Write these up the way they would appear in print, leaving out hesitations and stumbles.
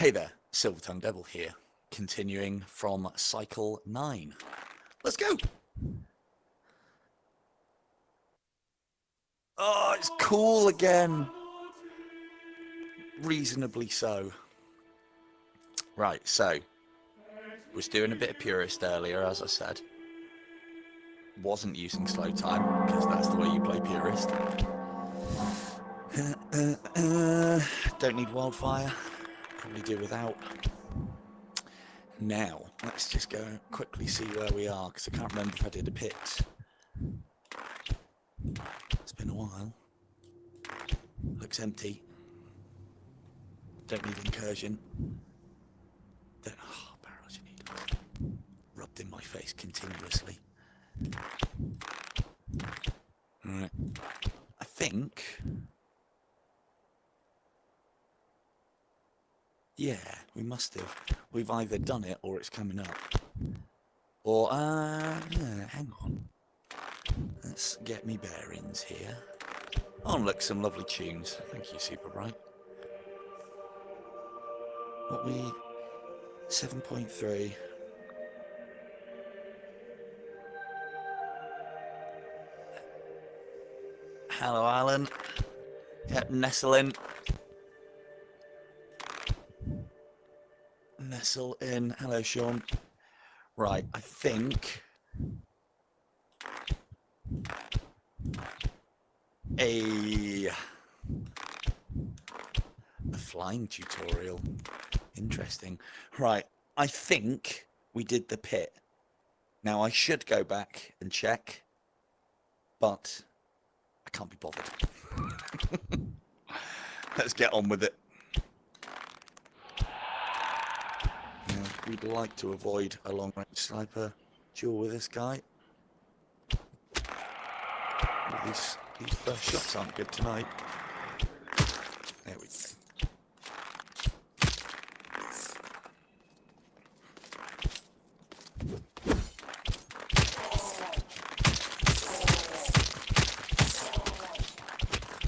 Hey there, Silver Tongue Devil here, continuing from cycle 9. Let's go! Oh, it's cool again. Reasonably so. Right, so, was doing a bit of purist earlier, as I said. Wasn't using slow time, because that's the way you play purist. Don't need wildfire. Probably do without. Now, let's just go quickly see where we are, because I can't remember if I did a pit. It's been a while. Looks empty. Don't need incursion. Oh, barrels you need. Rubbed in my face continuously. Alright. I think... yeah, we must have. We've either done it or it's coming up. Or, yeah, hang on. Let's get me bearings here. Oh, look, some lovely tunes. Thank you, Super Bright. What we... 7.3. Hello, Alan. Yep, nestle in. Nestle in. Hello, Sean. Right, I think... a flying tutorial. Interesting. Right, I think we did the pit. Now, I should go back and check, but I can't be bothered. Let's get on with it. Now, we'd like to avoid a long-range sniper duel with this guy. These first shots aren't good tonight. There we go.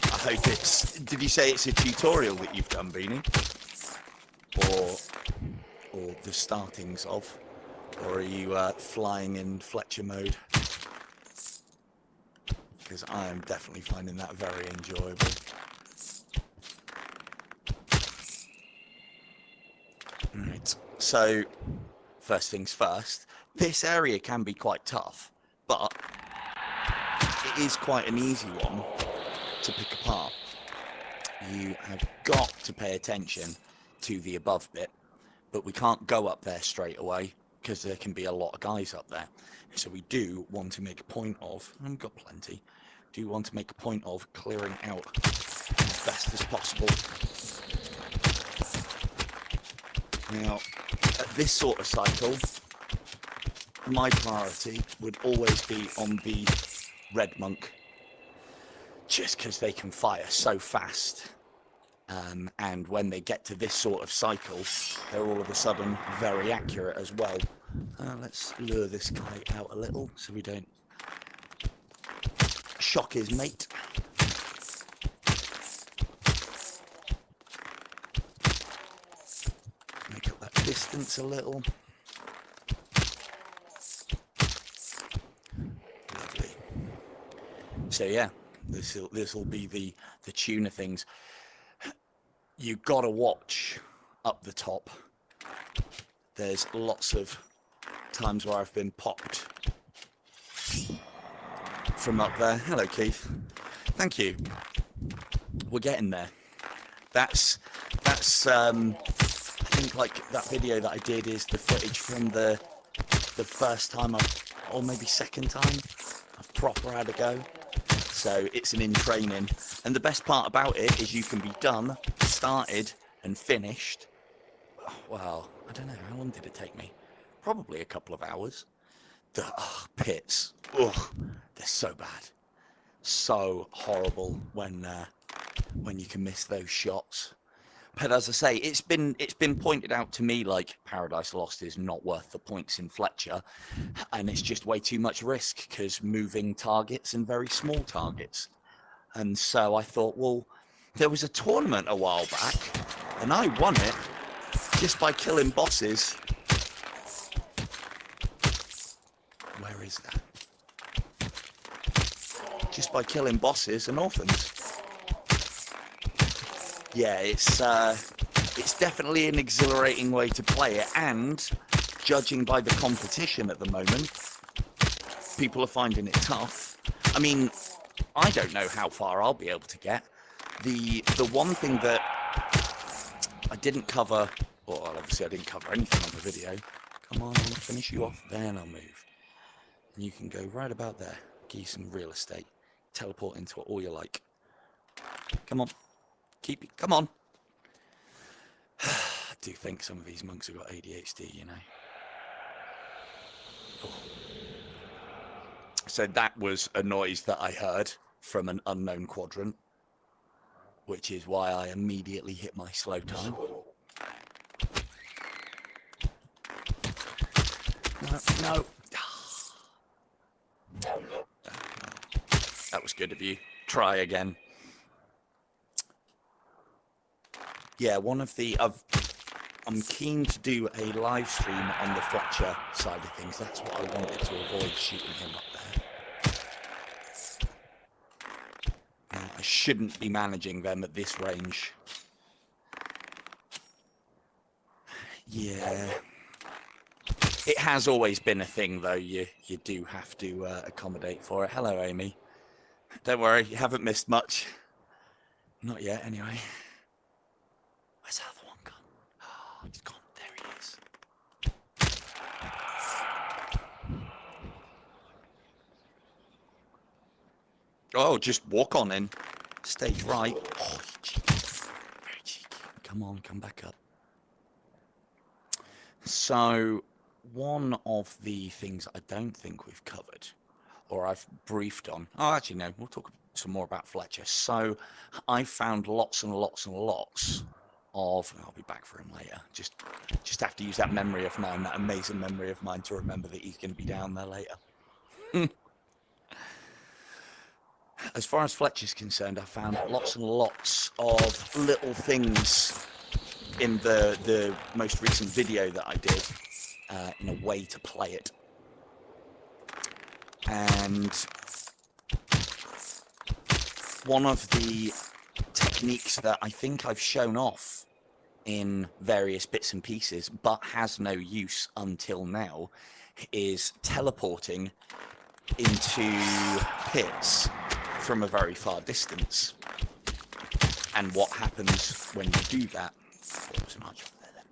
I hope it's... did you say it's a tutorial that you've done, Beanie? Or the startings of? Or are you flying in Fletcher mode? Because I am definitely finding that very enjoyable. Right, so first things first, this area can be quite tough, but it is quite an easy one to pick apart. You have got to pay attention to the above bit, but we can't go up there straight away because there can be a lot of guys up there. So we do want to make a point of, and we've got plenty, do want to make a point of clearing out as best as possible. Now, at this sort of cycle, my priority would always be on the Red Monk, just because they can fire so fast. And when they get to this sort of cycle, they're all of a sudden very accurate as well. Let's lure this guy out a little so we don't shock his mate. Make up that distance a little. Lovely. So yeah, this will be the tune of things. You gotta watch up the top. There's lots of times where I've been popped from up there. Hello, Keith. Thank you. We're getting there. That's I think like that video that I did is the footage from the first time or maybe second time I've proper had a go. So it's an in training, and the best part about it is you can be done, started and finished. Well, I don't know, how long did it take me? Probably a couple of hours. The pits, they're so bad, so horrible when you can miss those shots. But as I say, it's been pointed out to me like Paradise Lost is not worth the points in Fletcher, and it's just way too much risk because moving targets and very small targets. And so I thought, well, there was a tournament a while back, and I won it. just by killing bosses. Where is that? Just by killing bosses and orphans. Yeah, it's definitely an exhilarating way to play it, and judging by the competition at the moment, people are finding it tough. I mean, I don't know how far I'll be able to get. The one thing that I didn't cover, well, obviously I didn't cover anything on the video. Come on, I'll finish you off, then I'll move. And you can go right about there. Give you some real estate. Teleport into it all you like. Come on. Keep it. Come on. I do think some of these monks have got ADHD, you know. Oh. So that was a noise that I heard from an unknown quadrant, which is why I immediately hit my slow time. No. That was good of you. Try again. Yeah, one of the... I'm keen to do a live stream on the Fletcher side of things. That's what I wanted to avoid, shooting him up there. I shouldn't be managing them at this range. Yeah. It has always been a thing, though. You do have to accommodate for it. Hello, Amy. Don't worry, you haven't missed much. Not yet, anyway. Where's the other one gone? Oh, he's gone. There he is. Oh, just walk on in. Stage right. Oh, cheeky. Very cheeky. Come on, come back up. So, one of the things I don't think we've covered, or I've briefed on... Oh, actually, no. We'll talk some more about Fletcher. So, I found lots and lots and lots of... I'll be back for him later. Just have to use that memory of mine, that amazing memory of mine, to remember that he's going to be down there later. As far as Fletcher's concerned, I found lots and lots of little things in the most recent video that I did, in a way to play it. And one of the techniques that I think I've shown off in various bits and pieces, but has no use until now, is teleporting into pits from a very far distance. And what happens when you do that? Oops, much there then.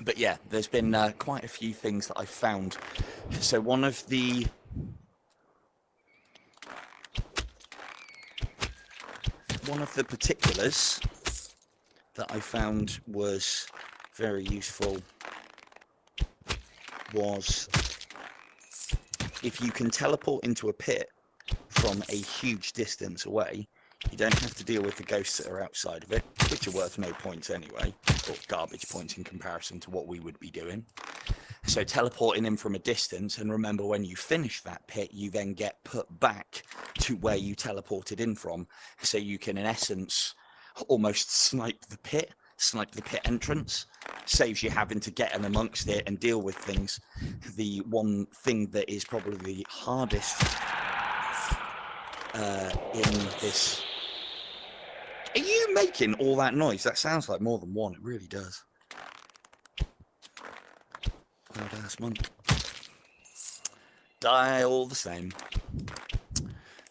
But yeah, there's been quite a few things that I've found. So one of the particulars that I found was very useful was if you can teleport into a pit from a huge distance away, you don't have to deal with the ghosts that are outside of it, which are worth no points anyway, or garbage points in comparison to what we would be doing. So teleporting in from a distance, and remember when you finish that pit, you then get put back to where you teleported in from. So you can, in essence, almost snipe the pit entrance. Saves you having to get in amongst it and deal with things. The one thing that is probably the hardest in this... Are you making all that noise? That sounds like more than one. It really does. Loud-ass monk. Die all the same.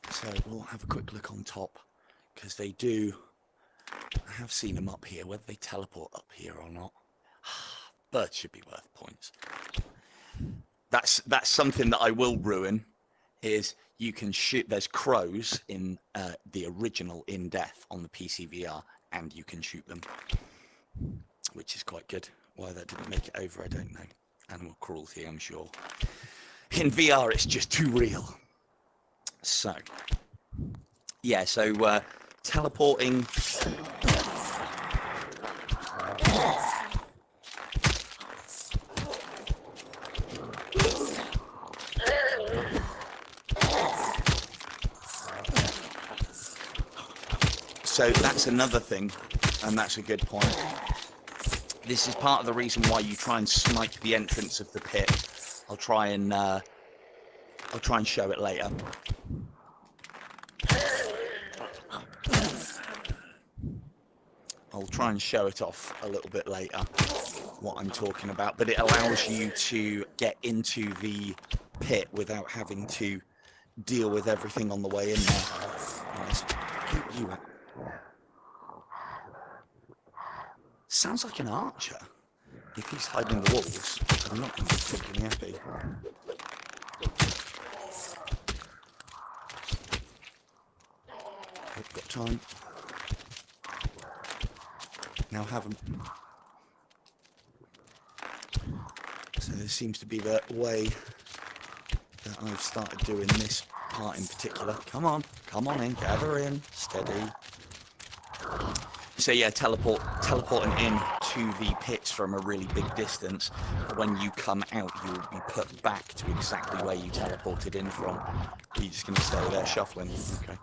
So we'll have a quick look on top, because they do... I have seen them up here. Whether they teleport up here or not, birds should be worth points. That's something that I will ruin. Is you can shoot. There's crows in the original In Death on the PCVR, and you can shoot them, which is quite good. Why that didn't make it over, I don't know. Animal cruelty, I'm sure. In VR, it's just too real. So, yeah, so teleporting. So that's another thing, and that's a good point. This is part of the reason why you try and snipe the entrance of the pit. I'll try and show it later. I'll try and show it off a little bit later, what I'm talking about. But it allows you to get into the pit without having to deal with everything on the way in there. You sounds like an archer. If he's hiding the walls, I'm not going to be particularly happy. I've got time. Now have them. So this seems to be the way that I've started doing this part in particular. Come on in, gather in, steady. So yeah, teleporting in to the pits from a really big distance. When you come out, you will be put back to exactly where you teleported in from. You're just going to stay there shuffling. Okay.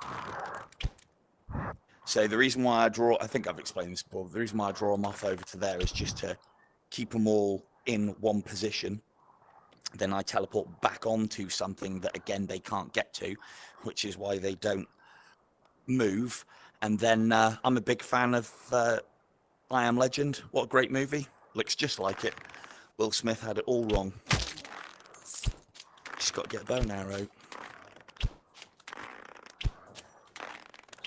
So the reason why I think I've explained this before, the reason why I draw them off over to there is just to keep them all in one position. Then I teleport back onto something that, again, they can't get to, which is why they don't move. And then I'm a big fan of I Am Legend. What a great movie. Looks just like it. Will Smith had it all wrong. Just got to get a bow and arrow.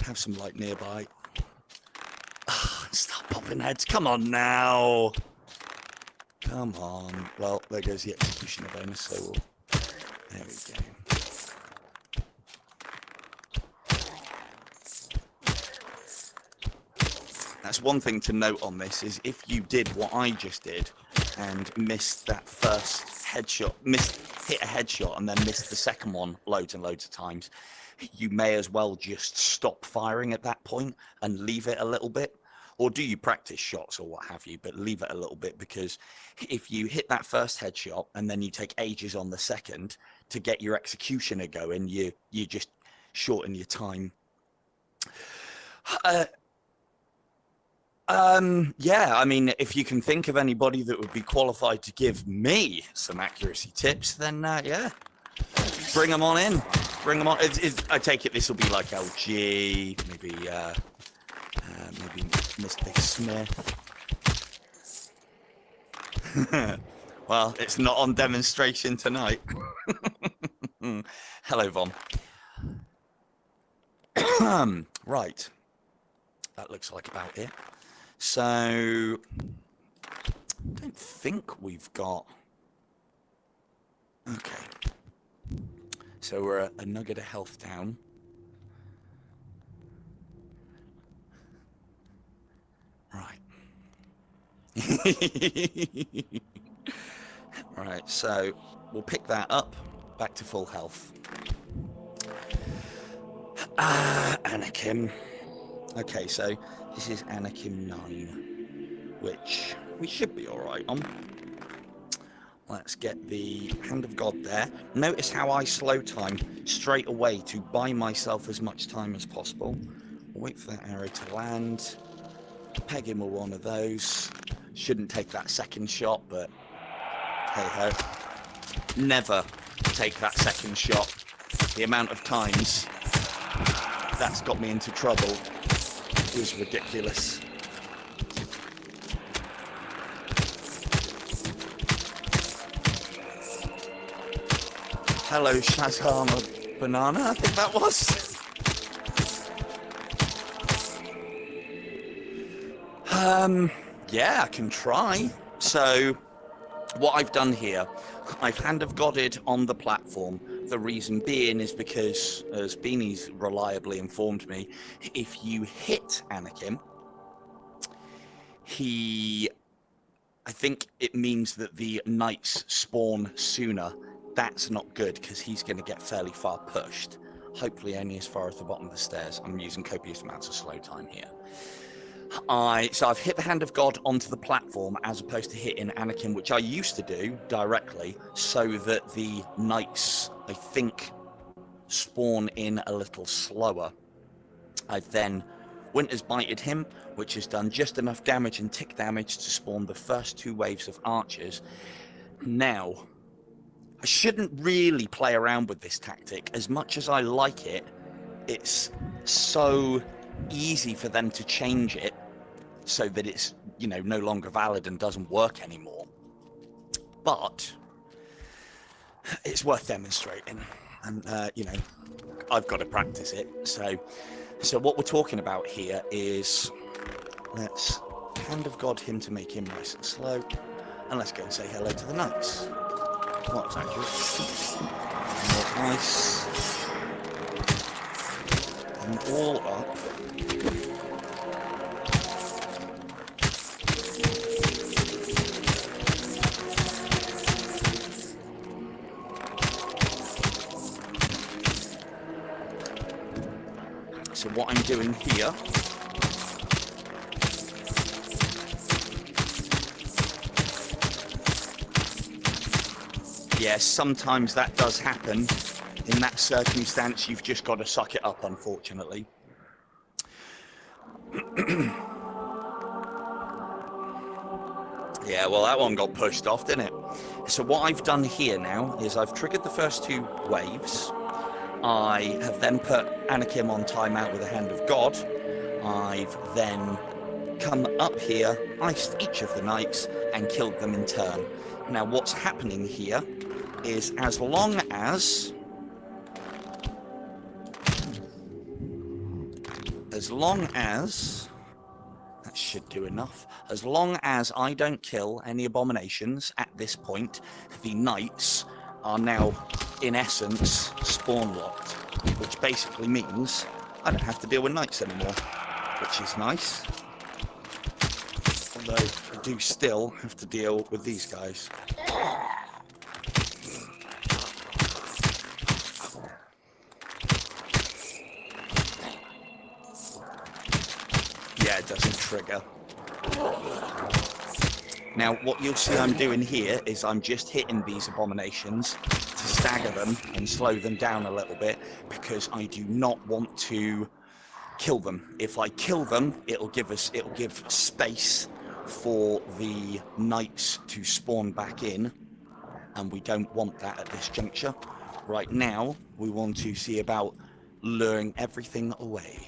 Have some light nearby. Stop popping heads. Come on now. Come on. Well, there goes the executioner bonus, so we'll... There we go. That's one thing to note on this, is if you did what I just did and missed that first headshot, hit a headshot and then missed the second one loads and loads of times, you may as well just stop firing at that point and leave it a little bit. Or do you practice shots or what have you, but leave it a little bit, because if you hit that first headshot and then you take ages on the second to get your executioner going, you just shorten your time. Yeah, I mean, if you can think of anybody that would be qualified to give me some accuracy tips, then yeah, bring them on in. Bring them on. I take it this will be like LG, maybe Mr. Smith. Well, it's not on demonstration tonight. Hello, Von. Right. That looks like about it. So, I don't think we've got... Okay. So we're a nugget of health down. Right. Right, so we'll pick that up, back to full health. Anakin. Okay, so this is Anakin 9, which we should be alright on. Let's get the Hand of God there. Notice how I slow time straight away to buy myself as much time as possible. Wait for that arrow to land. Peg him with one of those. Shouldn't take that second shot, but hey-ho. Never take that second shot. The amount of times that's got me into trouble is ridiculous. Hello, Shazama Banana, I think that was. Yeah, I can try. So, what I've done here, I've Hand of Godded on the platform. The reason being is because, as Beanie's reliably informed me, if you hit Anakin, I think it means that the knights spawn sooner that's not good because he's going to get fairly far pushed. Hopefully only as far as the bottom of the stairs. I'm using copious amounts of slow time here. So I've hit the Hand of God onto the platform as opposed to hitting Anakin, which I used to do directly, so that the knights, I think, spawn in a little slower. I've then Winter's Bited him, which has done just enough damage and tick damage to spawn the first 2 waves of archers. Now, I shouldn't really play around with this tactic. As much as I like it, it's so easy for them to change it so that it's, you know, no longer valid and doesn't work anymore. But it's worth demonstrating, and you know, I've got to practice it. So what we're talking about here is, let's Hand of God him to make him nice and slow, and let's go and say hello to the knights. Not accurate. More ice. And all up. So what I'm doing here yes, sometimes that does happen. In that circumstance, you've just got to suck it up, unfortunately. Yeah, well, that one got pushed off, didn't it? So what I've done here now is I've triggered the first 2 waves. I have then put Anakin on timeout with the Hand of God. I've then come up here, iced each of the knights, and killed them in turn. Now, what's happening here is as long as that should do enough. As long as I don't kill any abominations at this point, the knights are now, in essence, spawn locked, which basically means I don't have to deal with knights anymore, which is nice. Although I do still have to deal with these guys. Yeah, it doesn't trigger. Now, what you'll see I'm doing here is I'm just hitting these abominations to stagger them and slow them down a little bit, because I do not want to kill them. If I kill them, it'll give space for the knights to spawn back in, and we don't want that at this juncture. Right now, we want to see about luring everything away.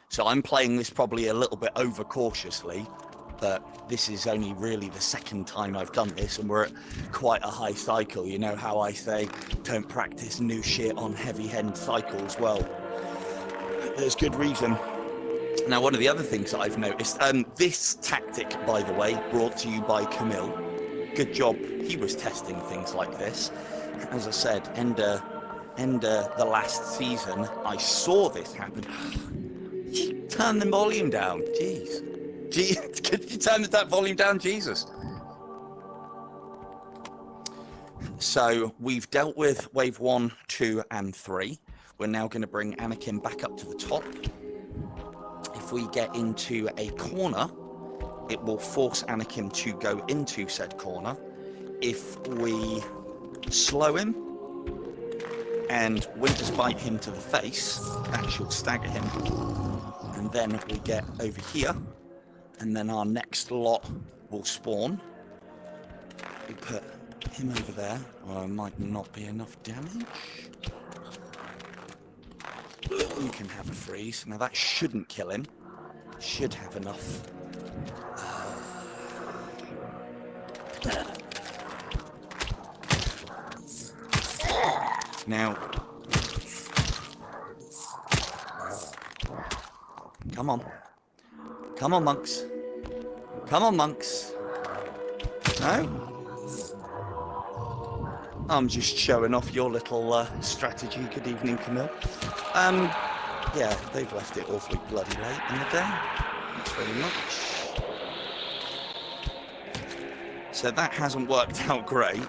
So I'm playing this probably a little bit overcautiously, but this is only really the 2nd time I've done this, and we're at quite a high cycle. You know how I say, don't practice new shit on heavy-end cycles? Well, there's good reason. Now, one of the other things that I've noticed, this tactic, by the way, brought to you by Camille. Good job, he was testing things like this. As I said, Ender the last season, I saw this happen. Turn the volume down, jeez. Could you turn that volume down, Jesus? So we've dealt with wave 1, 2, and 3. We're now going to bring Anakin back up to the top. If we get into a corner, it will force Anakin to go into said corner. If we slow him and Winter's Bite him to the face, that should stagger him. And then we get over here, and then our next lot will spawn. We put him over there. Well, it might not be enough damage. You can have a freeze. Now that shouldn't kill him. Should have enough. Now, come on. Come on, monks. Come on, monks. No? I'm just showing off your little strategy. Good evening, Camille. Yeah, they've left it awfully bloody late in the day. Thanks very much. So that hasn't worked out great. I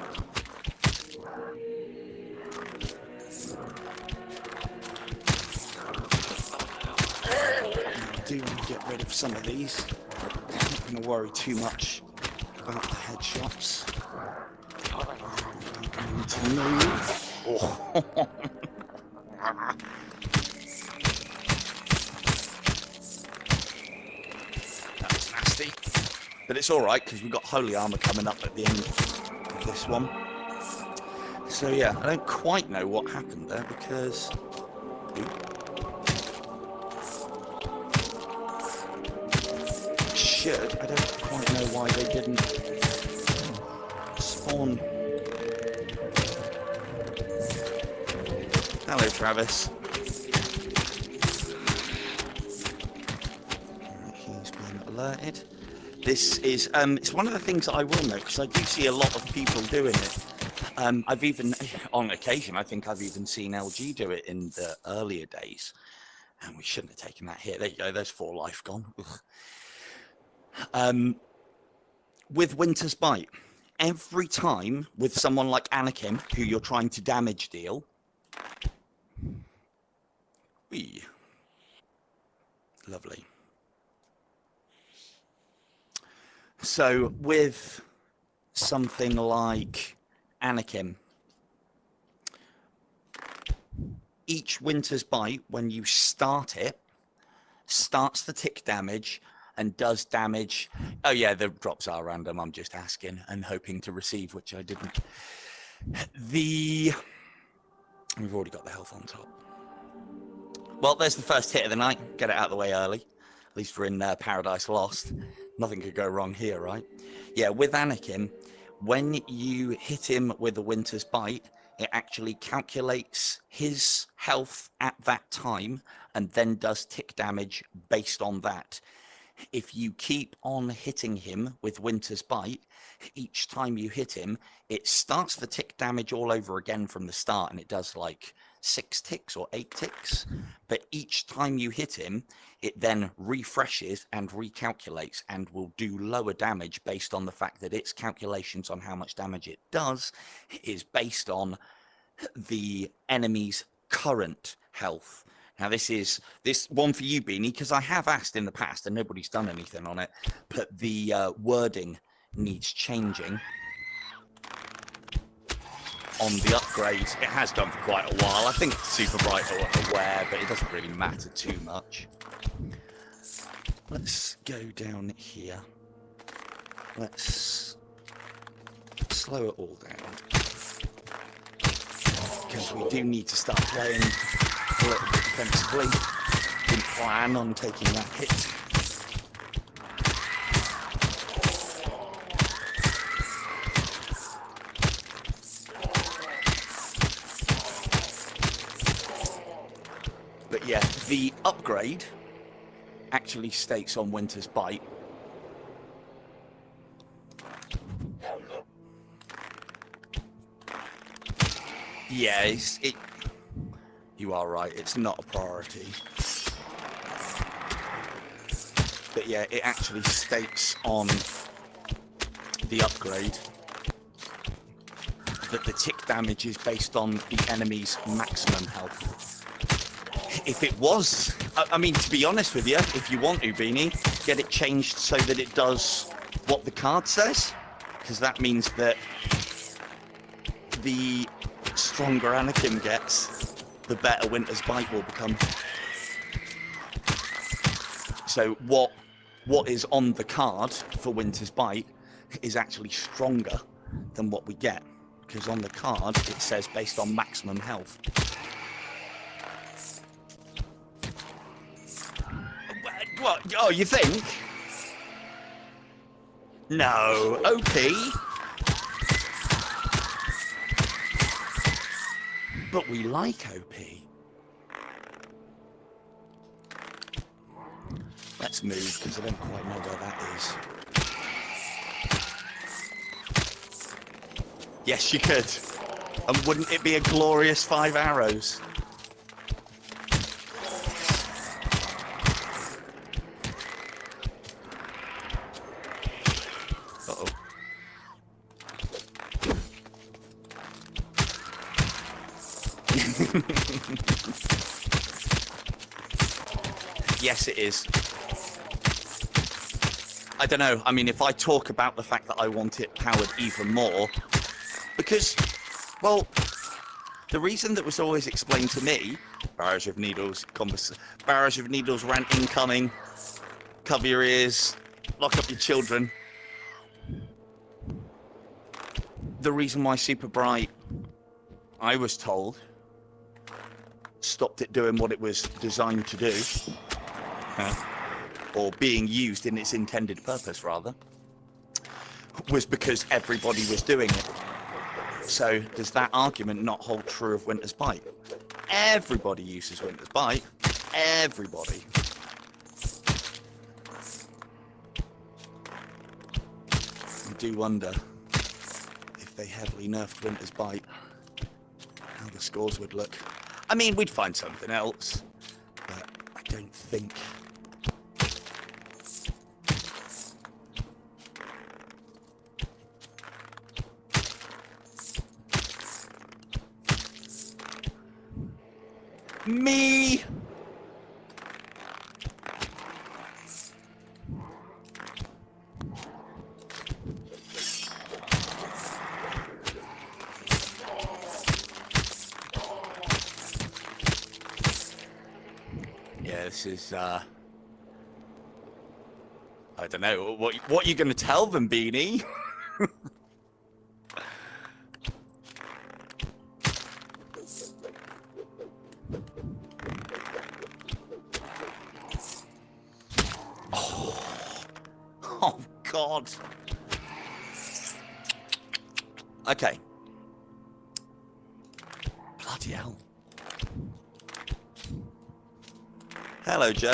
do want to get rid of some of these. I'm not going to worry too much about the headshots. I'm going to move. Oh. That was nasty. But it's alright, because we've got holy armor coming up at the end of this one. So yeah, I don't quite know what happened there, because... I don't quite know why they didn't spawn. Hello, Travis. He's been alerted. This is it's one of the things that I will note, because I do see a lot of people doing it. I've even, on occasion, I think I've even seen LG do it in the earlier days. And we shouldn't have taken that hit. There you go, there's 4 life gone. With Winter's Bite, every time with someone like Anakin, who you're trying to damage deal, lovely. So with something like Anakin, each Winter's Bite, when you start it, starts the tick damage and does damage. Oh yeah, the drops are random. I'm just asking and hoping to receive, which I didn't. We've already got the health on top. Well, there's the first hit of the night. Get it out of the way early. At least we're in Paradise Lost. Nothing could go wrong here, right? Yeah, with Anakin, when you hit him with a Winter's Bite, it actually calculates his health at that time and then does tick damage based on that. If you keep on hitting him with Winter's Bite, each time you hit him, it starts the tick damage all over again from the start, and it does like 6 ticks or 8 ticks. But each time you hit him, it then refreshes and recalculates and will do lower damage based on the fact that its calculations on how much damage it does is based on the enemy's current health. Now, this one for you, Beanie, because I have asked in the past and nobody's done anything on it, but the wording needs changing on the upgrade. It has done for quite a while. I think it's super bright or aware, but it doesn't really matter too much. Let's go down here. Let's slow it all down, because we do need to start playing a little bit defensively. Didn't plan on taking that hit. But yeah, the upgrade actually states on Winter's Bite yeah, you are right, it's not a priority. But yeah, it actually states on the upgrade that the tick damage is based on the enemy's maximum health. If it was, I mean, to be honest with you, if you want to, Beanie, get it changed so that it does what the card says, because that means that the stronger Anakin gets, the better Winter's Bite will become. So what is on the card for Winter's Bite is actually stronger than what we get, because on the card it says based on maximum health. What? Oh, you think? No, OP. But we like OP. Let's move, because I don't quite know where that is. Yes, you could. And wouldn't it be a glorious 5 arrows? Uh-oh. Yes, it is. I don't know. I mean, if I talk about the fact that I want it powered even more, because, well, the reason that was always explained to me, barrage of needles, rant incoming, cover your ears, lock up your children. The reason why Super Bright, I was told, stopped it doing what it was designed to do, or being used in its intended purpose, rather, was because everybody was doing it. So does that argument not hold true of Winter's Bite? Everybody uses Winter's Bite. Everybody. I do wonder if they heavily nerfed Winter's Bite, how the scores would look. I mean, we'd find something else, but I don't think. Me! Yeah, this is, I don't know, what are you going to tell them, Beanie? Oh, God. Okay. Bloody hell. Hello, Joe.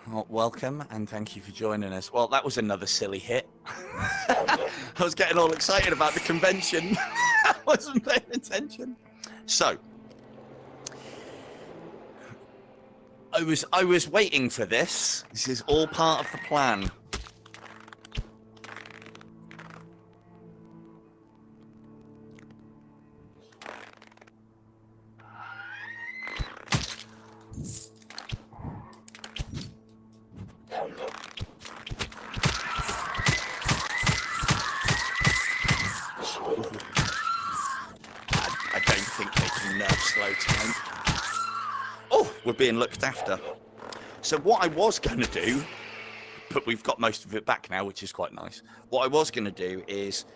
Well, welcome, and thank you for joining us. Well, that was another silly hit. I was getting all excited about the convention. I wasn't paying attention. So, I was waiting for this. This is all part of the plan. I don't think they can nerf slow time. Oh, we're being looked after. So what I was going to do, but we've got most of it back now, which is quite nice. What I was going to do is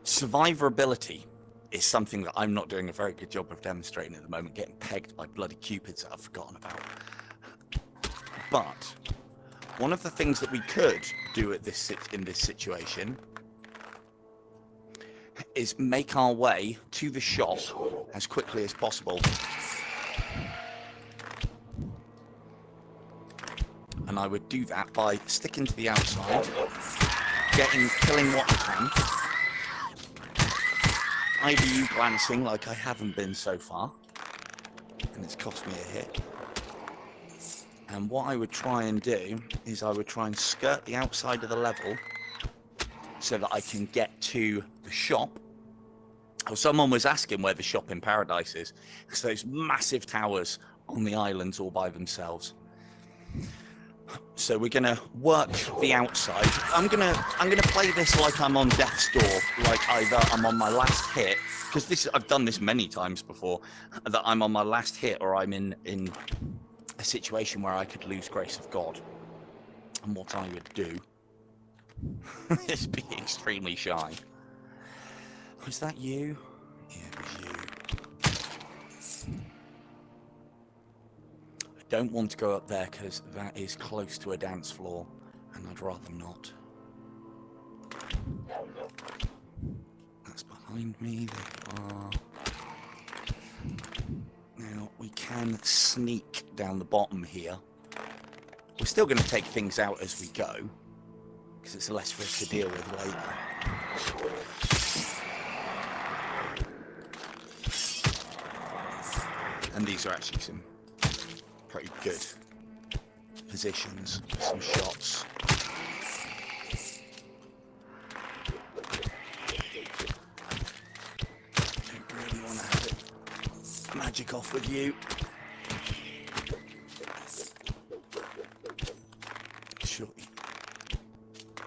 survivability is something that I'm not doing a very good job of demonstrating at the moment, getting pegged by bloody cupids that I've forgotten about. But one of the things that we could do in this situation is make our way to the shop as quickly as possible. And I would do that by sticking to the outside, killing what I can. Either you glancing like I haven't been so far, and it's cost me a hit. And what I would try and do is I would try and skirt the outside of the level so that I can get to the shop. Oh, someone was asking where the shop in Paradise is. It's those massive towers on the islands all by themselves. So we're gonna work the outside. I'm gonna play this like I'm on death's door, like either I'm on my last hit, because I've done this many times before, that I'm on my last hit or I'm in a situation where I could lose grace of God. And what I would do is be extremely shy. Was that you? Yeah, it was you. I don't want to go up there because that is close to a dance floor, and I'd rather not. That's behind me. There you are. Now, we can sneak down the bottom here. We're still going to take things out as we go, because it's less for us to deal with later. And these are actually some pretty good positions for some shots. Fuck off with you. Sure.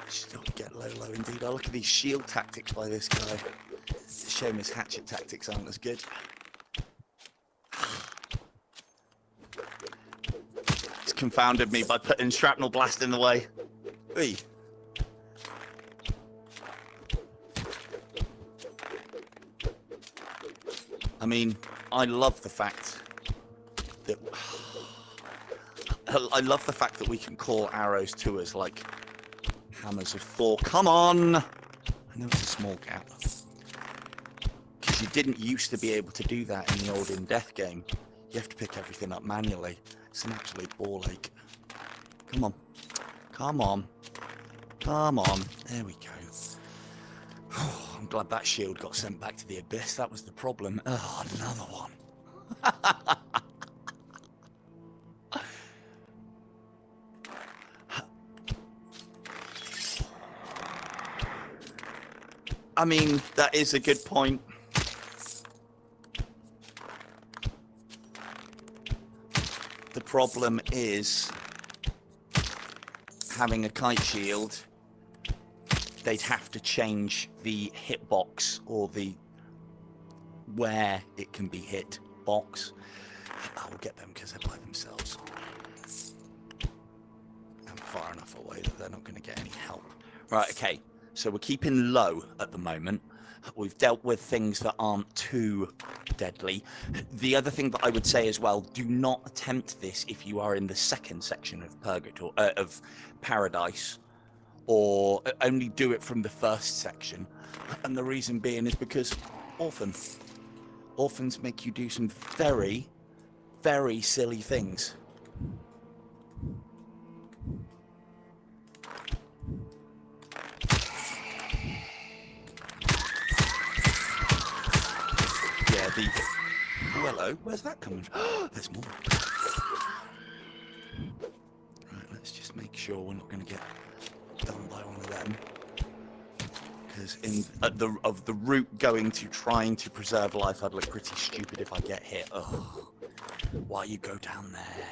Still get low indeed. Oh, look at these shield tactics by this guy. It's a shame his hatchet tactics aren't as good. It's confounded me by putting shrapnel blast in the way. Hey. I mean, I love the fact that we can call arrows to us like hammers of Thor. Come on! I know it's a small gap. Because you didn't used to be able to do that in the old In Death game. You have to pick everything up manually. It's an absolute ball ache. Come on. Come on. Come on. There we go. I'm glad that shield got sent back to the abyss. That was the problem. Oh, another one. I mean, that is a good point. The problem is having a kite shield. They'd have to change the hitbox or the where it can be hit box. I will get them because they're by themselves. I'm far enough away that they're not going to get any help. Right, okay. So we're keeping low at the moment. We've dealt with things that aren't too deadly. The other thing that I would say as well, do not attempt this if you are in the second section of Purgatory, of Paradise. Or only do it from the first section. And the reason being is because orphans make you do some very, very silly things. Yeah, oh, hello, where's that coming from? There's more. Right, let's just make sure we're not going to get done by one of them, because of the route going to trying to preserve life, I'd look pretty stupid if I get hit. Oh, why you go down there?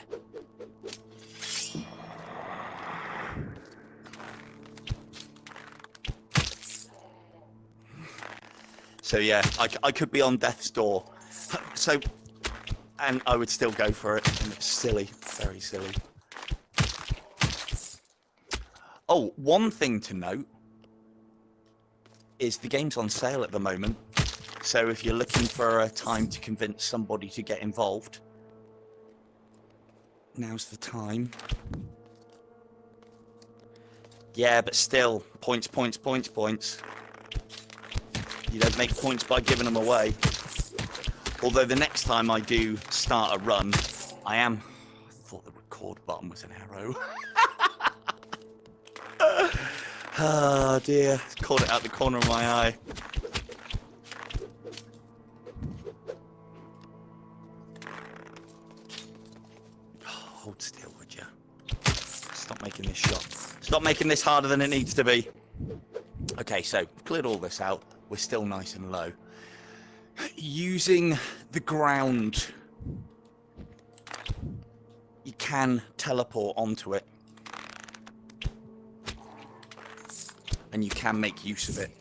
So yeah, I could be on death's door, so, and I would still go for it, and it's silly, very silly. Oh, one thing to note is the game's on sale at the moment. So if you're looking for a time to convince somebody to get involved, now's the time. Yeah, but still, points. You don't make points by giving them away. Although the next time I do start a run, I thought the record button was an arrow. Oh dear, caught it out the corner of my eye. Oh, hold still, would you? Stop making this shot. Stop making this harder than it needs to be. Okay, so cleared all this out. We're still nice and low. Using the ground, you can teleport onto it. And you can make use of it,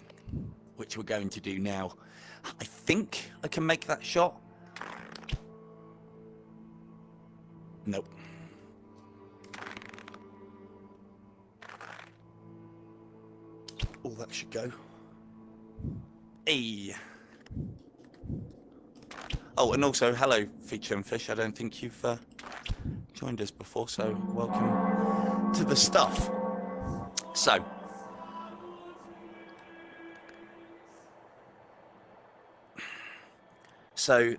which we're going to do now. I think I can make that shot. Nope. Oh, that should go. Hey. Oh, and also, hello, Feature and Fish. I don't think you've joined us before, so welcome to the stuff. So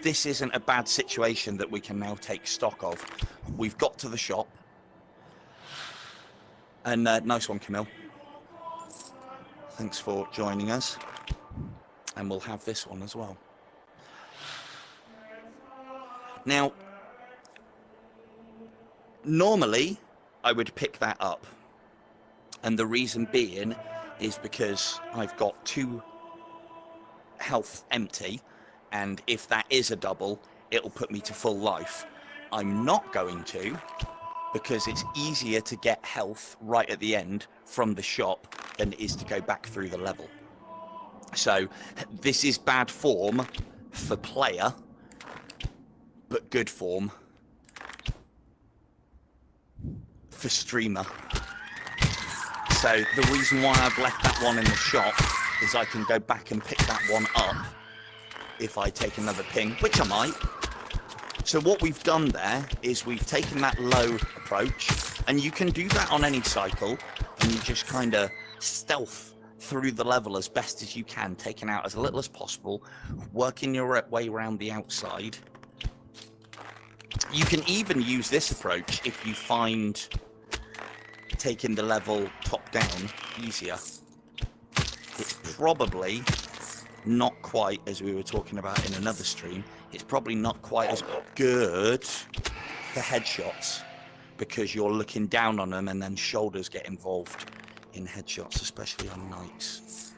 this isn't a bad situation that we can now take stock of. We've got to the shop. And nice one, Camille. Thanks for joining us. And we'll have this one as well. Now, normally I would pick that up. And the reason being is because I've got 2 health empty, and if that is a double, it'll put me to full life. I'm not going to, because it's easier to get health right at the end from the shop than it is to go back through the level. So this is bad form for player, but good form for streamer. So the reason why I've left that one in the shop is I can go back and pick that one up if I take another ping, which I might. So what we've done there is we've taken that low approach, and you can do that on any cycle, and you just kind of stealth through the level as best as you can, taking out as little as possible, working your way around the outside. You can even use this approach if you find taking the level top down easier. It's probably not quite, as we were talking about in another stream, it's probably not quite as good for headshots, because you're looking down on them and then shoulders get involved in headshots, especially on nights.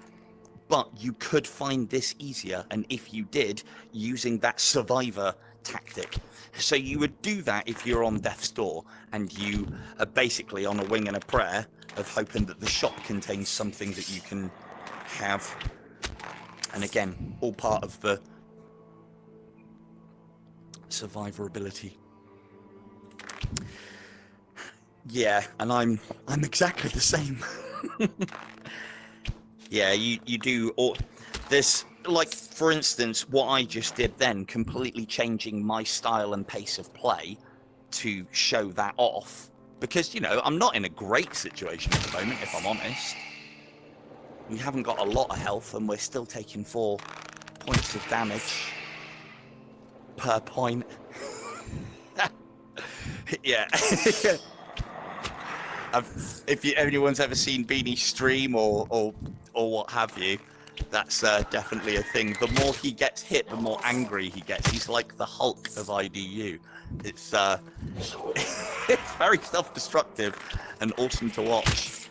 But you could find this easier, and if you did, using that survivor tactic. So you would do that if you're on death's door and you are basically on a wing and a prayer of hoping that the shop contains something that you can have. And again, all part of the survivability. Yeah, and I'm exactly the same. Yeah, you do all this, like for instance what I just did then, completely changing my style and pace of play to show that off, because, you know, I'm not in a great situation at the moment, if I'm honest. We haven't got a lot of health and we're still taking 4 points of damage per point. Yeah. If anyone's ever seen Beanie stream or what have you, that's definitely a thing. The more he gets hit, the more angry he gets. He's like the Hulk of IDU. It's it's very self-destructive and awesome to watch.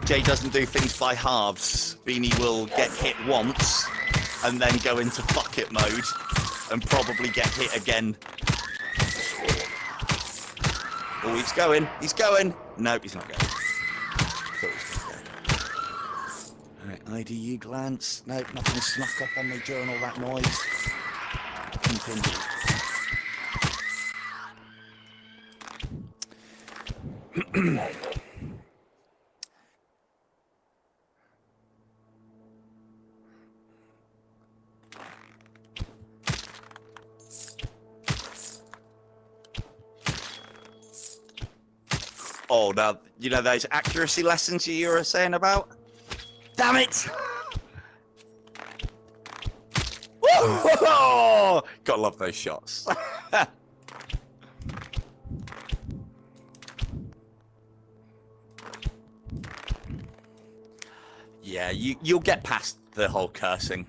Jay doesn't do things by halves. Beanie will get hit once and then go into fuck it mode and probably get hit again. Oh, he's going. He's going. Nope, he's not going. Thought he was going to go. Alright, IDU glance. Nope, nothing snuck up on me during all that noise. Continue. Oh, now, you know those accuracy lessons you were saying about? Damn it! Woo! Gotta love those shots. Yeah, you'll get past the whole cursing.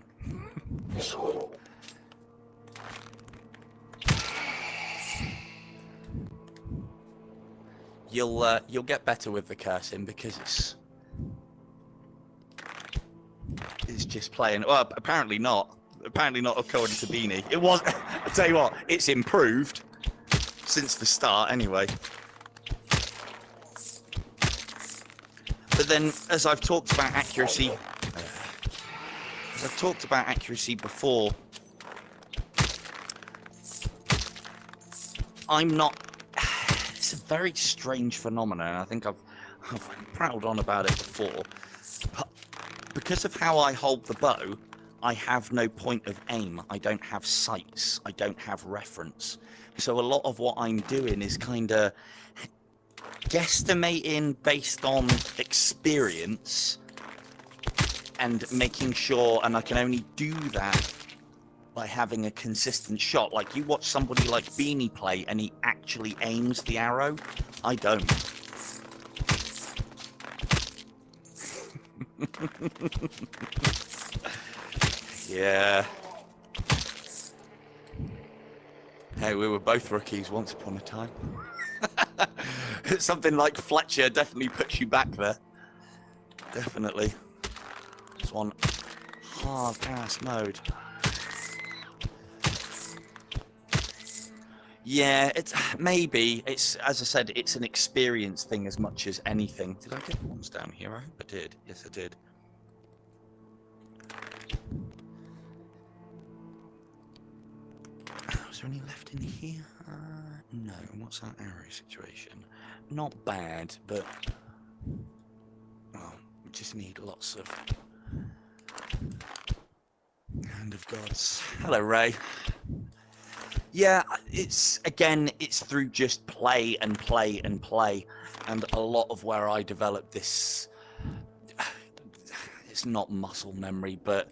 You'll get better with the cursing, because it's just playing. Well, apparently not. Apparently not according to Beanie. It was. I tell you what, it's improved since the start, anyway. But then, as I've talked about accuracy, before, I'm not. It's a very strange phenomenon. I think I've prattled on about it before. But because of how I hold the bow, I have no point of aim. I don't have sights. I don't have reference. So a lot of what I'm doing is kind of guesstimating based on experience and making sure, and I can only do that by having a consistent shot. Like, you watch somebody like Beanie play and he actually aims the arrow. I don't. Yeah. Hey, we were both rookies once upon a time. Something like Fletcher definitely puts you back there. Definitely. It's one hard ass mode. Yeah, it's maybe it's, as I said, it's an experience thing as much as anything. Did I get ones down here? I hope I did. Yes, I did. Was there any left in here? No. What's that arrow situation? Not bad, but well, we just need lots of hand of gods. Hello, Ray. Yeah, it's through just play and play and play, and a lot of where I developed this, it's not muscle memory, but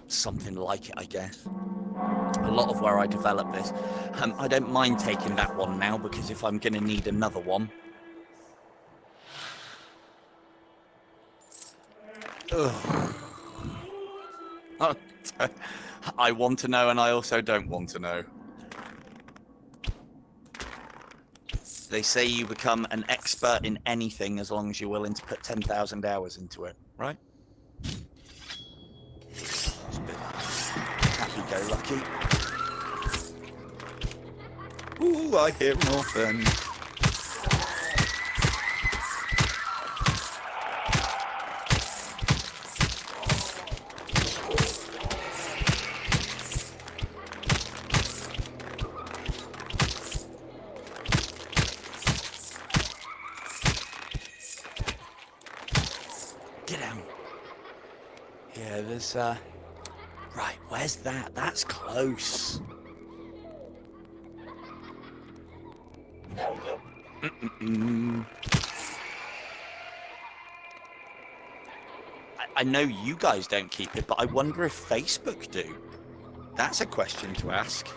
something like it, I guess. A lot of where I developed this. I don't mind taking that one now, because if I'm going to need another one... Ugh. I want to know, and I also don't want to know. They say you become an expert in anything as long as you're willing to put 10,000 hours into it, right? It's a bit happy-go-lucky. Ooh, I hear an orphan. Get down. Yeah, there's, right, where's that? That's close. I know you guys don't keep it, but I wonder if Facebook do. That's a question to ask.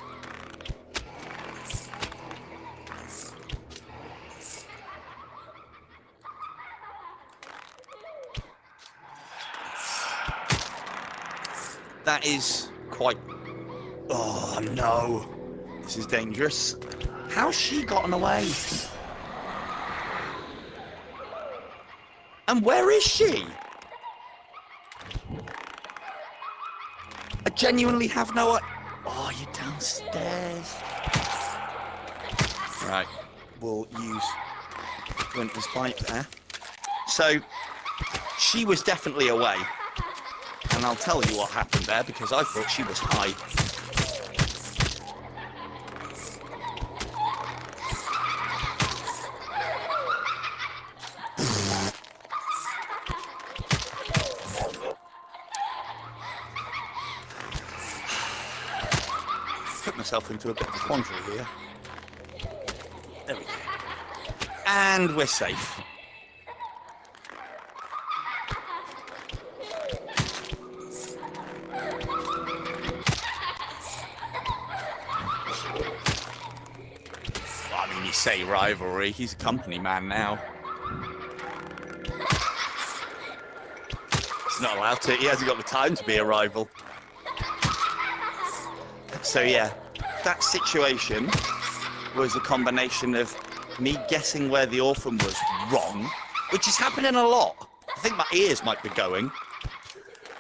That is quite... Oh, no. This is dangerous. How's she gotten away? And where is she? I genuinely have no... Oh, you're downstairs. Right. We'll use Winter's bite there. So, she was definitely away. And I'll tell you what happened there, because I thought she was high. Put myself into a bit of a quandary here. There we go. And we're safe. Say rivalry, he's a company man now. He's not allowed to, he hasn't got the time to be a rival. So yeah, that situation was a combination of me guessing where the orphan was wrong, which is happening a lot. I think my ears might be going.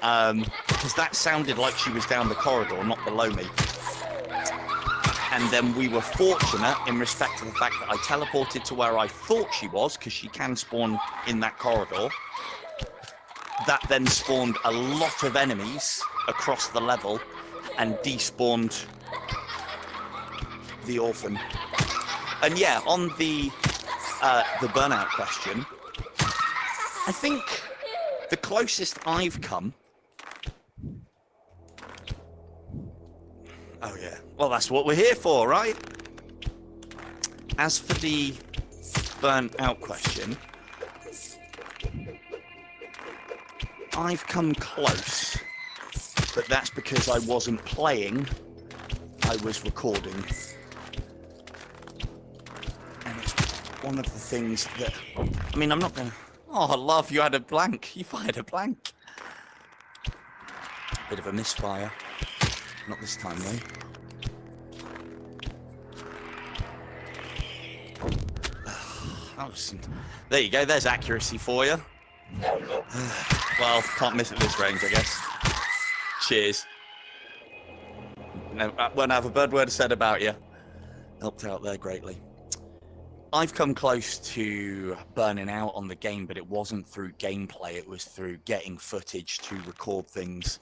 Because that sounded like she was down the corridor, not below me. And then we were fortunate in respect to the fact that I teleported to where I thought she was, because she can spawn in that corridor. That then spawned a lot of enemies across the level and despawned the orphan. And yeah, on the burnout question, I think the closest I've come... Oh yeah, well that's what we're here for, right? As for the burnt out question, I've come close, but that's because I wasn't playing, I was recording. And it's one of the things that, I mean, I'm not gonna, oh love, you had a blank, you fired a blank. Bit of a misfire. Not this time, though. There you go, there's accuracy for you. Well, can't miss at this range, I guess. Cheers. No, won't have a bad word said about you. Helped out there greatly. I've come close to burning out on the game, but it wasn't through gameplay. It was through getting footage to record things.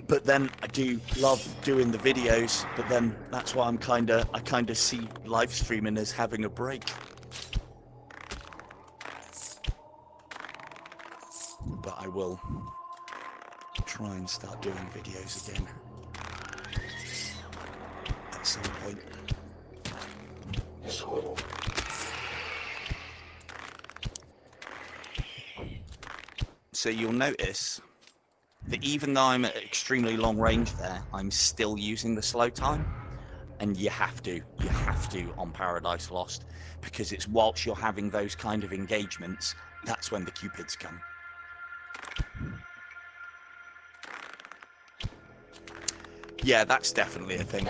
But then I do love doing the videos, but then that's why I kind of see live streaming as having a break. But I will try and start doing videos again at some point. So you'll notice that even though I'm at extremely long range there, I'm still using the slow time. And you have to on Paradise Lost, because it's whilst you're having those kind of engagements, that's when the Cupids come. Yeah, that's definitely a thing.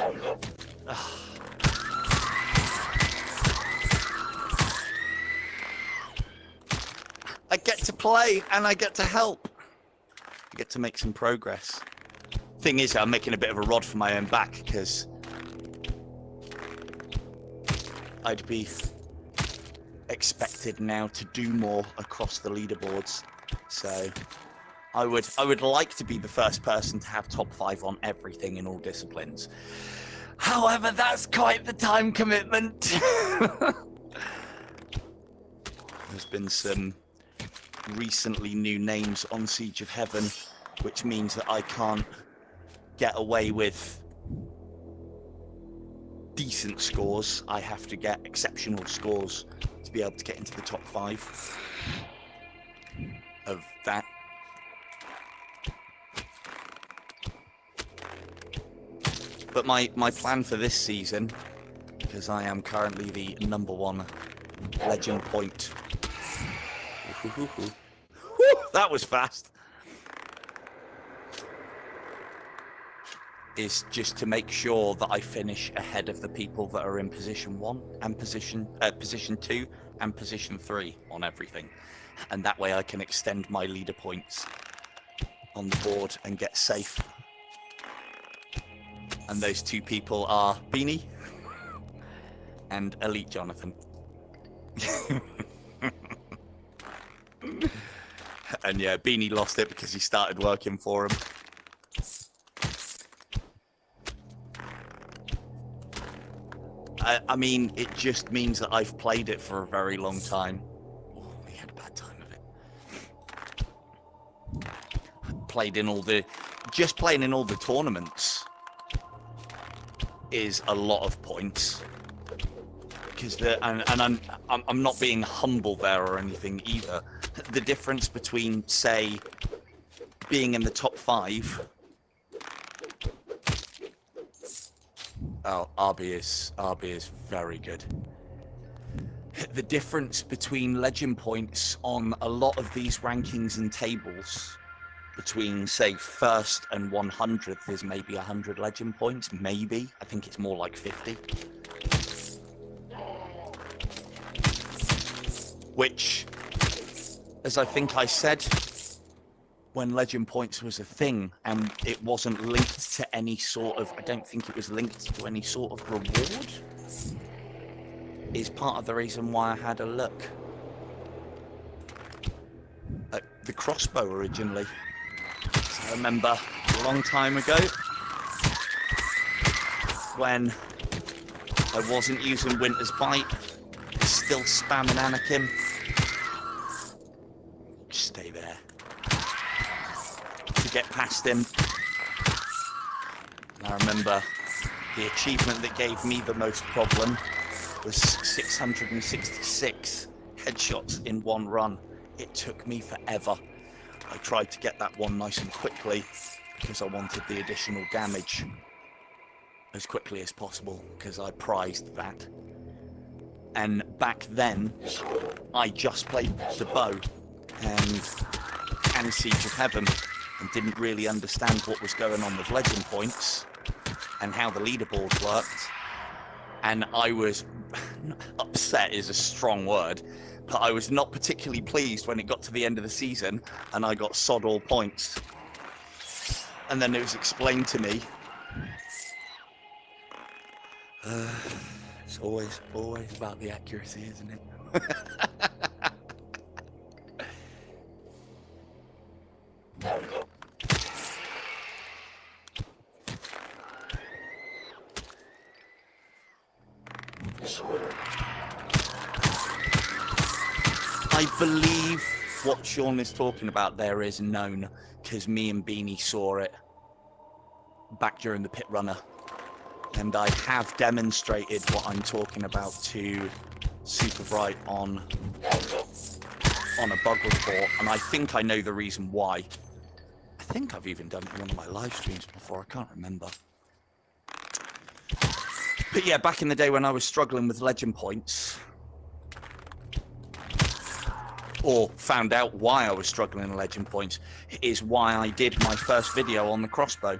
I get to play and I get to help. I get to make some progress. Thing is, I'm making a bit of a rod for my own back, because I'd be expected now to do more across the leaderboards. So I would like to be the first person to have top 5 on everything in all disciplines. However, that's quite the time commitment. There's been some recently new names on Siege of Heaven, which means that I can't get away with decent scores. I have to get exceptional scores to be able to get into the top 5 of that. But my plan for this season, because I am currently the #1 legend point. That was fast. Is just to make sure that I finish ahead of the people that are in position 1 and position 2 and position 3 on everything. And that way I can extend my leader points on the board and get safe. And those 2 people are Beanie and Elite Jonathan. And yeah, Beanie lost it because he started working for him. I mean, it just means that I've played it for a very long time. Oh, we had a bad time of it. Playing in all the tournaments is a lot of points. Because I'm not being humble there or anything either. The difference between, say, being in the top 5. Oh, RB is very good. The difference between legend points on a lot of these rankings and tables between, say, 1st and 100th is maybe 100 legend points, maybe. I think it's more like 50. Which, as I think I said, when legend points was a thing and it wasn't linked to any sort of, I don't think it was linked to any sort of reward, is part of the reason why I had a look at the crossbow originally. So I remember a long time ago when I wasn't using Winter's Bite, still spamming Anakin. Just stay there to get past him. And I remember the achievement that gave me the most problem was 666 headshots in one run. It took me forever. I tried to get that one nice and quickly because I wanted the additional damage as quickly as possible because I prized that. And back then, I just played the bow and Siege of Heaven and didn't really understand what was going on with legend points and how the leaderboard worked. And I was upset is a strong word, but I was not particularly pleased when it got to the end of the season and I got sod all points. And then it was explained to me It's always about the accuracy, isn't it? I believe what Sean is talking about there is known, because me and Beanie saw it back during the pit runner, and I have demonstrated what I'm talking about to Super Bright on a bug report, and I think I know the reason why. I think I've even done it in one of my live streams before, I can't remember. But yeah, back in the day when I was struggling with legend points, or found out why I was struggling in legend points, is why I did my first video on the crossbow.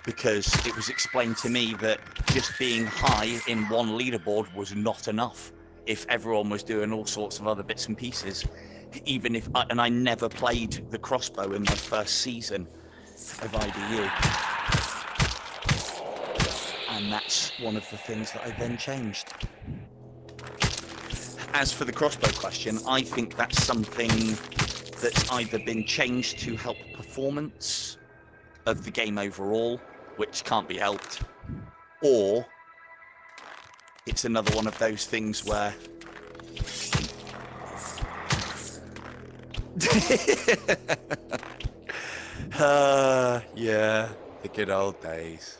Because it was explained to me that just being high in one leaderboard was not enough if everyone was doing all sorts of other bits and pieces. Even if, and I never played the crossbow in my first season of IDU. And that's one of the things that I then changed. As for the crossbow question, I think that's something that's either been changed to help performance of the game overall, which can't be helped, or it's another one of those things where yeah, the good old days.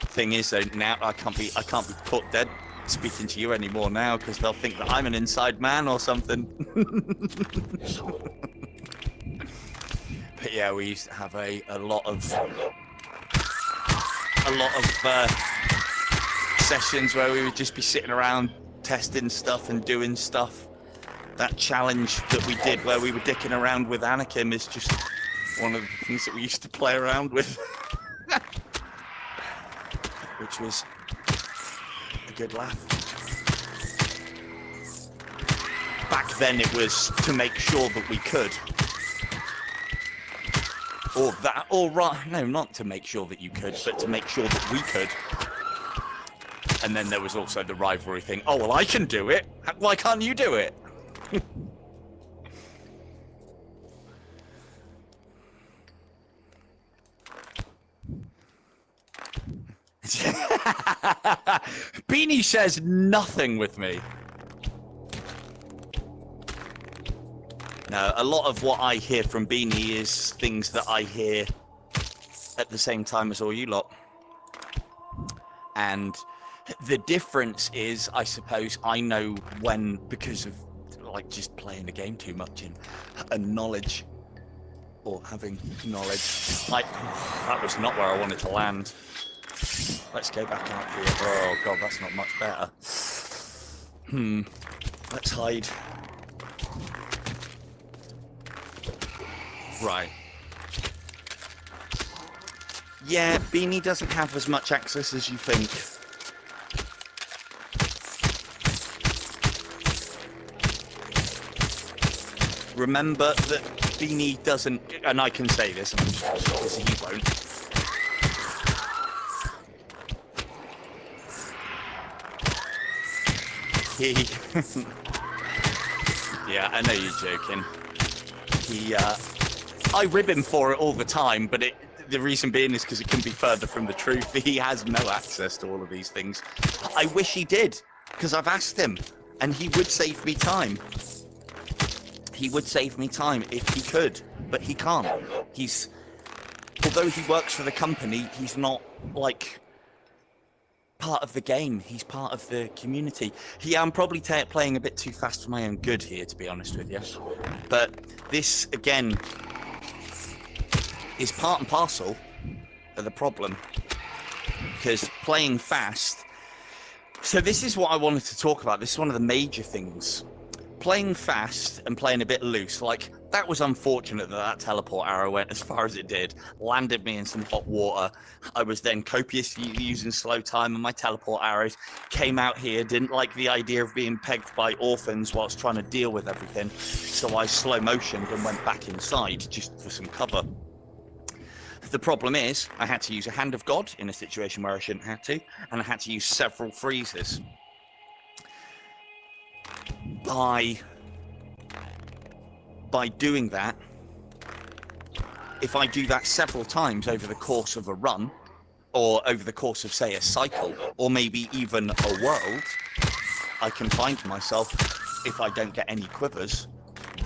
Thing is though, now I can't be caught dead speaking to you anymore now, because they'll think that I'm an inside man or something. But yeah, we used to have a lot of sessions where we would just be sitting around testing stuff and doing stuff. That challenge that we did where we were dicking around with Anakin is just one of the things that we used to play around with. Which was a good laugh. Back then it was to make sure that we could. Or that, or right, no, not to make sure that you could, but to make sure that we could. And then there was also the rivalry thing. Oh, well, I can do it. Why can't you do it? Beanie says nothing with me. No, a lot of what I hear from Beanie is things that I hear at the same time as all you lot. And the difference is, I suppose, I know when, because of like just playing the game too much and knowledge, or having knowledge. That was not where I wanted to land. Let's go back out here. Oh god, that's not much better. Let's hide. Right. Yeah, Beanie doesn't have as much access as you think. Remember that Beanie doesn't, and I can say this, and I'm sure he won't. Yeah, I know you're joking. I rib him for it all the time, but the reason being is because it can be further from the truth. He has no access to all of these things. I wish he did, because I've asked him, and he would save me time. He would save me time if he could, but he can't. Although he works for the company, he's not, like, part of the game. He's part of the community. I'm probably playing a bit too fast for my own good here, to be honest with you. But this, again, is part and parcel of the problem. Because playing fast... So this is what I wanted to talk about. This is one of the major things. Playing fast and playing a bit loose, like, that was unfortunate that teleport arrow went as far as it did, landed me in some hot water. I was then copiously using slow time, and my teleport arrows came out here, didn't like the idea of being pegged by orphans whilst trying to deal with everything, so I slow motioned and went back inside just for some cover. The problem is, I had to use a Hand of God in a situation where I shouldn't have to, and I had to use several freezes. By doing that, if I do that several times over the course of a run, or over the course of, say, a cycle, or maybe even a world, I can find myself, if I don't get any quivers,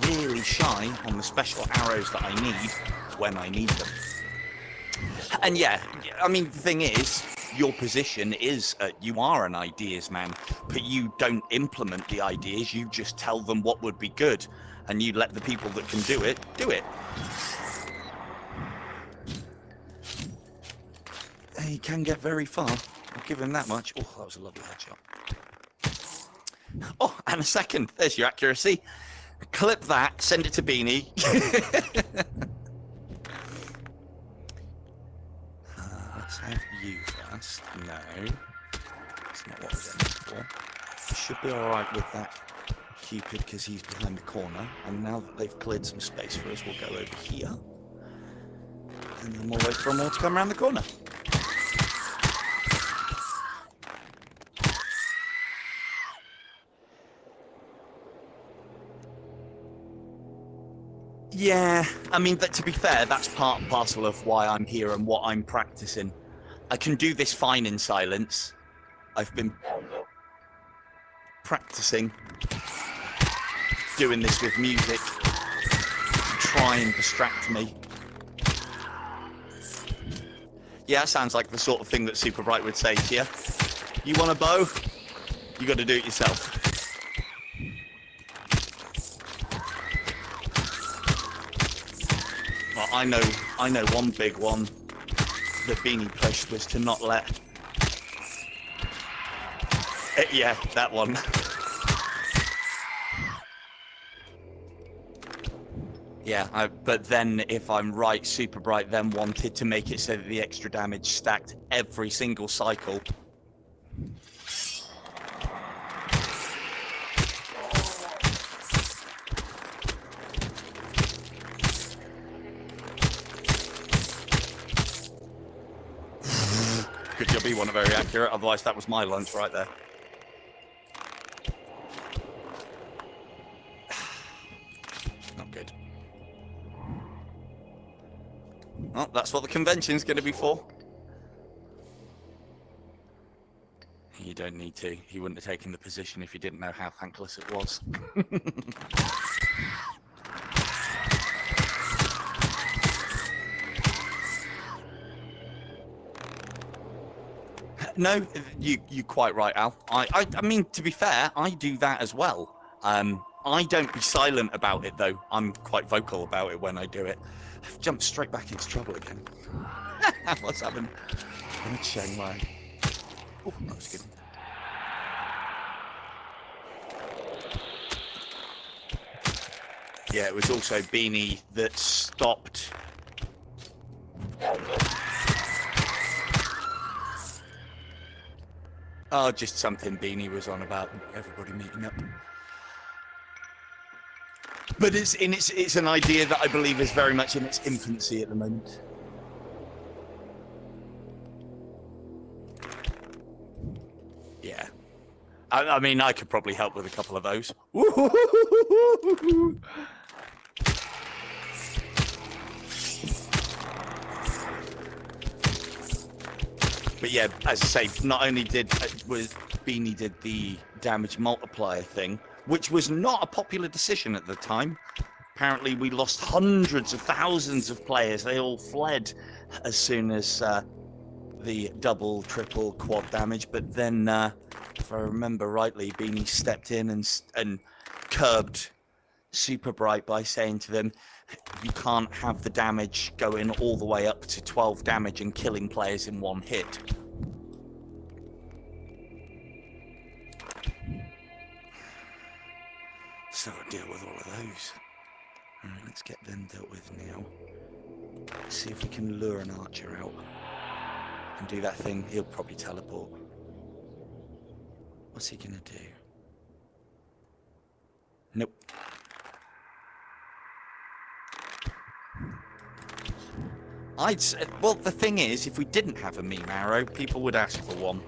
really shy on the special arrows that I need when I need them. And yeah, I mean, the thing is, your position is you are an ideas man, but you don't implement the ideas, you just tell them what would be good, and you let the people that can do it, do it. He can get very far, I'll give him that much. Oh, that was a lovely headshot. Oh, and a second, there's your accuracy. Clip that, send it to Beanie. Let's have you first. No, that's not what we're getting for. Should be alright with that Cupid because he's behind the corner. And now that they've cleared some space for us, we'll go over here. And then we'll wait for them all to come around the corner. Yeah, I mean, to be fair, that's part and parcel of why I'm here and what I'm practicing. I can do this fine in silence. I've been practicing doing this with music to try and distract me. Yeah, sounds like the sort of thing that Super Bright would say to you. You want a bow? You got to do it yourself. Well, I know one big one that Beanie pushed was to not let... yeah, that one. Yeah, but then, if I'm right, Super Bright then wanted to make it so that the extra damage stacked every single cycle. Good job, you wasn't very accurate, otherwise that was my lunch right there. Not good. Well, that's what the convention's going to be for. You don't need to. He wouldn't have taken the position if he didn't know how thankless it was. No, you're quite right, Al. I mean, to be fair, I do that as well. I don't be silent about it, though. I'm quite vocal about it when I do it. I've jumped straight back into trouble again. What's happened? I'm Chiang Mai. Oh, that was good. Yeah, it was also Beanie that stopped. Oh, just something Beanie was on about everybody meeting up. But it's an idea that I believe is very much in its infancy at the moment. Yeah. I mean, I could probably help with a couple of those. But yeah, as I say, not only was Beanie did the damage multiplier thing, which was not a popular decision at the time. Apparently, we lost hundreds of thousands of players. They all fled as soon as the double, triple, quad damage. But then, if I remember rightly, Beanie stepped in and curbed Super Bright by saying to them, you can't have the damage going all the way up to 12 damage and killing players in one hit. So I'll deal with all of those. Alright, let's get them dealt with now. Let's see if we can lure an archer out and do that thing. He'll probably teleport. What's he gonna do? Nope. Well, the thing is, if we didn't have a meme arrow, people would ask for one.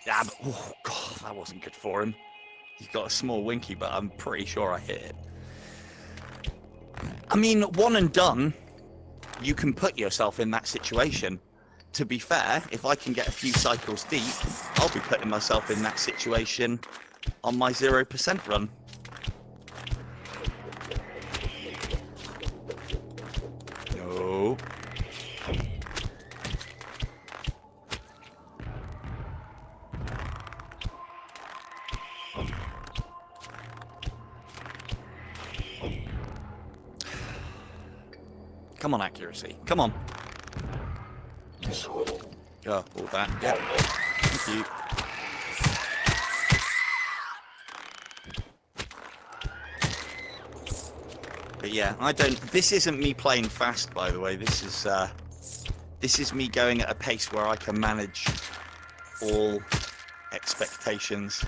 Yeah, but, oh god, that wasn't good for him. He's got a small winky, but I'm pretty sure I hit it. I mean, one and done, you can put yourself in that situation. To be fair, if I can get a few cycles deep, I'll be putting myself in that situation on my 0% run. No. Come on, accuracy. Come on. Oh, all that. Yeah. Thank you. But yeah, I don't. This isn't me playing fast, by the way. This is me going at a pace where I can manage all expectations.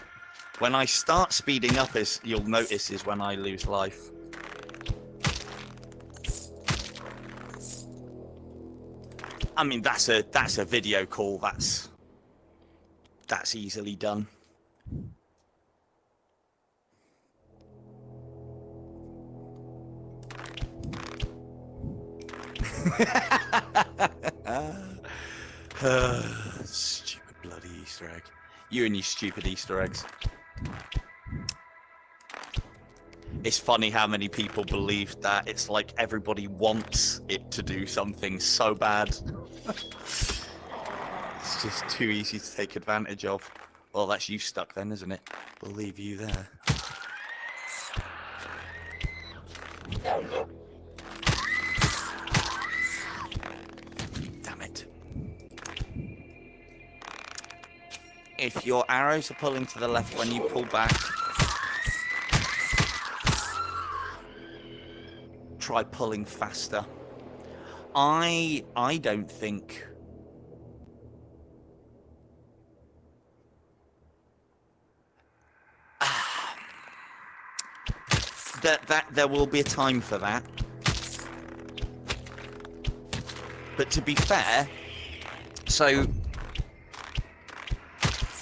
When I start speeding up, as you'll notice, is when I lose life. I mean, that's a video call. That's easily done. Stupid bloody Easter egg. You and your stupid Easter eggs. It's funny how many people believe that it's like everybody wants it to do something so bad. It's just too easy to take advantage of. Well, that's you stuck then, isn't it? We'll leave you there. Damn it. If your arrows are pulling to the left when you pull back, try pulling faster. I don't think that there will be a time for that. But to be fair, so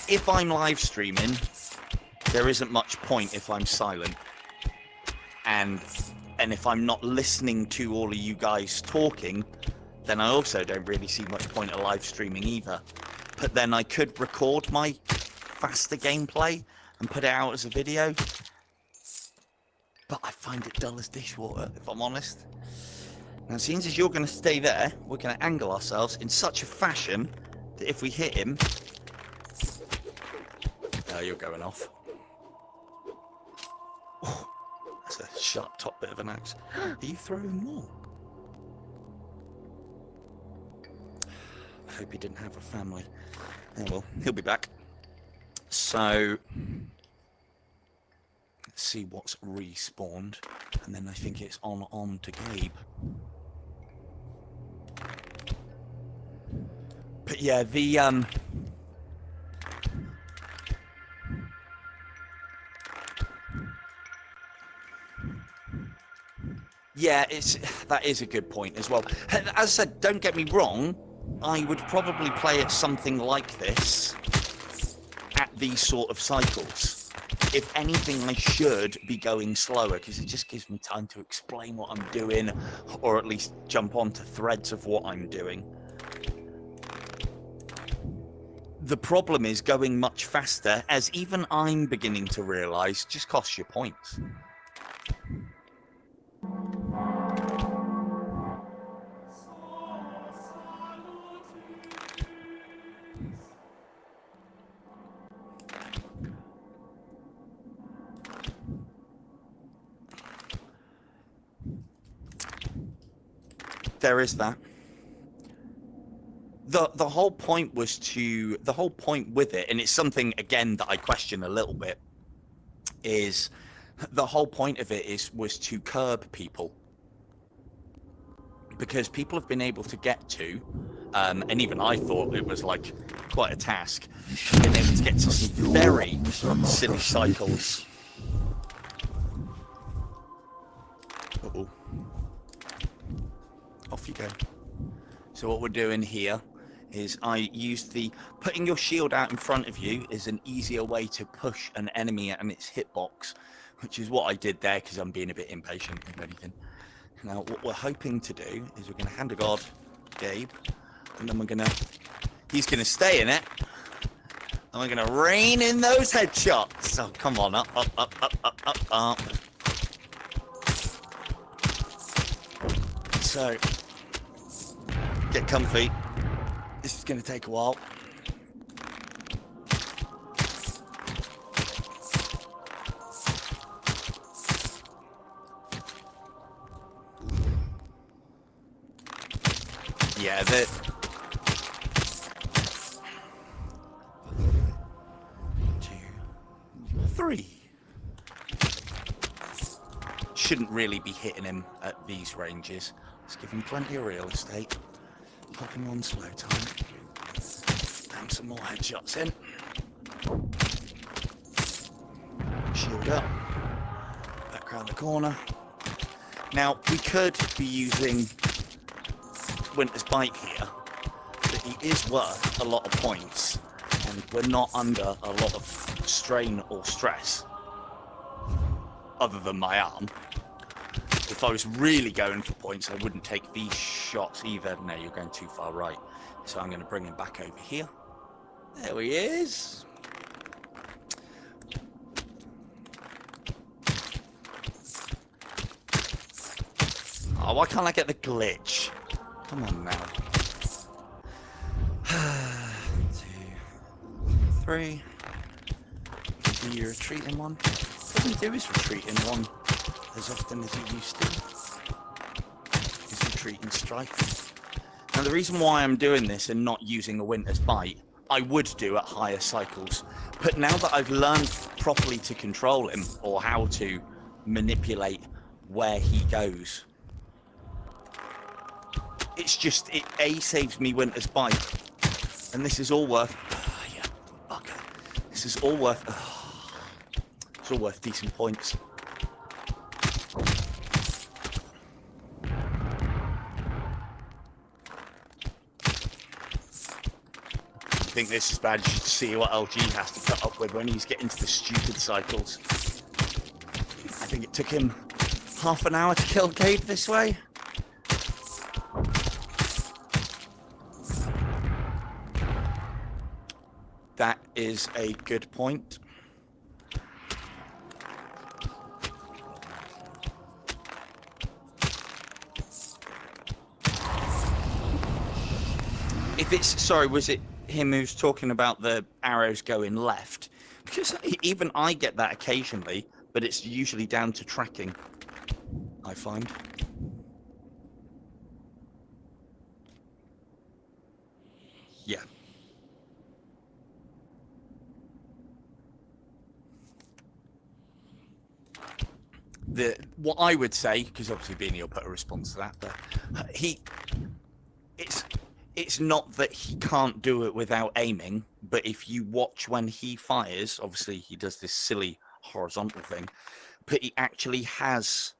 if I'm live streaming, there isn't much point if I'm silent. And if I'm not listening to all of you guys talking, then I also don't really see much point of live streaming either. But then I could record my faster gameplay and put it out as a video. But I find it dull as dishwater, if I'm honest. Now, seeing as you're going to stay there, we're going to angle ourselves in such a fashion that if we hit him... Oh, you're going off. Oh. That's a sharp top bit of an axe. Are you throwing more? I hope he didn't have a family. Oh well, he'll be back. So, let's see what's respawned. And then I think it's on to Gabe. But yeah, the yeah, that is a good point as well. As I said, don't get me wrong, I would probably play at something like this at these sort of cycles. If anything, I should be going slower because it just gives me time to explain what I'm doing, or at least jump onto threads of what I'm doing. The problem is going much faster, as even I'm beginning to realise, just costs you points. There is that. The whole point was to, the whole point with it, and it's something again that I question a little bit, is the whole point of it was to curb people, because people have been able to get to, and even I thought it was like quite a task, been able to get to some very silly cycles. to go. So what we're doing here is I use putting your shield out in front of you is an easier way to push an enemy and its hitbox, which is what I did there because I'm being a bit impatient, if anything. Now what we're hoping to do is we're going to hand a god Gabe, and then he's going to stay in it, and we're going to rain in those headshots. Oh, come on, up, up, up, up, up, up, up. So, get comfy. This is going to take a while. Yeah, 2, 3. Shouldn't really be hitting him at these ranges. Let's give him plenty of real estate. Pop him on slow time. And some more headshots in. Shield up. Back around the corner. Now, we could be using Winter's Bite here, but he is worth a lot of points, and we're not under a lot of strain or stress, other than my arm. If I was really going for points, I wouldn't take these shots either. No, you're going too far right. So I'm going to bring him back over here. There he is. Oh, why can't I get the glitch? Come on now. 2, 3. Do your retreating one. All we do is retreat in one as often as you used to. Is retreat and strike. Now the reason why I'm doing this and not using a Winter's Bite, I would do at higher cycles. But now that I've learned properly to control him, or how to manipulate where he goes, it's just, it A, saves me Winter's Bite, and this is all worth, yeah, okay. This is all worth, it's all worth decent points. I think this is bad. You should see what LG has to put up with when he's getting to the stupid cycles. I think it took him half an hour to kill Gabe this way. That is a good point. If it's, sorry, was it him who's talking about the arrows going left? Because even I get that occasionally, but it's usually down to tracking, I find. Yeah. What I would say, because obviously Beanie will put a response to that, but it's not that he can't do it without aiming, but if you watch when he fires, obviously he does this silly horizontal thing, but he actually has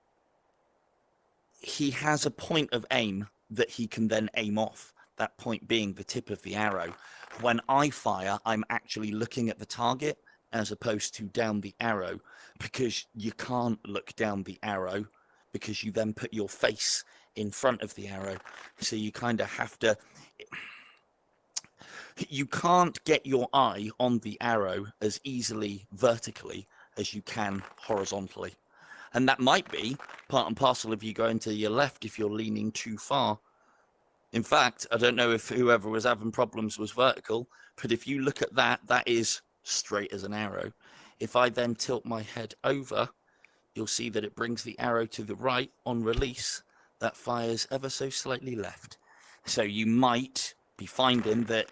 a point of aim that he can then aim off, that point being the tip of the arrow. When I fire, I'm actually looking at the target as opposed to down the arrow, because you can't look down the arrow because you then put your face in front of the arrow. So you kind of have to, you can't get your eye on the arrow as easily vertically as you can horizontally. And that might be part and parcel of you going to your left if you're leaning too far. In fact, I don't know if whoever was having problems was vertical, but if you look at that, that is straight as an arrow. If I then tilt my head over, you'll see that it brings the arrow to the right. On release, that fires ever so slightly left. So you might be finding that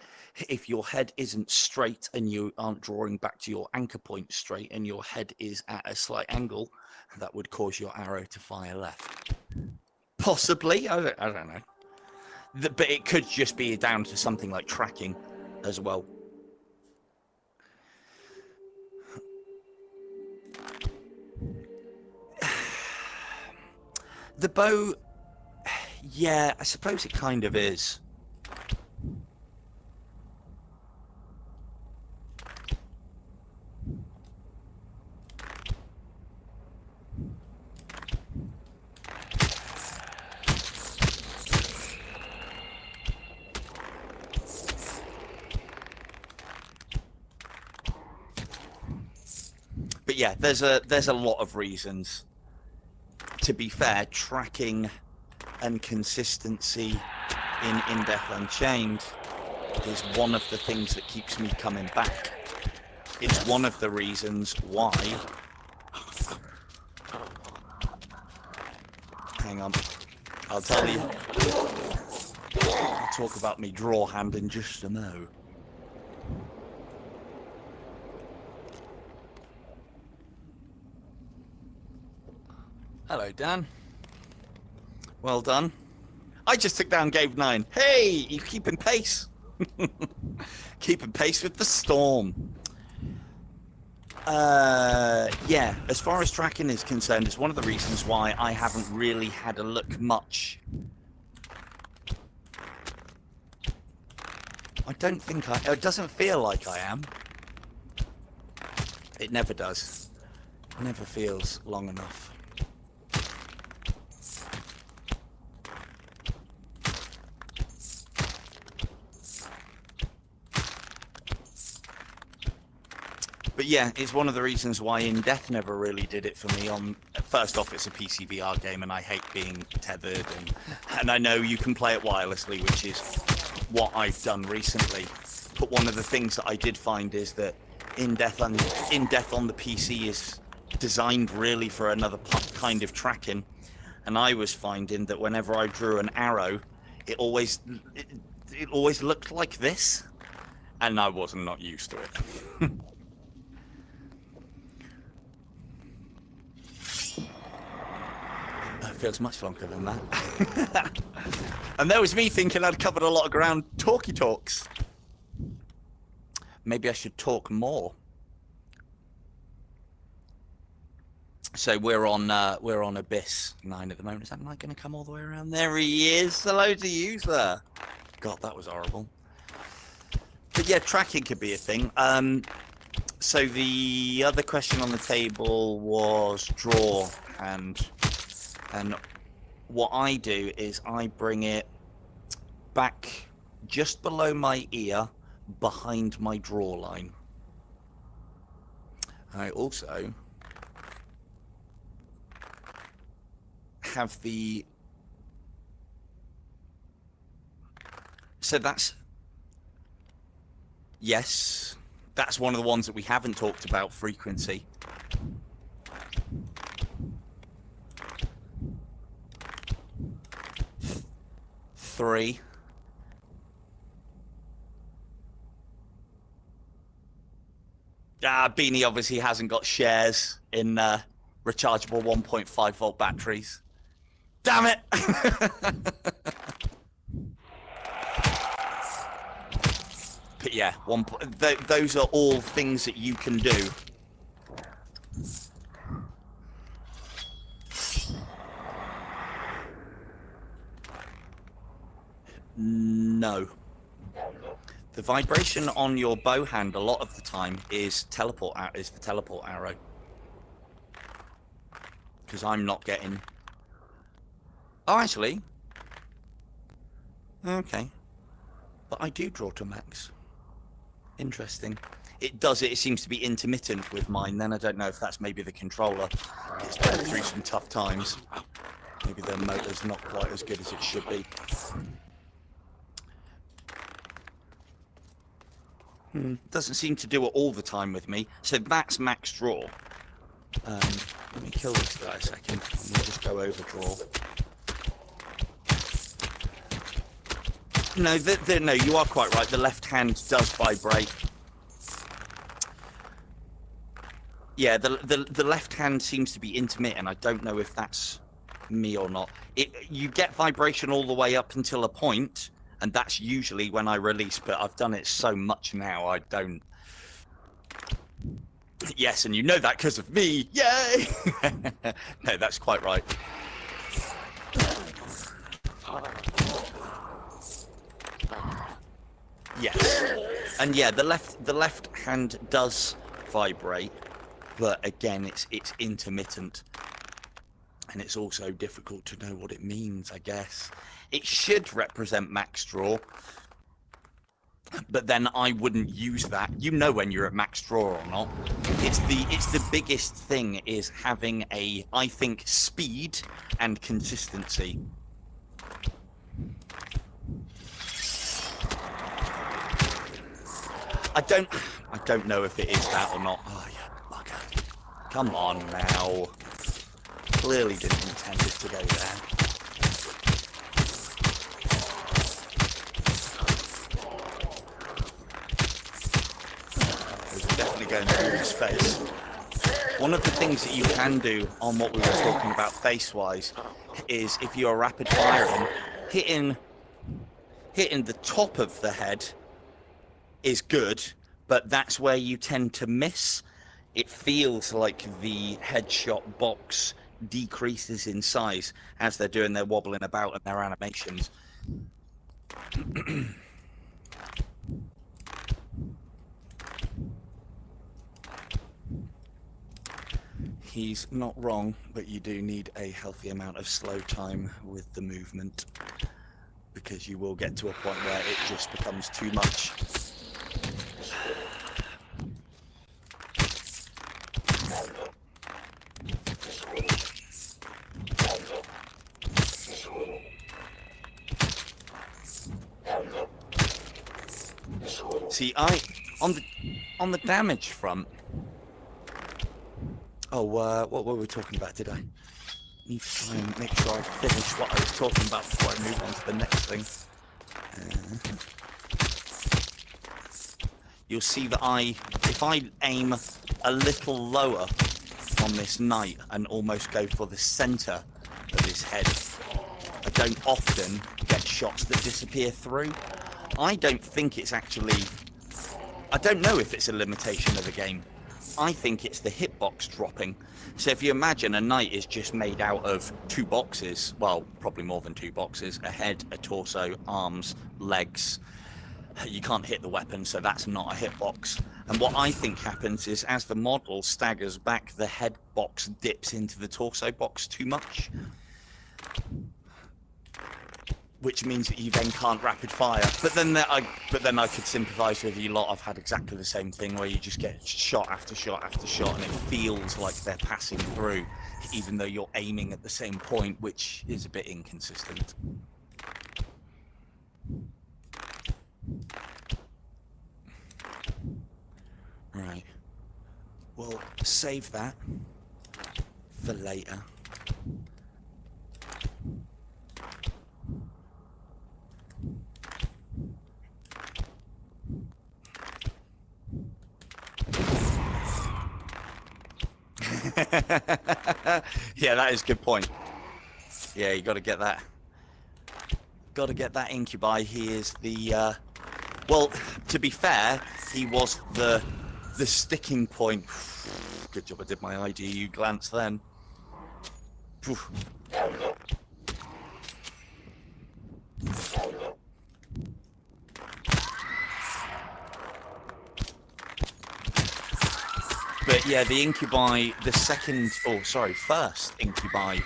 if your head isn't straight and you aren't drawing back to your anchor point straight and your head is at a slight angle, that would cause your arrow to fire left. Possibly, I don't know. But it could just be down to something like tracking as well. The bow, Yeah, I suppose it kind of is. But yeah, there's a lot of reasons. To be fair, tracking and consistency in Death Unchained is one of the things that keeps me coming back. It's one of the reasons why. Hang on, I'll tell you. I'll talk about me draw hand in just a mo. Hello, Dan. Well done. I just took down Game 9. Hey, you keeping pace? Keeping pace with the storm. Yeah, as far as tracking is concerned, it's one of the reasons why I haven't really had a look much. I don't think it doesn't feel like I am. It never does. It never feels long enough. But yeah, it's one of the reasons why In Death never really did it for me. First off, it's a PC VR game, and I hate being tethered, and I know you can play it wirelessly, which is what I've done recently. But one of the things that I did find is that In Death on the PC is designed really for another kind of tracking, and I was finding that whenever I drew an arrow, it always looked like this, and I was not used to it. Feels much longer than that. And there was me thinking I'd covered a lot of ground talks. Maybe I should talk more. So we're on Abyss 9 at the moment. Is that Mike going to come all the way around? There he is. Hello to you, sir. God, that was horrible. But yeah, tracking could be a thing. So the other question on the table was draw hand. And what I do is I bring it back just below my ear, behind my draw line. I also have the... So that's... Yes, that's one of the ones that we haven't talked about, frequency. Three. Beanie obviously hasn't got shares in rechargeable 1.5 volt batteries. Damn it! But yeah, those are all things that you can do. No. The vibration on your bow hand a lot of the time is the teleport arrow. Because I'm not getting... Oh, actually. Okay. But I do draw to max. Interesting. It seems to be intermittent with mine. Then I don't know if that's maybe the controller. It's been through some tough times. Maybe the motor's not quite as good as it should be. Doesn't seem to do it all the time with me. So that's max draw. Let me kill this guy a second. Let me just go over draw. No, no, you are quite right. The left hand does vibrate. Yeah, the left hand seems to be intermittent. I don't know if that's me or not. You get vibration all the way up until a point, and that's usually when I release, but I've done it so much now, I don't... Yes, and you know that because of me! Yay! No, that's quite right. Yes. And yeah, the left hand does vibrate, but again, it's intermittent. And it's also difficult to know what it means, I guess. It should represent max draw, but then I wouldn't use that. You know when you're at max draw or not. It's the biggest thing is having I think, speed and consistency. I don't know if it is that or not. Oh, yeah, bugger. Come on now. Clearly didn't intend it to go there. It was definitely going through his face. One of the things that you can do on what we were talking about face-wise is if you're rapid firing, hitting the top of the head is good, but that's where you tend to miss. It feels like the headshot box decreases in size as they're doing their wobbling about and their animations. He's not wrong, but you do need a healthy amount of slow time with the movement, because you will get to a point where it just becomes too much. See, on the damage front. Oh, what were we talking about? Did I need to try and make sure I finish what I was talking about before I move on to the next thing? You'll see that if I aim a little lower on this knight and almost go for the center of his head, I don't often get shots that disappear through. I don't think it's actually... I don't know if it's a limitation of the game. I think it's the hitbox dropping. So if you imagine a knight is just made out of 2 boxes, well, probably more than 2 boxes, a head, a torso, arms, legs. You can't hit the weapon, so that's not a hitbox. And what I think happens is as the model staggers back, the head box dips into the torso box too much, which means that you then can't rapid fire. But then I could sympathise with you lot. I've had exactly the same thing where you just get shot after shot after shot, and it feels like they're passing through, even though you're aiming at the same point, which is a bit inconsistent. Right. We'll save that for later. Yeah, that is a good point. Yeah, you got to get that. Got to get that incubi. He is the well, to be fair, he was the sticking point. Good job I did my IDU glance then. But yeah, the incubi, first incubi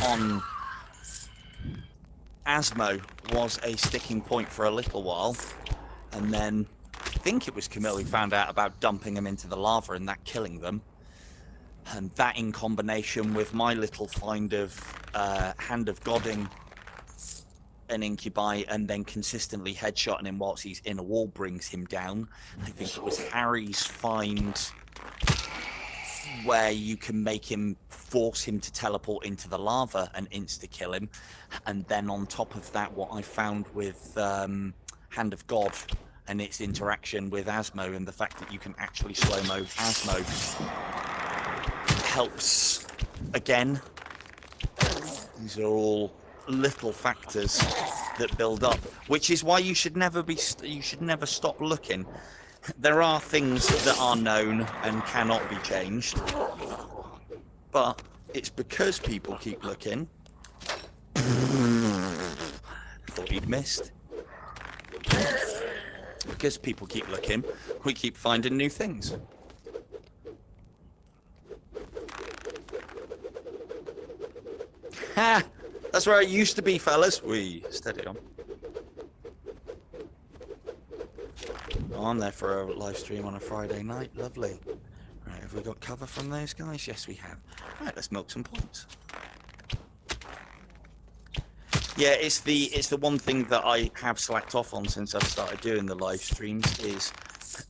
on Asmo was a sticking point for a little while, and then I think it was Camille who found out about dumping them into the lava and that killing them. And that, in combination with my little find of Hand of Godding an incubi and then consistently headshotting him whilst he's in a wall, brings him down. I think it was Harry's find where you can force him to teleport into the lava and insta-kill him. And then on top of that, what I found with Hand of God and its interaction with Asmo, and the fact that you can actually slow-mo Asmo, helps again. These are all little factors that build up, which is why you should never stop looking. There are things that are known and cannot be changed, but it's because people keep looking. Thought he'd missed. Because people keep looking, we keep finding new things. Ha! That's where it used to be, fellas. We steady on. I'm there for a live stream on a Friday night. Lovely. Right, have we got cover from those guys? Yes, we have. Right, let's milk some points. Yeah, it's the one thing that I have slacked off on since I've started doing the live streams is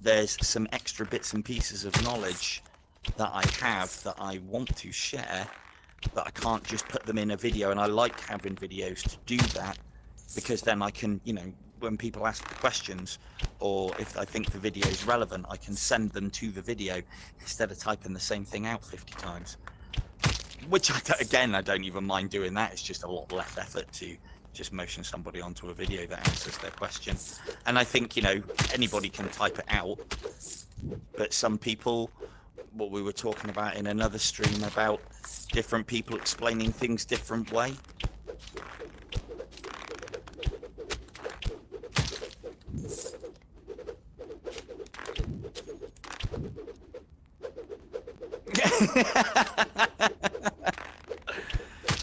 there's some extra bits and pieces of knowledge that I have that I want to share, but I can't just put them in a video, and I like having videos to do that because then I can, you know, when people ask the questions, or if I think the video is relevant, I can send them to the video instead of typing the same thing out 50 times. Which, again, I don't even mind doing that. It's just a lot less effort to just motion somebody onto a video that answers their question. And I think, you know, anybody can type it out, but some people, what we were talking about in another stream about different people explaining things different way.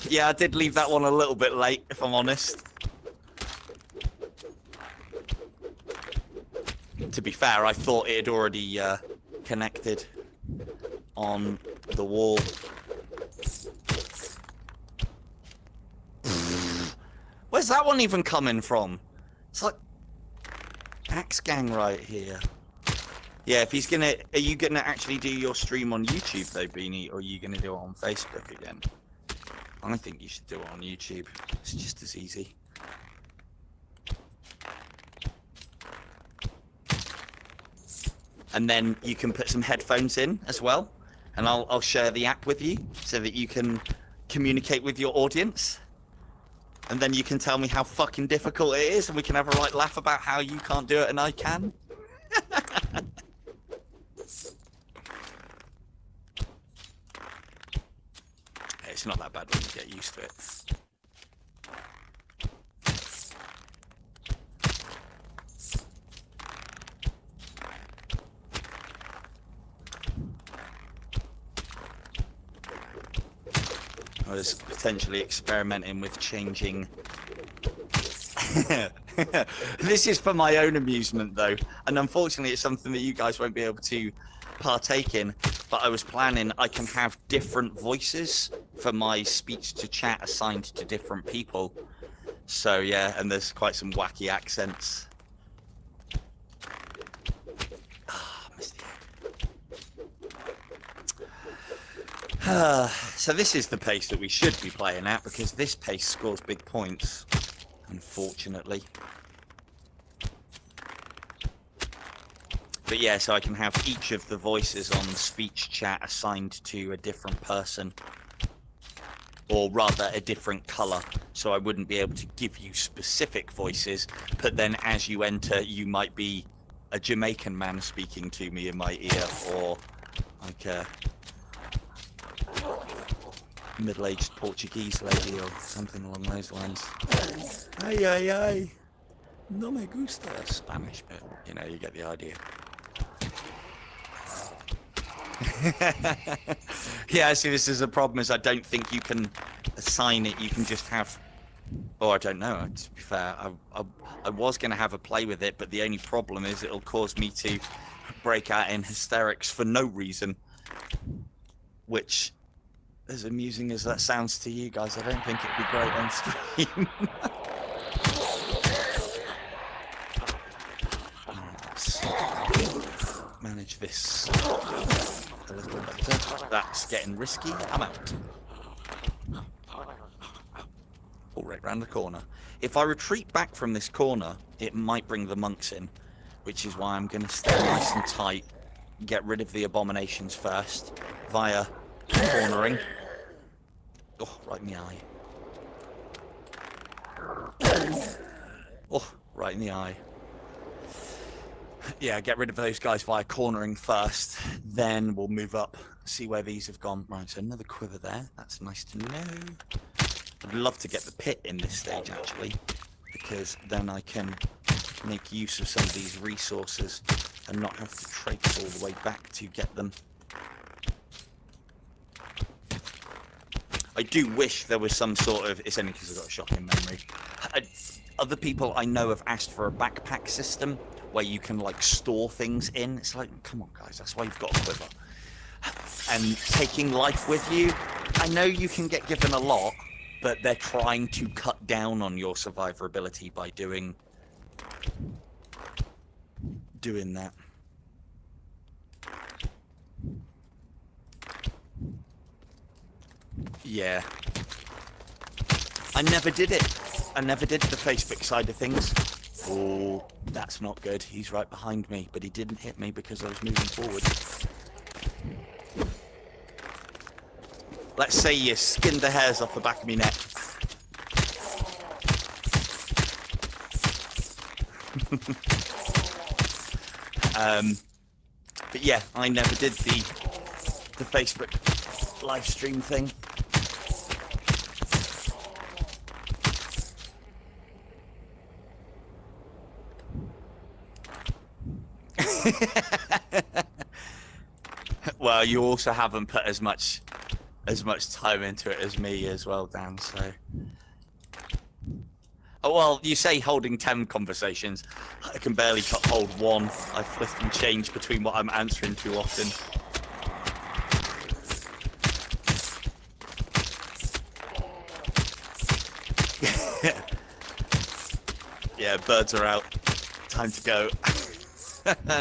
Yeah, I did leave that one a little bit late, if I'm honest. To be fair, I thought it had already connected on the wall. Where's that one even coming from? It's like Axe Gang right here. Yeah, if he's gonna... Are you gonna actually do your stream on YouTube though, Beanie, or are you gonna do it on Facebook again? I think you should do it on YouTube. It's just as easy. And then you can put some headphones in as well, and I'll share the app with you so that you can communicate with your audience. And then you can tell me how fucking difficult it is, and we can have a right laugh about how you can't do it and I can. It's not that bad when you get used to it. I was potentially experimenting with changing. This is for my own amusement though, and unfortunately it's something that you guys won't be able to partake in, but I was planning I can have different voices for my speech to chat assigned to different people. So yeah, and there's quite some wacky accents. Missed the egg. So this is the pace that we should be playing at, because this pace scores big points, unfortunately. But yeah, so I can have each of the voices on speech chat assigned to a different person, or rather a different colour, so I wouldn't be able to give you specific voices, but then as you enter you might be a Jamaican man speaking to me in my ear, or like a middle-aged Portuguese lady or something along those lines. Ay, ay, ay. No me gusta Spanish, but you know, you get the idea. Yeah, see, this is a problem, is I don't think you can assign it. You can just have, or I don't know, to be fair, I was going to have a play with it, but the only problem is it'll cause me to break out in hysterics for no reason, which, as amusing as that sounds to you guys, I don't think it'd be great on stream. Manage this a little better. That's getting risky. I'm out. All right, round the corner. If I retreat back from this corner, it might bring the monks in, which is why I'm going to stay nice and tight, get rid of the abominations first, via cornering. Oh, right in the eye. Oh, right in the eye. Yeah, get rid of those guys via cornering first, then we'll move up, see where these have gone. Right, so another quiver there. That's nice to know. I'd love to get the pit in this stage, actually, because then I can make use of some of these resources and not have to traipse all the way back to get them. I do wish there was some sort of... It's only because I've got a shocking memory. Other people I know have asked for a backpack system where you can, like, store things in. It's like, come on, guys, that's why you've got a quiver. And taking life with you, I know you can get given a lot, but they're trying to cut down on your survivability by doing that. Yeah. I never did it. I never did the Facebook side of things. Oh, that's not good. He's right behind me, but he didn't hit me because I was moving forward. Let's say you skinned the hairs off the back of my neck. But yeah, I never did the Facebook live stream thing. Well, you also haven't put as much time into it as me as well, Dan, so... Oh, well, you say holding 10 conversations. I can barely hold one. I flip and change between what I'm answering too often. Yeah, birds are out. Time to go.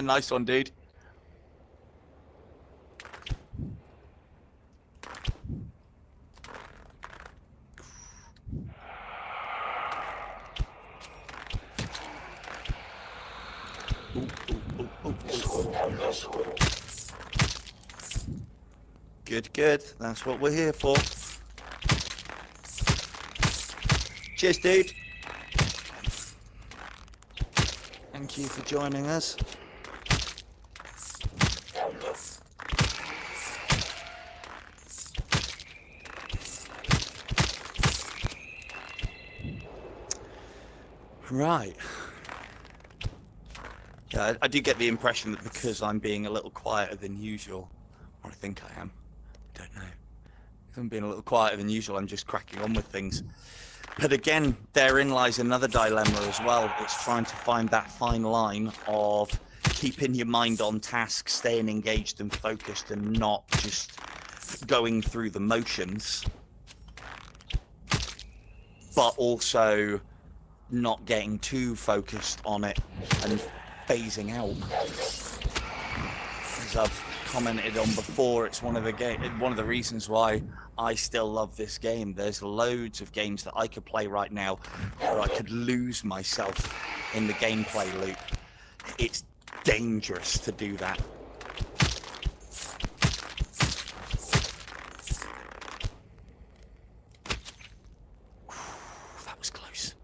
Nice one, dude. Good, good. That's what we're here for. Cheers, dude. Thank you for joining us. Right. Yeah, I do get the impression that because I'm being a little quieter than usual, or I think I am, I don't know. If I'm being a little quieter than usual, I'm just cracking on with things. But again, therein lies another dilemma as well. It's trying to find that fine line of keeping your mind on task, staying engaged and focused, and not just going through the motions, but also not getting too focused on it and phasing out. As I've commented on before, it's one of the reasons why I still love this game. There's loads of games that I could play right now where I could lose myself in the gameplay loop. It's dangerous to do that. That was close.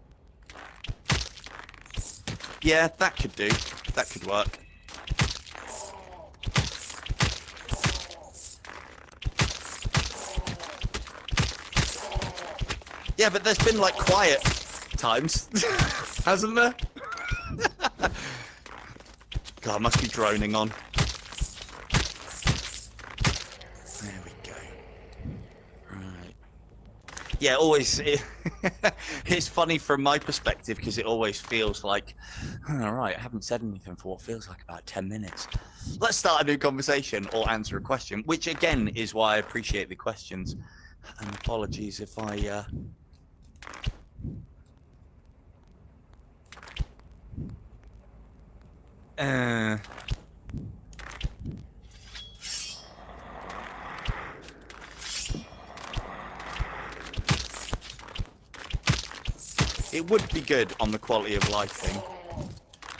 Yeah, that could do. That could work. Yeah, but there's been like quiet times, hasn't there? God, I must be droning on. There we go. Right. Yeah, always. It's funny from my perspective because it always feels like, all right, I haven't said anything for what feels like about 10 minutes. Let's start a new conversation or answer a question, which again is why I appreciate the questions. And apologies if I... It would be good on the quality of life thing,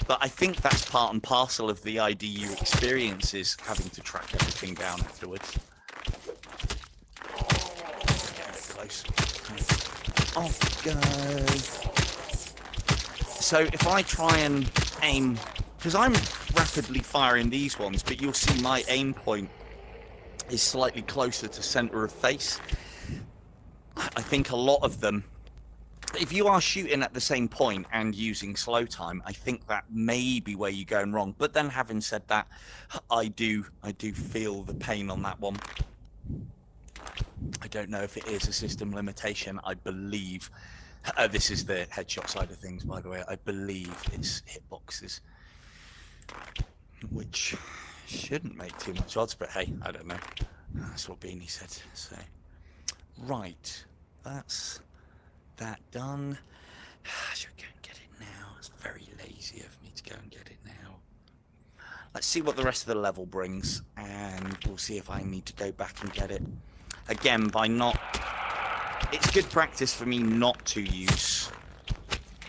but I think that's part and parcel of the IDU experience, is having to track everything down afterwards. Getting a bit close. Off we go. So if I try and aim, because I'm rapidly firing these ones, but you'll see my aim point is slightly closer to center of face. I think a lot of them, if you are shooting at the same point and using slow time, I think that may be where you're going wrong. But then, having said that, I do feel the pain on that one. I don't know if it is a system limitation. I believe this is the headshot side of things, by the way. I believe it's hitboxes, which shouldn't make too much odds, but hey, I don't know. That's what Beanie said. So, right, that's that done. Should we go and get it now? It's very lazy of me to go and get it now. Let's see what the rest of the level brings, and we'll see if I need to go back and get it. Again, by not... It's good practice for me not to use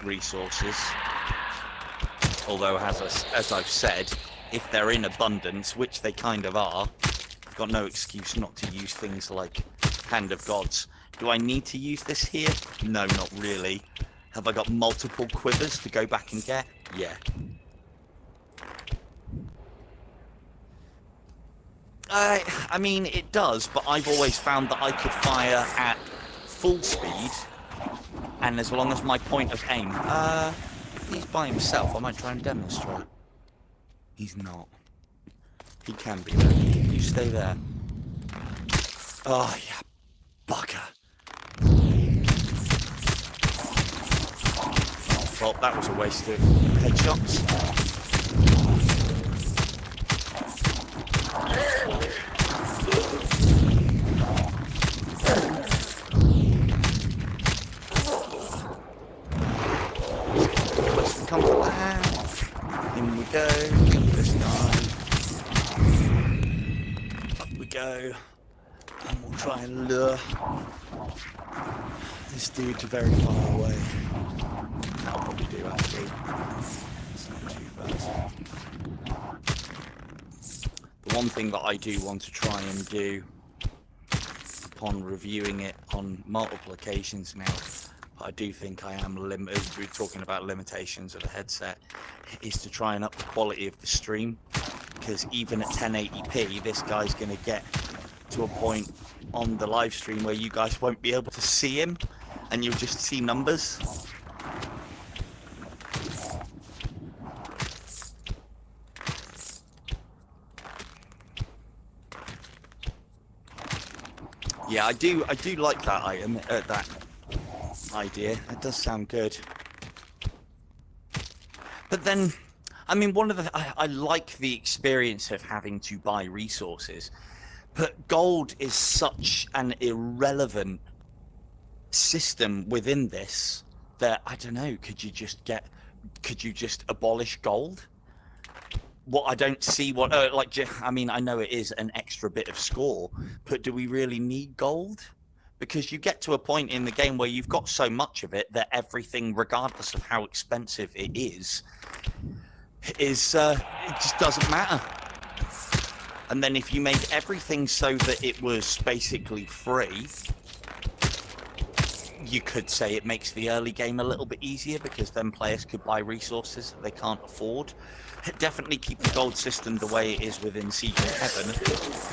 resources. Although, as I've said, if they're in abundance, which they kind of are, I've got no excuse not to use things like Hand of Gods. Do I need to use this here? No, not really. Have I got multiple quivers to go back and get? Yeah. I mean, it does, but I've always found that I could fire at full speed, and as long as my point of aim... if he's by himself, I might try and demonstrate. He's not. He can be there. You stay there. Oh, yeah, bugger. Well, that was a waste of headshots. Come for that. In we go. This guy. Up we go. And we'll try and lure this dude to very far away. That'll probably do, actually. It's not too bad. The one thing that I do want to try and do, upon reviewing it on multiple occasions now, but I do think I am as we're talking about limitations of the headset, is to try and up the quality of the stream, because even at 1080p, this guy's going to get to a point on the live stream where you guys won't be able to see him, and you'll just see numbers. Yeah, I do like that item, that idea. It does sound good. But then, I mean, I like the experience of having to buy resources, but gold is such an irrelevant system within this that, I don't know, could you just abolish gold? What I don't see I mean, I know it is an extra bit of score, but do we really need gold? Because you get to a point in the game where you've got so much of it that everything, regardless of how expensive it is it just doesn't matter. And then if you made everything so that it was basically free, you could say it makes the early game a little bit easier, because then players could buy resources that they can't afford. Definitely keep the gold system the way it is within Siege of Heaven,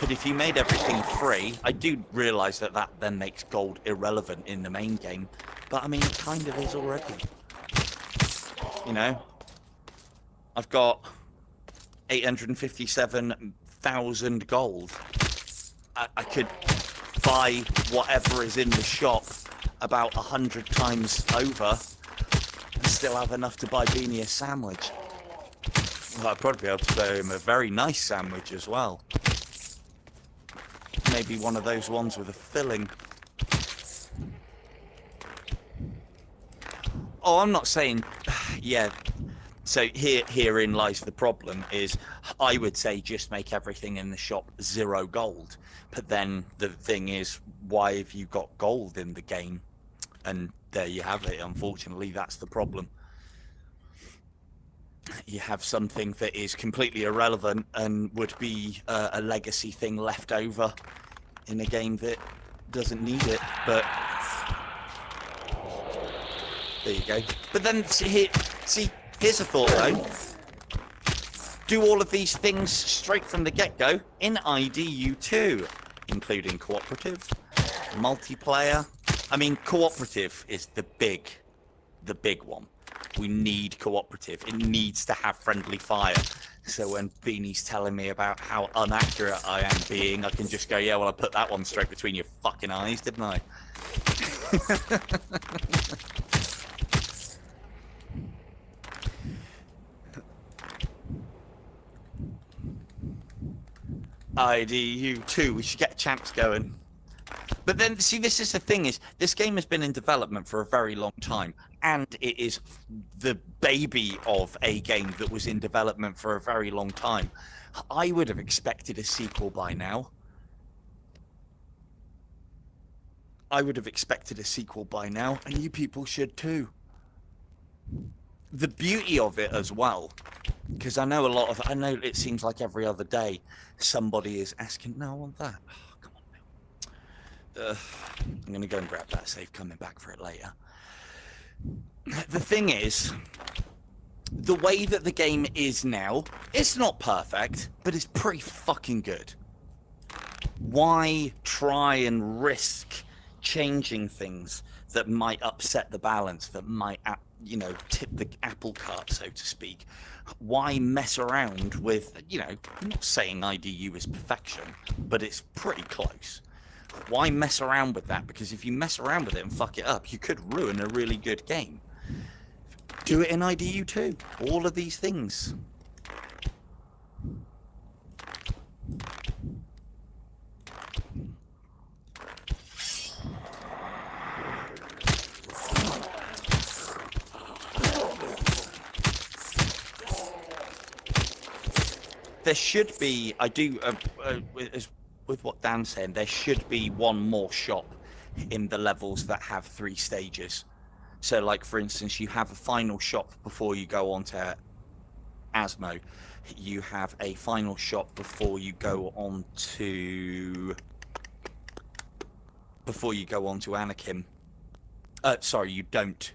but if you made everything free, I do realise that that then makes gold irrelevant in the main game, but I mean, it kind of is already. You know, I've got 857,000 gold. I could buy whatever is in the shop about 100 times over and still have enough to buy Beanie a sandwich. Well, I'd probably be able to buy him a very nice sandwich as well. Maybe one of those ones with a filling. Oh, I'm not saying... Yeah, so herein lies the problem, is I would say just make everything in the shop 0 gold. But then the thing is, why have you got gold in the game? And there you have it. Unfortunately, that's the problem. You have something that is completely irrelevant and would be a legacy thing left over in a game that doesn't need it. But there you go. But then here's a thought though. Do all of these things straight from the get-go in IDU2, including cooperative, multiplayer. I mean, cooperative is the big the big one. We need cooperative. It needs to have friendly fire. So when Beanie's telling me about how inaccurate I am being, I can just go, yeah, well, I put that one straight between your fucking eyes, didn't I? IDU 2, we should get a champs going. But then, see, this is the thing, is this game has been in development for a very long time, and it is the baby of a game that was in development for a very long time. I would have expected a sequel by now. I would have expected a sequel by now, and you people should too. The beauty of it as well, because I know it seems like every other day somebody is asking, no, I want that. Oh, come on now. I'm going to go and grab that save, coming back for it later. The thing is, the way that the game is now, it's not perfect, but it's pretty fucking good. Why try and risk changing things that might upset the balance, that might, you know, tip the apple cart, so to speak? Why mess around with, you know, I'm not saying IDU is perfection, but it's pretty close. Why mess around with that? Because if you mess around with it and fuck it up, you could ruin a really good game. Do it in IDU too. All of these things. There should be, with what Dan's saying, there should be one more shop in the levels that have 3 stages. So, like, for instance, you have a final shop before you go on to Asmo. You have a final shop before you go on to Anakin. Sorry, you don't.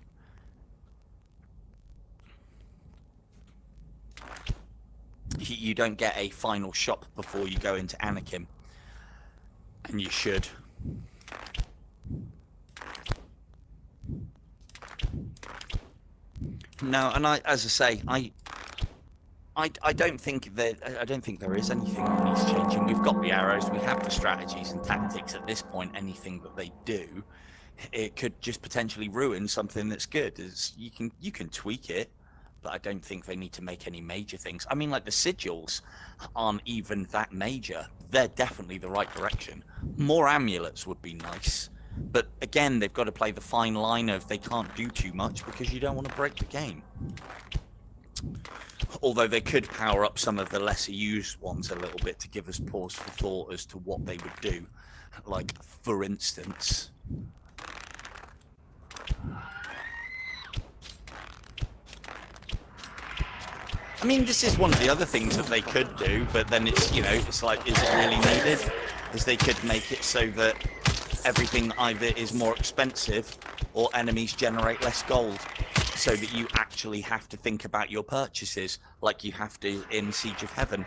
You don't get a final shop before you go into Anakin, and you should. No, and as I say, I don't think there is anything that needs changing. We've got the arrows, we have the strategies and tactics. At this point, anything that they do, it could just potentially ruin something that's good. You can tweak it, but I don't think they need to make any major things. I mean, like, the sigils aren't even that major. They're definitely the right direction. More amulets would be nice, but again, they've got to play the fine line of they can't do too much because you don't want to break the game. Although they could power up some of the lesser used ones a little bit to give us pause for thought as to what they would do. Like, for instance, I mean, this is one of the other things that they could do, but then it's, you know, it's like, is it really needed? Is they could make it so that everything either is more expensive or enemies generate less gold, so that you actually have to think about your purchases like you have to in Siege of Heaven.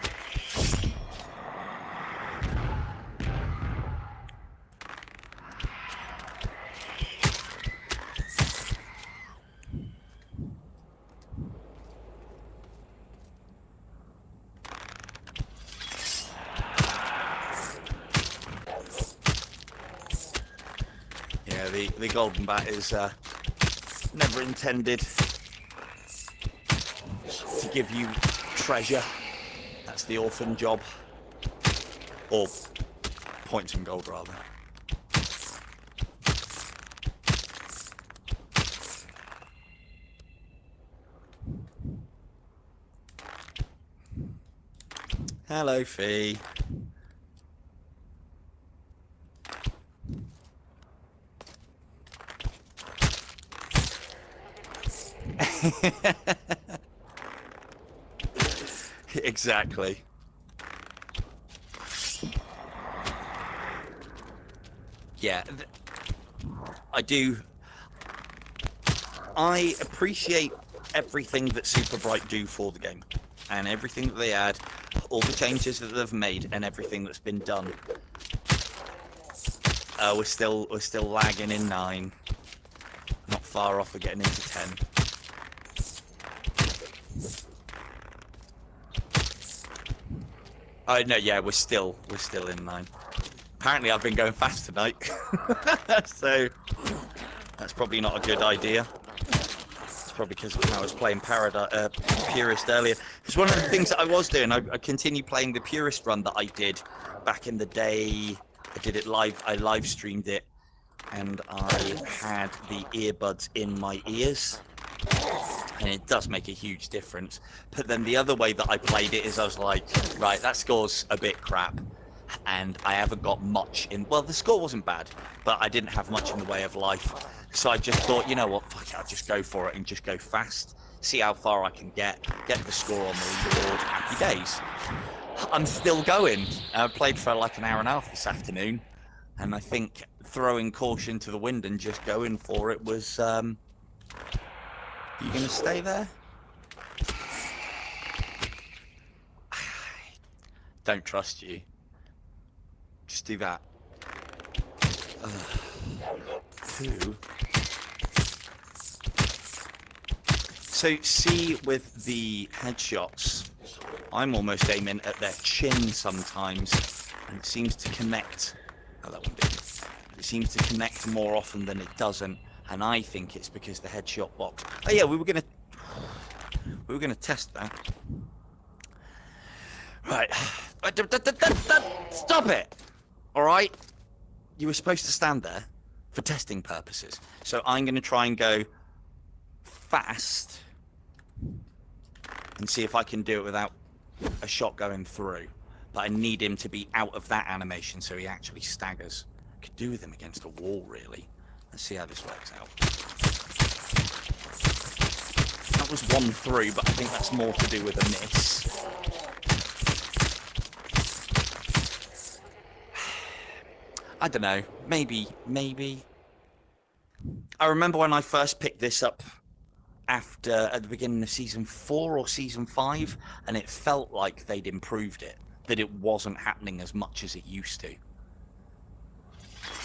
The golden bat is never intended to give you treasure. That's the orphan job. Or points and gold, rather. Hello, Fee. Exactly. Yeah, I do. I appreciate everything that Super Bright do for the game, and everything that they add, all the changes that they've made, and everything that's been done. We're still lagging in 9. Not far off of getting into 10. Oh no, yeah, we're still in 9. Apparently I've been going fast tonight. So that's probably not a good idea. It's probably because I was playing Purist earlier. Because one of the things that I was doing, I continued playing the Purist run that I did back in the day. I did it live, I live streamed it, and I had the earbuds in my ears. And it does make a huge difference. But then the other way that I played it is I was like, right, that score's a bit crap. And I haven't got much in... Well, the score wasn't bad, but I didn't have much in the way of life. So I just thought, you know what, fuck it, I'll just go for it and just go fast. See how far I can get the score on the leaderboard. Happy days. I'm still going. I played for like an hour and a half this afternoon. And I think throwing caution to the wind and just going for it was... You gonna stay there? Don't trust you. Just do that. 2. So see, with the headshots, I'm almost aiming at their chin sometimes, and it seems to connect. Oh, that one didn't. It seems to connect more often than it doesn't. And I think it's because the headshot box. Oh yeah, we were gonna test that. Right. Stop it! Alright? You were supposed to stand there for testing purposes. So I'm gonna try and go fast and see if I can do it without a shot going through. But I need him to be out of that animation so he actually staggers. I could do with him against a wall, really. Let's see how this works out. That was 1 through, but I think that's more to do with a miss. I don't know. Maybe. I remember when I first picked this up at the beginning of Season 4 or Season 5, and it felt like they'd improved it. That it wasn't happening as much as it used to.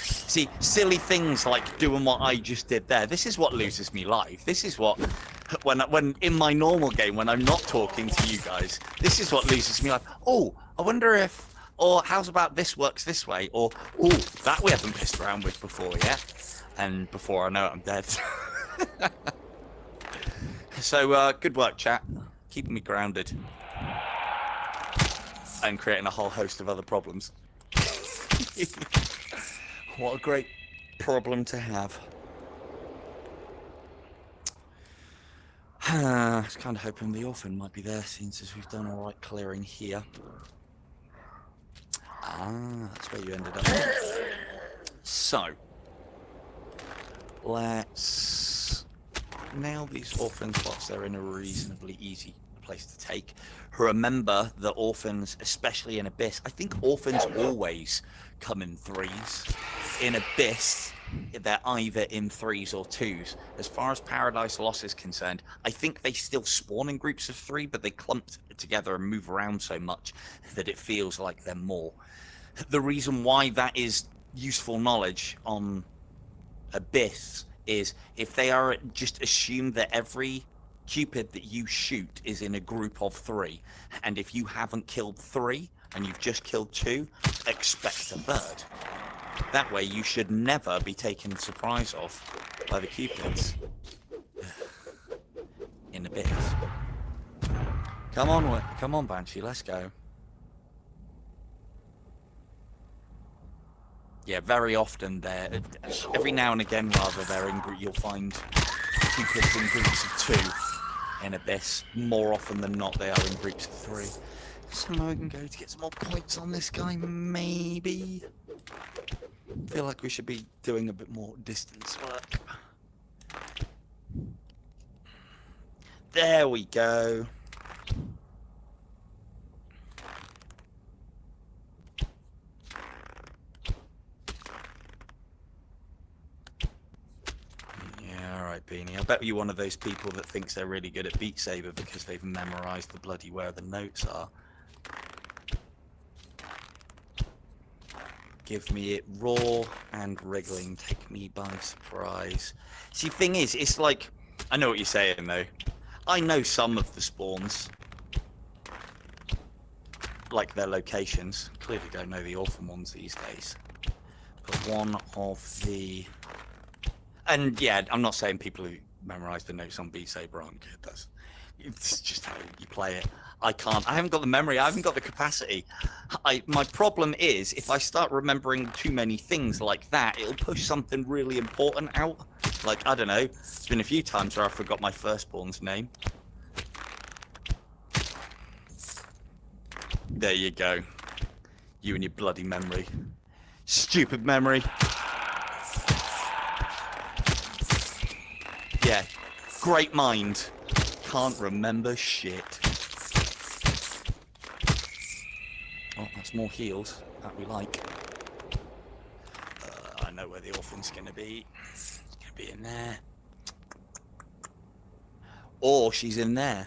See, silly things like doing what I just did there. This is what loses me live. This is what, when in my normal game, when I'm not talking to you guys, this is what loses me live. Oh, I wonder if, or how's about this works this way? Or, oh, that we haven't pissed around with before, yeah? And before I know it, I'm dead. So, good work, chat. Keeping me grounded. And creating a whole host of other problems. What a great problem to have. I was kind of hoping the orphan might be there, since we've done all right clearing here. Ah, that's where you ended up. So, let's nail these orphan spots. They're in a reasonably easy place to take. Remember that orphans, especially in Abyss, I think orphans always come in 3s. In Abyss, they're either in 3s or 2s. As far as Paradise Lost is concerned, I think they still spawn in groups of 3, but they clump together and move around so much that it feels like they're more. The reason why that is useful knowledge on Abyss is if they are, just assume that every Cupid that you shoot is in a group of 3, and if you haven't killed 3 and you've just killed 2, expect a 3rd. That way you should never be taken surprise of by the Cupids in Abyss. Come on, Banshee, let's go. Yeah, very often every now and again, rather, you'll find Cupids in groups of 2 in Abyss. More often than not, they are in groups of 3. Somewhere we can go to get some more points on this guy, maybe. I feel like we should be doing a bit more distance work. There we go. Yeah, alright, Beanie. I bet you're one of those people that thinks they're really good at Beat Saber because they've memorized the bloody where the notes are. Give me it raw and wriggling. Take me by surprise. See, thing is, it's like... I know what you're saying, though. I know some of the spawns. Like their locations. Clearly don't know the orphan ones these days. But one of the... And yeah, I'm not saying people who memorise the notes on Beat Saber aren't good. It's just how you play it. I can't. I haven't got the memory. I haven't got the capacity. My problem is, if I start remembering too many things like that, it'll push something really important out. Like, I don't know. There's been a few times where I forgot my firstborn's name. There you go. You and your bloody memory. Stupid memory. Yeah. Great mind. Can't remember shit. Oh, that's more heals. That we like. I know where the orphan's going to be. It's going to be in there. Or she's in there.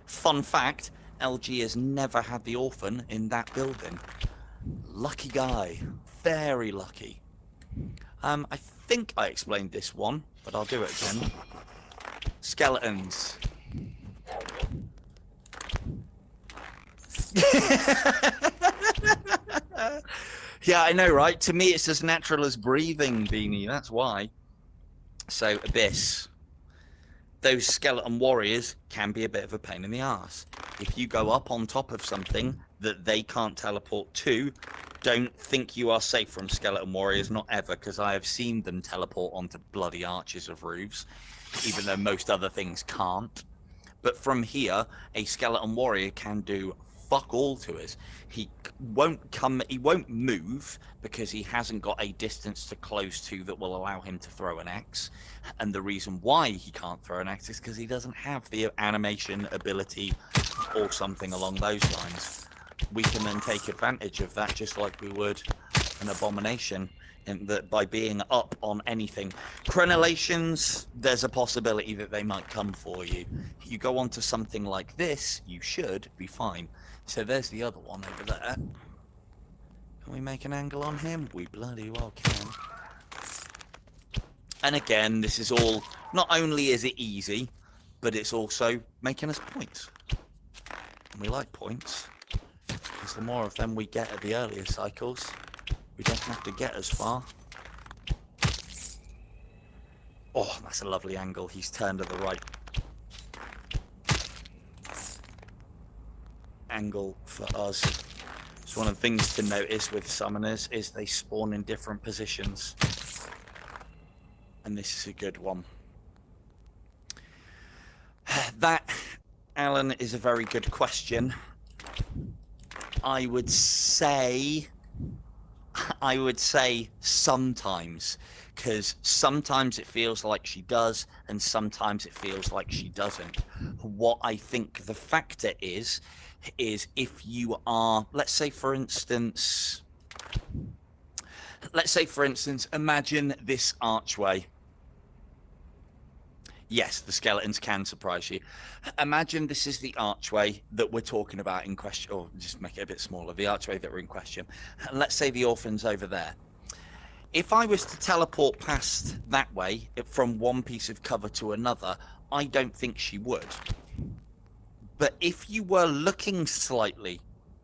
Fun fact, LG has never had the orphan in that building. Lucky guy. Very lucky. I think I explained this one, but I'll do it again. Skeletons. Yeah, I know, right? To me, it's as natural as breathing, Beanie. That's why. So, Abyss. Those skeleton warriors can be a bit of a pain in the arse. If you go up on top of something that they can't teleport to, don't think you are safe from skeleton warriors, not ever, because I have seen them teleport onto bloody arches of roofs, even though most other things can't. But from here, a skeleton warrior can do fuck all to us. He won't move because he hasn't got a distance to close to that will allow him to throw an axe. And the reason why he can't throw an axe is because he doesn't have the animation ability or something along those lines. We can then take advantage of that just like we would an abomination, in that by being up on anything. Crenellations, there's a possibility that they might come for you. You go onto something like this, you should be fine. So there's the other one over there. Can we make an angle on him? We bloody well can. And again, this is all, not only is it easy, but it's also making us points. And we like points, because the more of them we get at the earlier cycles, we don't have to get as far. Oh, that's a lovely angle. He's turned to the right. Angle for us. It's one of the things to notice with summoners is they spawn in different positions. And this is a good one. That, Alan, is a very good question. I would say sometimes, because sometimes it feels like she does and sometimes it feels like she doesn't. What I think the factor is if you are, let's say for instance, imagine this archway. Yes, the skeletons can surprise you. Imagine this is the archway that we're talking about in question, or just make it a bit smaller, the archway that we're in question. And let's say the orphan's over there. If I was to teleport past that way, from one piece of cover to another, I don't think she would. But if you were looking slightly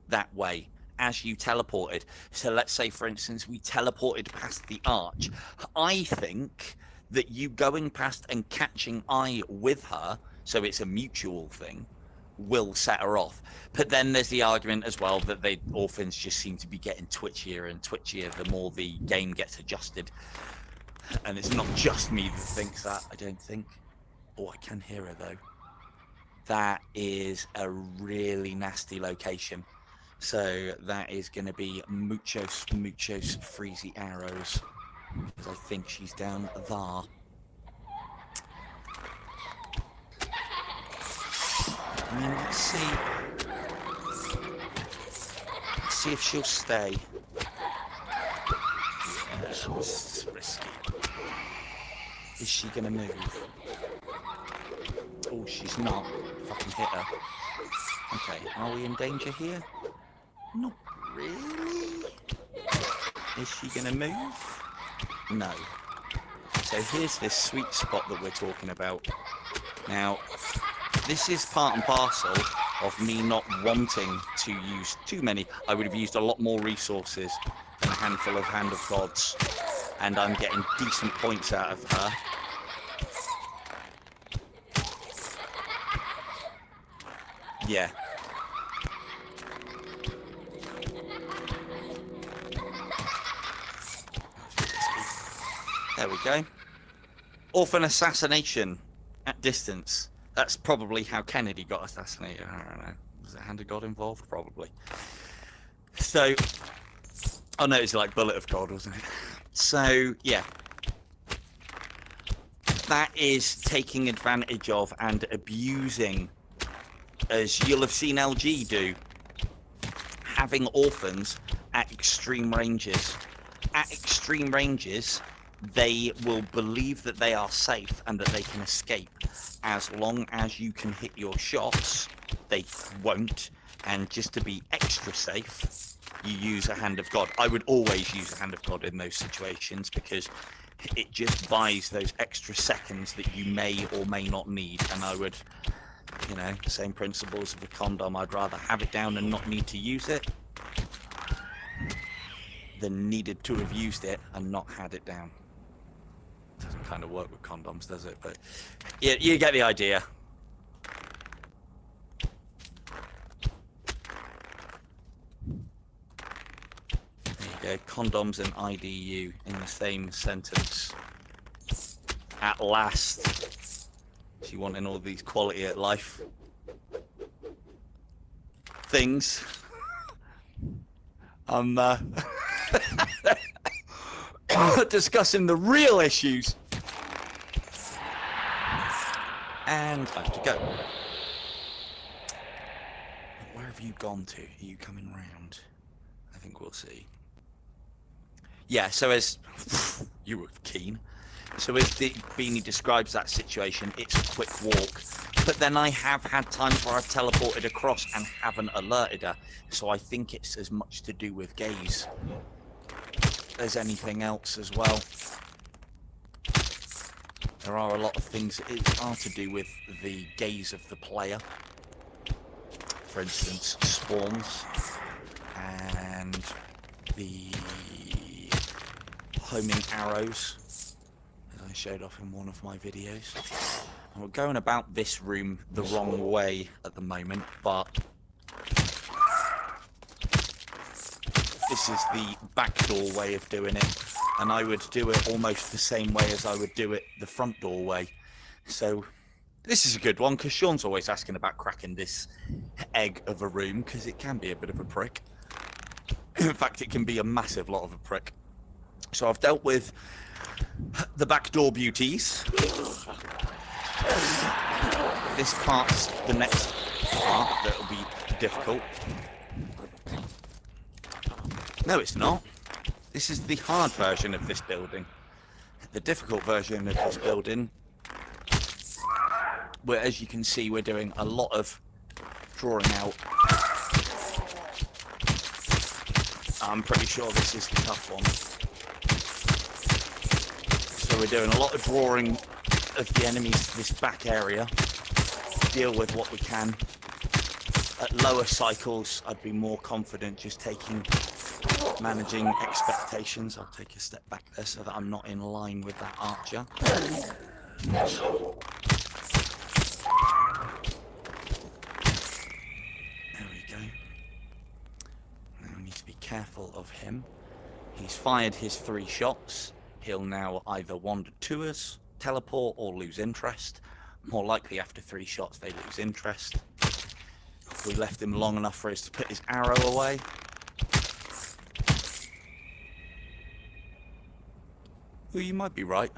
that way as you teleported, so let's say, for instance, we teleported past the arch, I think that you going past and catching eye with her, so it's a mutual thing, will set her off. But then there's the argument as well that the orphans just seem to be getting twitchier and twitchier the more the game gets adjusted. And it's not just me that thinks that, I don't think. Oh, I can hear her though. That is a really nasty location. So that is going to be muchos freezy arrows. Because I think she's down there. I mean, let's see if she'll stay. Yeah, it's risky. Is she gonna move? Oh, she's not. Fucking hit her. Okay, are we in danger here? Not really. Is she going to move? No. So here's this sweet spot that we're talking about. Now, this is part and parcel of me not wanting to use too many. I would have used a lot more resources than a handful of Hand of Gods. And I'm getting decent points out of her. Yeah. There we go. Orphan assassination at distance. That's probably how Kennedy got assassinated. I don't know. Was it Hand of God involved? Probably. So, oh no, it's like Bullet of God, wasn't it? So, yeah. That is taking advantage of and abusing, as you'll have seen LG do, having orphans at extreme ranges. At extreme ranges, they will believe that they are safe and that they can escape. As long as you can hit your shots, they won't. And just to be extra safe, you use a Hand of God. I would always use a Hand of God in those situations because it just buys those extra seconds that you may or may not need. And I would, you know, same principles of a condom. I'd rather have it down and not need to use it than needed to have used it and not had it down. Doesn't kind of work with condoms, does it? But yeah, you get the idea. There you go. Condoms and IDU in the same sentence. At last. She wanting all these quality of life things. I'm discussing the real issues. And time to go. Where have you gone to? Are you coming round? I think we'll see. Yeah, so as you were keen. So as Beanie describes that situation, it's a quick walk. But then I have had times where I've teleported across and haven't alerted her. So I think it's as much to do with gaze as anything else as well. There are a lot of things that are to do with the gaze of the player. For instance, spawns and the homing arrows, as I showed off in one of my videos. And we're going about this room the wrong way at the moment, but this is the backdoor way of doing it, and I would do it almost the same way as I would do it the front door way. So this is a good one, because Sean's always asking about cracking this egg of a room, because it can be a bit of a prick. In fact, it can be a massive lot of a prick. So I've dealt with the backdoor beauties. This part's the next part that will be difficult. No, it's not. This is the hard version of this building. The difficult version of this building, where, as you can see, we're doing a lot of drawing out. I'm pretty sure this is the tough one. So we're doing a lot of drawing of the enemies to this back area. Deal with what we can. At lower cycles, I'd be more confident just managing expectations. I'll take a step back there so that I'm not in line with that archer. There we go. Now we need to be careful of him. He's fired his 3 shots. He'll now either wander to us, teleport, or lose interest. More likely after 3 shots they lose interest. If we left him long enough for us to put his arrow away. Well, you might be right.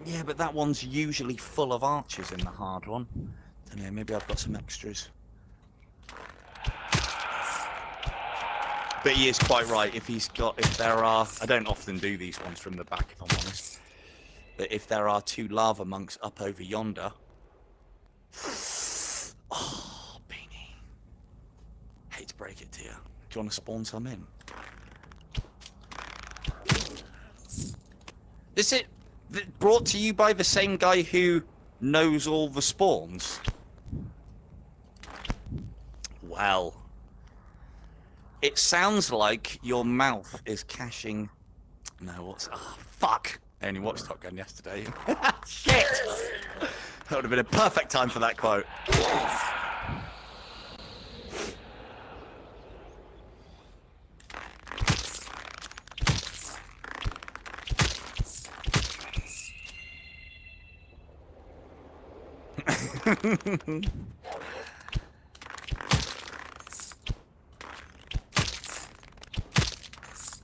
Yeah, but that one's usually full of archers in the hard one. Don't know, maybe I've got some extras. But he is quite right. If there are, I don't often do these ones from the back, if I'm honest. But if there are 2 lava monks up over yonder. Oh, Beanie. Hate to break it to you. Do you want to spawn some in? Is it brought to you by the same guy who knows all the spawns? Well, it sounds like your mouth is caching. No, what's? Oh, fuck! I only watched Top Gun yesterday. Shit! That would have been a perfect time for that quote.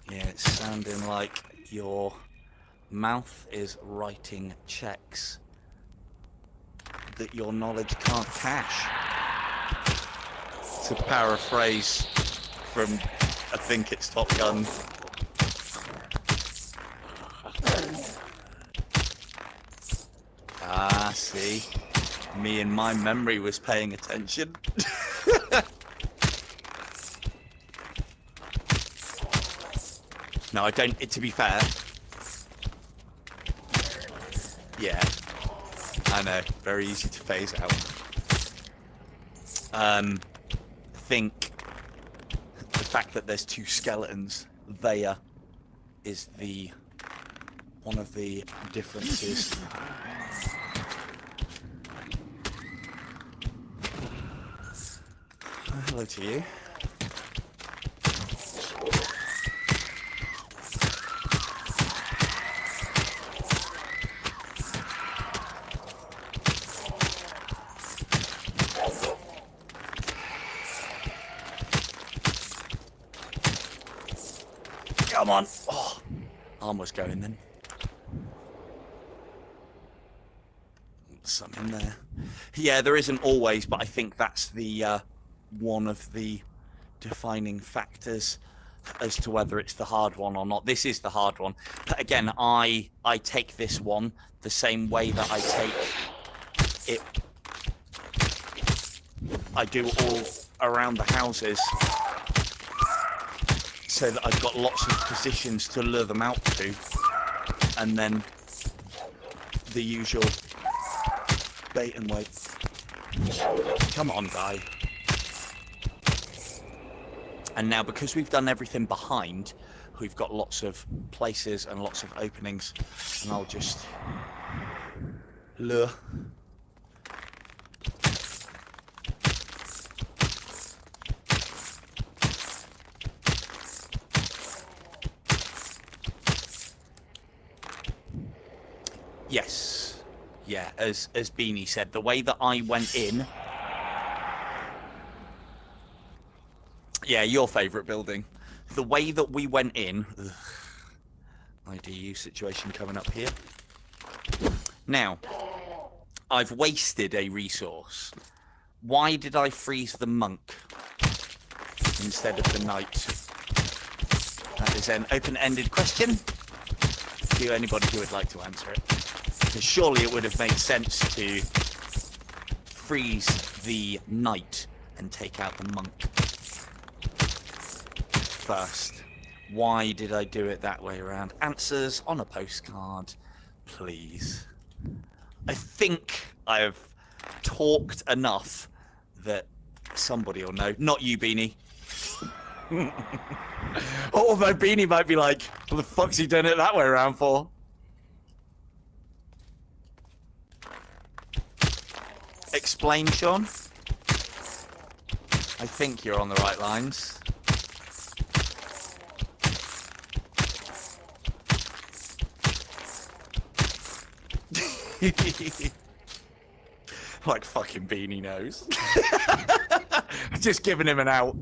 Yeah, it's sounding like your mouth is writing checks that your knowledge can't cash. To paraphrase from, I think it's Top Gun. Ah, see? Me and my memory was paying attention. No, I don't. To be fair. Yeah. I know. Very easy to phase out. I think the fact that there's two skeletons there is one of the differences. Hello to you. Come on. Oh, arm was going then. Some in there. Yeah, there isn't always, but I think that's the one of the defining factors as to whether it's the hard one or not. This is the hard one. But again, I take this one the same way that I take it. I do all around the houses, so that I've got lots of positions to lure them out to, and then the usual bait and wait. Come on, die. And now, because we've done everything behind, we've got lots of places and lots of openings, and I'll just lure. Yes. Yeah, as Beanie said, the way that I went in... Yeah, your favourite building. The way that we went in... Ugh, IDU situation coming up here. Now, I've wasted a resource. Why did I freeze the monk instead of the knight? That is an open-ended question to anybody who would like to answer it. Because surely it would have made sense to freeze the knight and take out the monk first. Why did I do it that way around? Answers on a postcard, please. I think I have talked enough that somebody will know. Not you, Beanie. Although Beanie might be like, what the fuck's he doing it that way around for? Explain, Sean. I think you're on the right lines. Like fucking Beanie knows. Just giving him an out.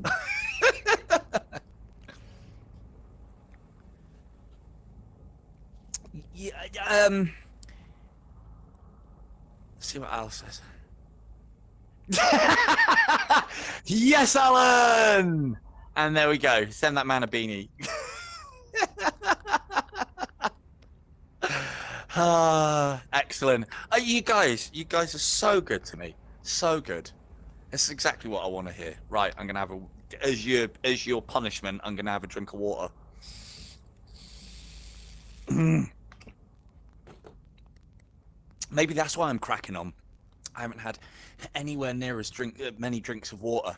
Yeah, let's see what Al says. Yes, Alan! And there we go. Send that man a beanie. Excellent. You guys are so good to me. So good. That's exactly what I want to hear. Right, I'm gonna have as your punishment, I'm gonna have a drink of water. Maybe that's why I'm cracking on. I haven't had anywhere near as many drinks of water.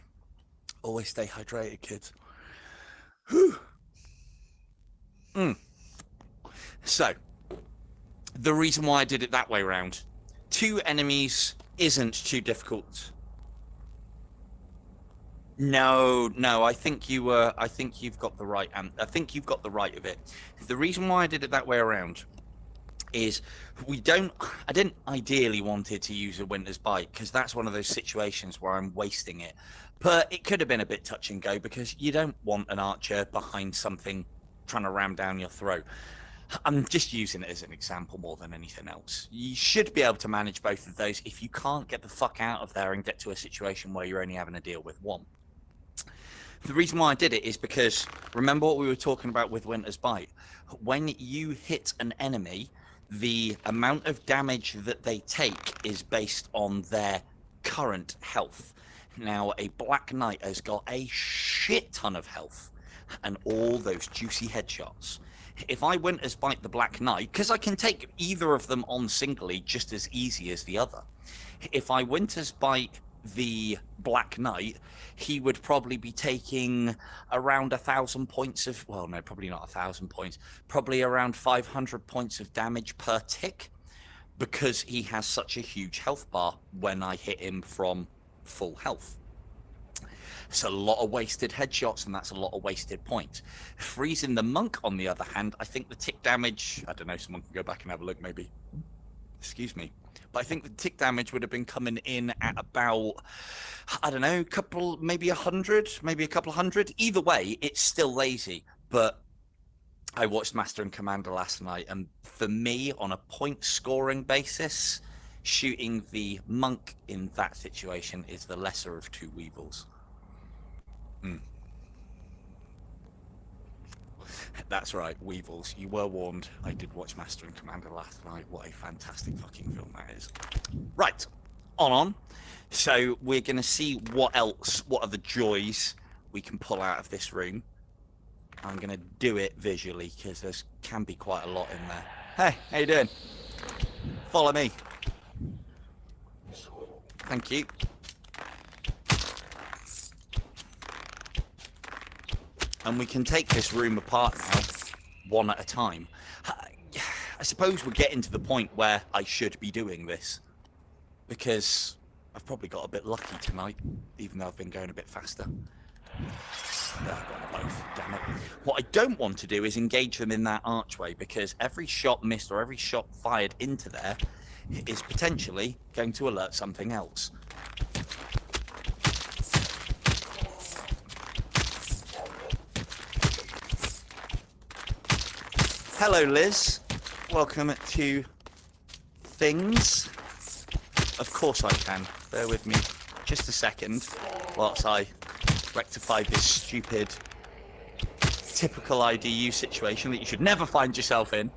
Always stay hydrated, kids. Whew. So, the reason why I did it that way round. 2 enemies isn't too difficult. No, I think you've got the right, I think you've got the right of it. The reason why I did it that way around is I didn't ideally wanted to use a Winter's Bite, because that's one of those situations where I'm wasting it. But it could have been a bit touch and go, because you don't want an archer behind something trying to ram down your throat. I'm just using it as an example more than anything else. You should be able to manage both of those if you can't get the fuck out of there and get to a situation where you're only having to deal with one. The reason why I did it is because, remember what we were talking about with Winter's Bite? When you hit an enemy, the amount of damage that they take is based on their current health. Now, a Black Knight has got a shit ton of health and all those juicy headshots. If I Winter's Bite the Black Knight, because I can take either of them on singly just as easy as the other. If I Winter's Bite the Black Knight, he would probably be taking around 1,000 points of, well, no, probably not 1,000 points, probably around 500 points of damage per tick, because he has such a huge health bar when I hit him from full health. It's a lot of wasted headshots, and that's a lot of wasted points. Freezing the Monk, on the other hand, I think the tick damage, I don't know, someone can go back and have a look maybe. Excuse me. But I think the tick damage would have been coming in at about, I don't know, maybe 100, maybe a couple hundred. Either way, it's still lazy. But I watched Master and Commander last night, and for me, on a point scoring basis, shooting the Monk in that situation is the lesser of 2 Weevils. That's right, Weevils. You were warned. I did watch Master and Commander last night. What a fantastic fucking film that is. Right, on. So we're going to see what are the joys we can pull out of this room. I'm going to do it visually, because there can be quite a lot in there. Hey, how you doing? Follow me. Thank you. And we can take this room apart now, one at a time. I suppose we're getting to the point where I should be doing this, because I've probably got a bit lucky tonight, even though I've been going a bit faster. I've got them both, damn it. What I don't want to do is engage them in that archway, because every shot missed or every shot fired into there is potentially going to alert something else. Hello, Liz. Welcome to Things. Of course I can. Bear with me just a second whilst I rectify this stupid, typical IDU situation that you should never find yourself in.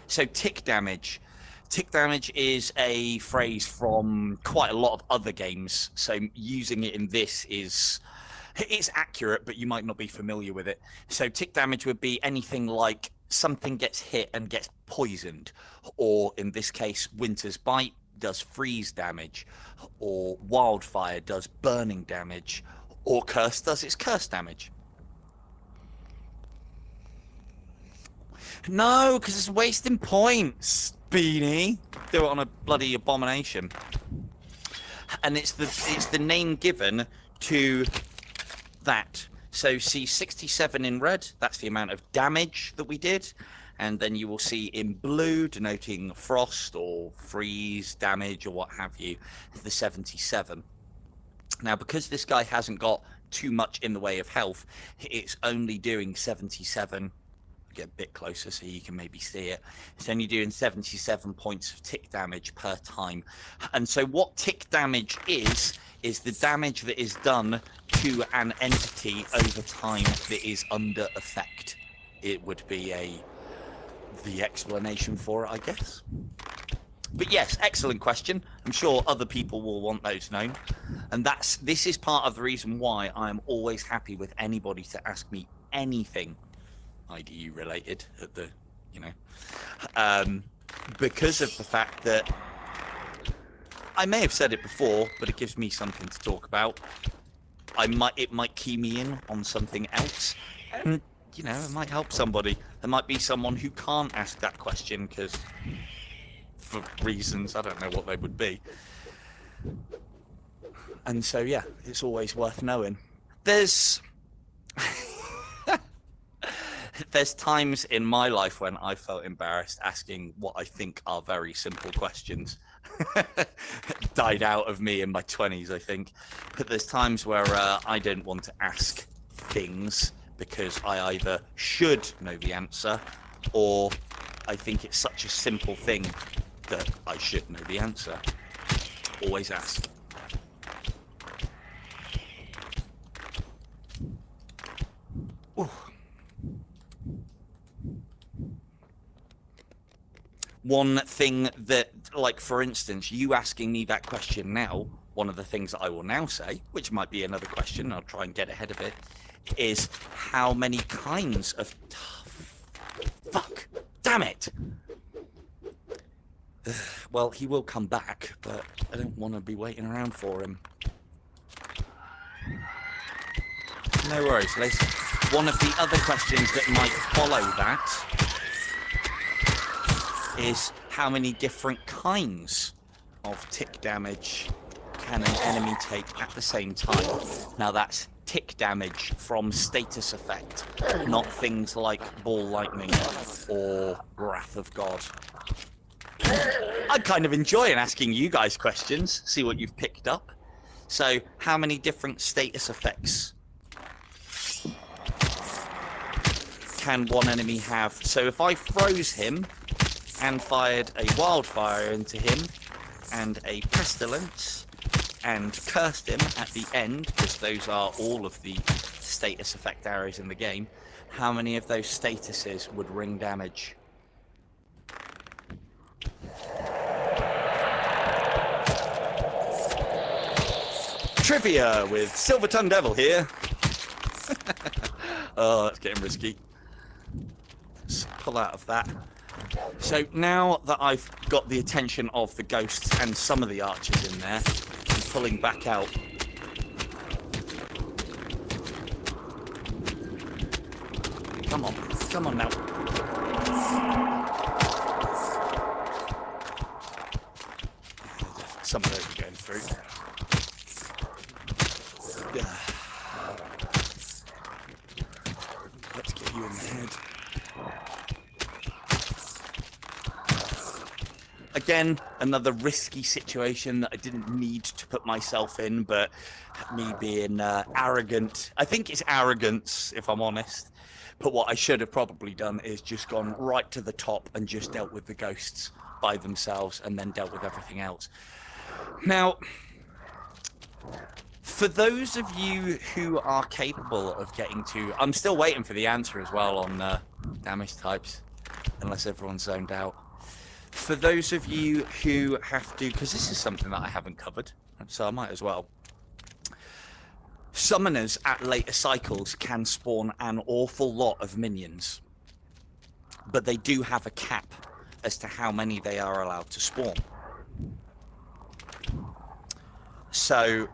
So, tick damage. Tick damage is a phrase from quite a lot of other games. So, using it in this it's accurate, but you might not be familiar with it. So, tick damage would be anything like something gets hit and gets poisoned, or in this case, Winter's Bite does freeze damage, or Wildfire does burning damage, or Curse does its curse damage. No, because it's wasting points, Beanie. Do it on a bloody abomination. And it's the name given to that. So see 67 in red, that's the amount of damage that we did. And then you will see in blue, denoting frost or freeze damage or what have you, the 77. Now, because this guy hasn't got too much in the way of health, it's only doing 77. Get a bit closer so you can maybe see it. It's only doing 77 points of tick damage per time. And so what tick damage is the damage that is done to an entity over time that is under effect. It would be the explanation for it, I guess. But yes, excellent question. I'm sure other people will want those known. And this is part of the reason why I'm always happy with anybody to ask me anything IDU related at the, because of the fact that I may have said it before, but it gives me something to talk about. It might key me in on something else, and you know, it might help somebody. There might be someone who can't ask that question because, for reasons, I don't know what they would be. And so, yeah, it's always worth knowing. There's times in my life when I felt embarrassed asking what I think are very simple questions. Died out of me in my 20s, I think. But there's times where I don't want to ask things because I either should know the answer or I think it's such a simple thing that I should know the answer. Always ask. Ooh. One thing that, like, for instance, you asking me that question now, one of the things that I will now say, which might be another question, I'll try and get ahead of it, is how many kinds of... Fuck! Damn it! Well, he will come back, but I don't want to be waiting around for him. No worries, Liz. One of the other questions that might follow that is how many different kinds of tick damage can an enemy take at the same time. Now that's tick damage from status effect, not things like ball lightning or wrath of God. I'm kind of enjoying asking you guys questions, see what you've picked up. So how many different status effects can one enemy have? So if I froze him and fired a wildfire into him and a pestilence and cursed him at the end, because those are all of the status effect arrows in the game, how many of those statuses would ring damage? Trivia with Silver Tongue Devil here. Oh, that's getting risky. Let's pull out of that. So now that I've got the attention of the ghosts and some of the archers in there, I'm pulling back out. Come on now. Some of those are going through. Let's get you in the head. Again, another risky situation that I didn't need to put myself in, but me being arrogant. I think it's arrogance, if I'm honest. But what I should have probably done is just gone right to the top and just dealt with the ghosts by themselves and then dealt with everything else. Now, for those of you who are capable of getting to... I'm still waiting for the answer as well on damage types, unless everyone's zoned out. For those of you who have to... Because this is something that I haven't covered, so I might as well. Summoners at later cycles can spawn an awful lot of minions, but they do have a cap as to how many they are allowed to spawn. So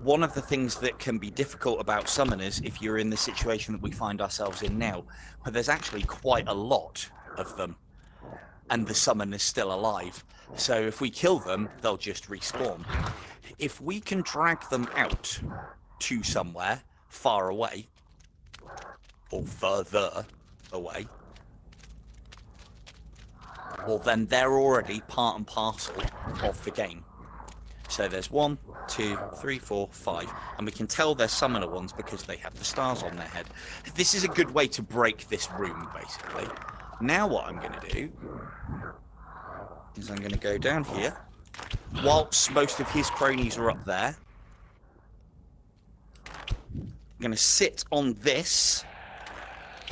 one of the things that can be difficult about summoners, if you're in the situation that we find ourselves in now, where there's actually quite a lot of them, and the summon is still alive. So if we kill them, they'll just respawn. If we can drag them out to somewhere far away, or further away, well then they're already part and parcel of the game. So there's 1, 2, 3, 4, 5, and we can tell they're summoner ones because they have the stars on their head. This is a good way to break this room, basically. Now what I'm going to do is I'm going to go down here, whilst most of his cronies are up there. I'm going to sit on this,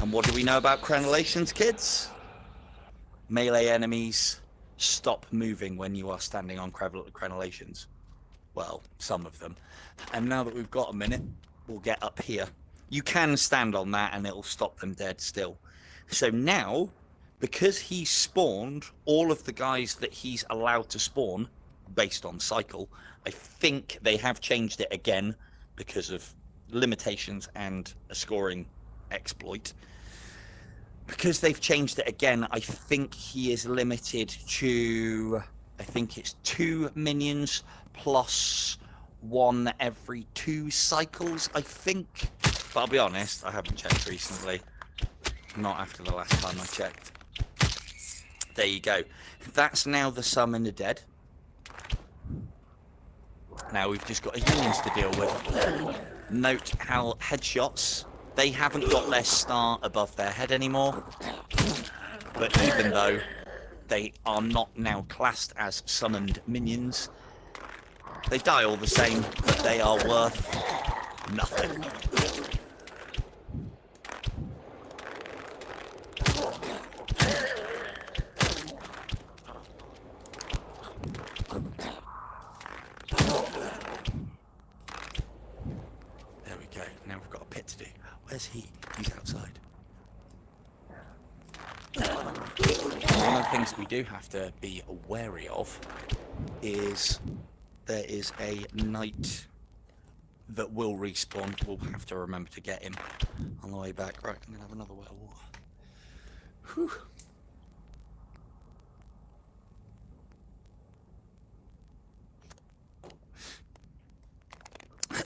and what do we know about crenellations, kids? Melee enemies stop moving when you are standing on crenellations. Well, some of them. And now that we've got a minute, we'll get up here. You can stand on that and it'll stop them dead still. So now, because he's spawned all of the guys that he's allowed to spawn based on cycle. I think they have changed it again because of limitations and a scoring exploit. Because they've changed it again, I think he is limited to, I think it's 2 minions plus 1 every 2 cycles, I think. But I'll be honest, I haven't checked recently. Not after the last time I checked. There you go. That's now the summon the dead. Now we've just got his minions to deal with. Note how headshots, they haven't got their star above their head anymore. But even though they are not now classed as summoned minions, they die all the same, but they are worth nothing. There we go. Now we've got a pit to do. Where's he? He's outside. One of the things we do have to be wary of is there is a knight that will respawn. We'll have to remember to get him on the way back. Right, I'm going to have another well of water. Whew.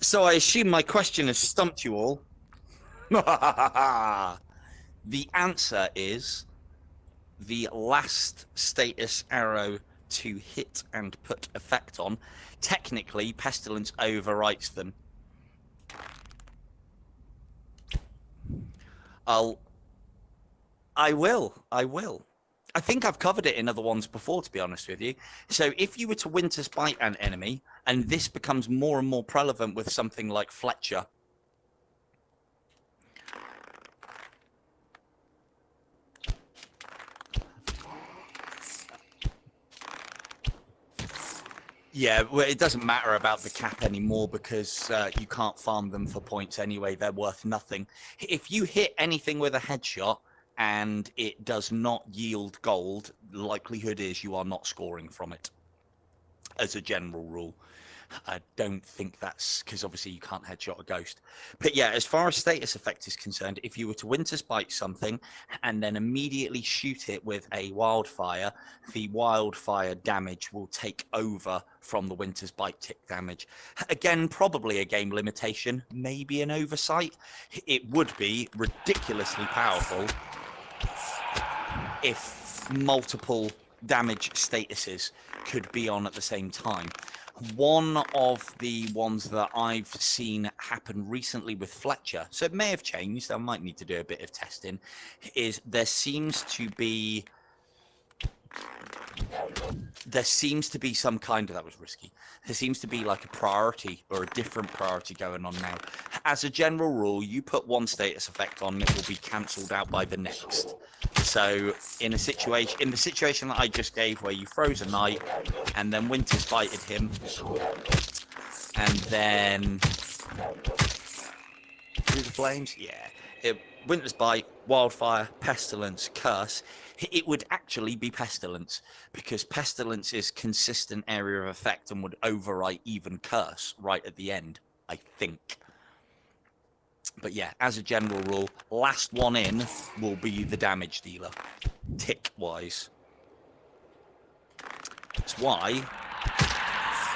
So I assume my question has stumped you all. The answer is the last status arrow to hit and put effect on. Technically, Pestilence overwrites them. I will. I think I've covered it in other ones before, to be honest with you. So if you were to Winter's Bite an enemy, and this becomes more and more prevalent with something like Fletcher, yeah, well, it doesn't matter about the cap anymore because you can't farm them for points anyway. They're worth nothing. If you hit anything with a headshot and it does not yield gold, likelihood is you are not scoring from it, as a general rule. I don't think that's because obviously you can't headshot a ghost. But yeah, as far as status effect is concerned, if you were to Winter's Bite something and then immediately shoot it with a wildfire, the wildfire damage will take over from the Winter's Bite tick damage. Again, probably a game limitation, maybe an oversight. It would be ridiculously powerful if multiple damage statuses could be on at the same time. One of the ones that I've seen happen recently with Fletcher, so it may have changed, I might need to do a bit of testing, is there seems to be some kind of, that was risky, there seems to be like a priority or a different priority going on now. As a general rule, you put one status effect on, it will be cancelled out by the next. So in the situation that I just gave where you froze a knight and then Winter's Bited him and then through the flames, Winter's Bite, Wildfire, Pestilence, Curse, it would actually be Pestilence because Pestilence is consistent area of effect and would overwrite even Curse right at the end, I think. But yeah, as a general rule, last one in will be the damage dealer, tick-wise. That's why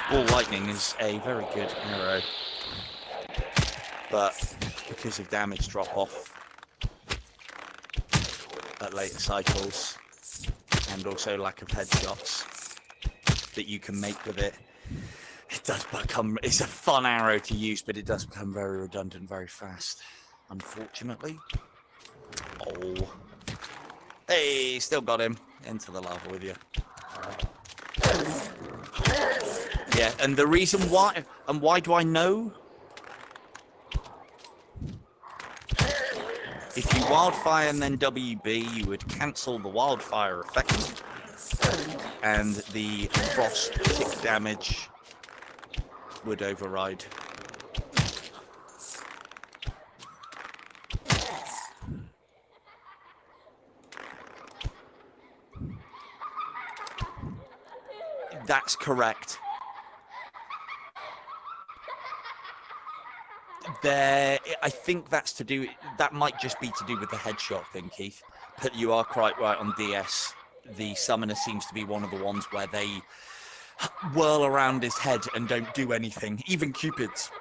Ball Lightning is a very good arrow. But because of damage drop-off at later cycles, and also lack of headshots that you can make with it, it's a fun arrow to use, but it does become very redundant very fast, unfortunately. Oh. Hey, still got him. Into the lava with you. Yeah, and the reason why, and why do I know? If you wildfire and then WB, you would cancel the wildfire effect, and the frost tick damage would override. That's correct. I think that's to do. That might just be to do with the headshot thing, Keith. But you are quite right on DS. The summoner seems to be one of the ones where they whirl around his head and don't do anything. Even Cupid's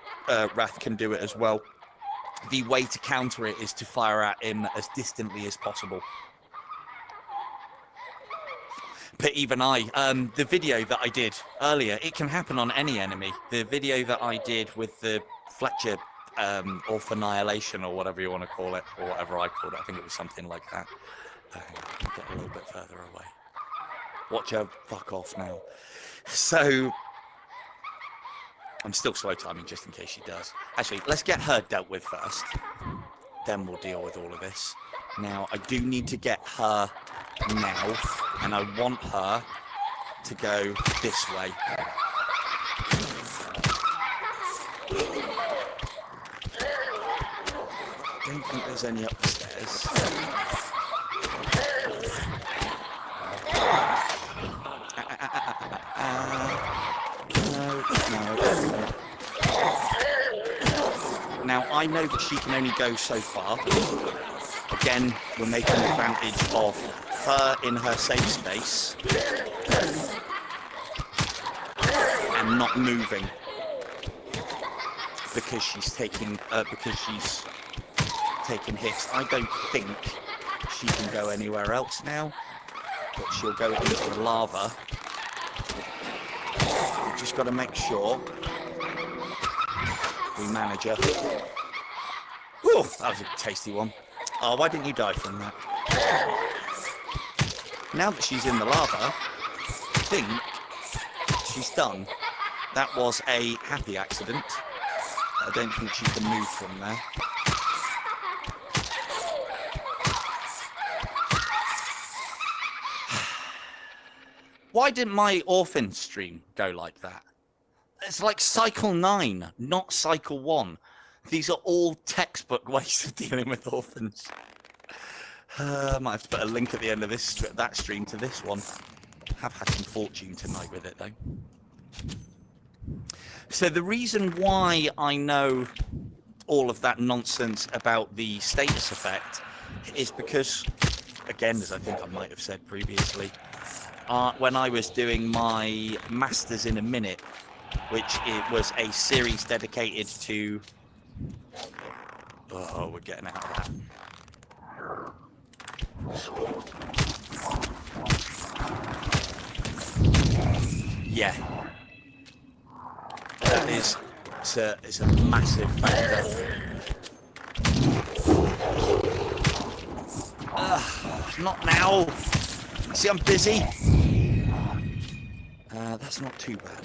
wrath can do it as well. The way to counter it is to fire at him as distantly as possible. But even the video that I did earlier, it can happen on any enemy. The video that I did with the Fletcher or annihilation or whatever you want to call it, or whatever I called it, I think it was something like that. Get a little bit further away. Watch her fuck off now. So I'm still slow timing just in case she does. Actually, let's get her dealt with first. Then we'll deal with all of this. Now, I do need to get her now, and I want her to go this way. I don't think there's any up the stairs. No. Now, I know that she can only go so far. Again, we're making advantage of her in her safe space and not moving because she's taking hits. I don't think she can go anywhere else now, but she'll go into the lava. We've just got to make sure we manage her. Ooh, that was a tasty one. Oh, why didn't you die from that? Now that she's in the lava, I think she's done. That was a happy accident. I don't think she can move from there. Why didn't my orphan stream go like that? It's like cycle 9, not cycle 1. These are all textbook ways of dealing with orphans. I might have to put a link at the end of that stream to this one. Have had some fortune tonight with it, though. So the reason why I know all of that nonsense about the status effect is because, again, as I think I might have said previously, when I was doing my Masters in a Minute, which it was a series dedicated to... Oh, we're getting out of that. Yeah. That is... It's a massive factor. Not now. See, I'm busy. That's not too bad.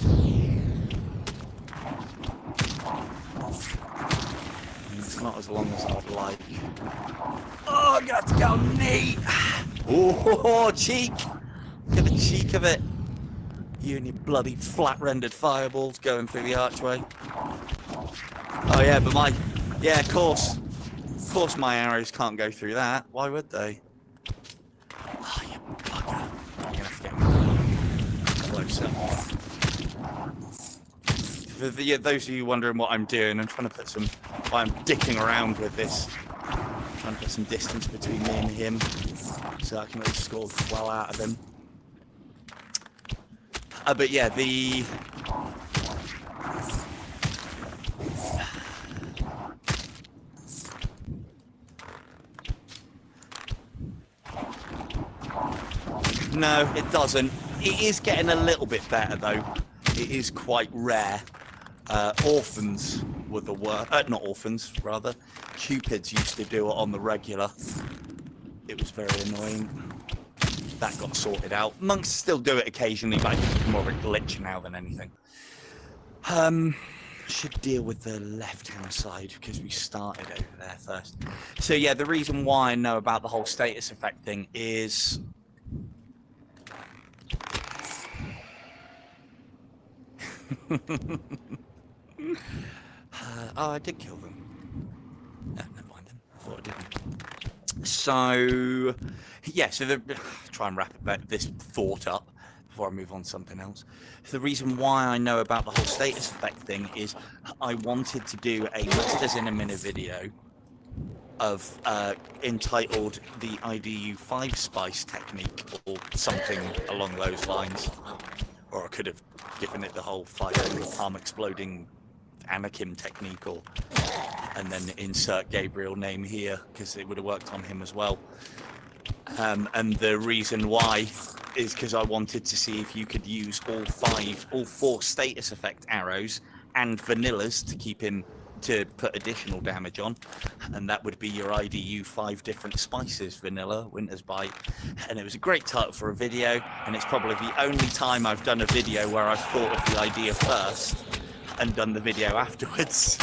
It's not as long as I'd like. Oh, I got to go knee. Oh, cheek. Look at the cheek of it. You and your bloody flat-rendered fireballs going through the archway. Oh yeah, but yeah, of course my arrows can't go through that. Why would they? Oh, you bugger. I'm gonna have to get closer. For those of you wondering what I'm doing, I'm trying to put I'm dicking around with this. I'm trying to put some distance between me and him, so I can really score well out of him. But yeah, No, it doesn't. It is getting a little bit better, though. It is quite rare. Orphans were the worst. Not orphans, rather. Cupids used to do it on the regular. It was very annoying. That got sorted out. Monks still do it occasionally, but I think it's more of a glitch now than anything. Should deal with the left-hand side because we started over there first. So yeah, the reason why I know about the whole status effect thing is... oh, I did kill them. No, never mind then. I thought I didn't. So, yeah, so try and wrap this thought up before I move on to something else. The reason why I know about the whole status effect thing is I wanted to do a Masters in a Minute video of entitled the IDU 5 spice technique or something along those lines. Or I could have given it the whole fire palm exploding Anakin technique, or and then insert Gabriel name here because it would have worked on him as well. And the reason why is because I wanted to see if you could use all four status effect arrows and vanillas to keep him to put additional damage on, and that would be your IDU 5 different spices: vanilla, winter's bite. And it was a great title for a video, and it's probably the only time I've done a video where I've thought of the idea first and done the video afterwards.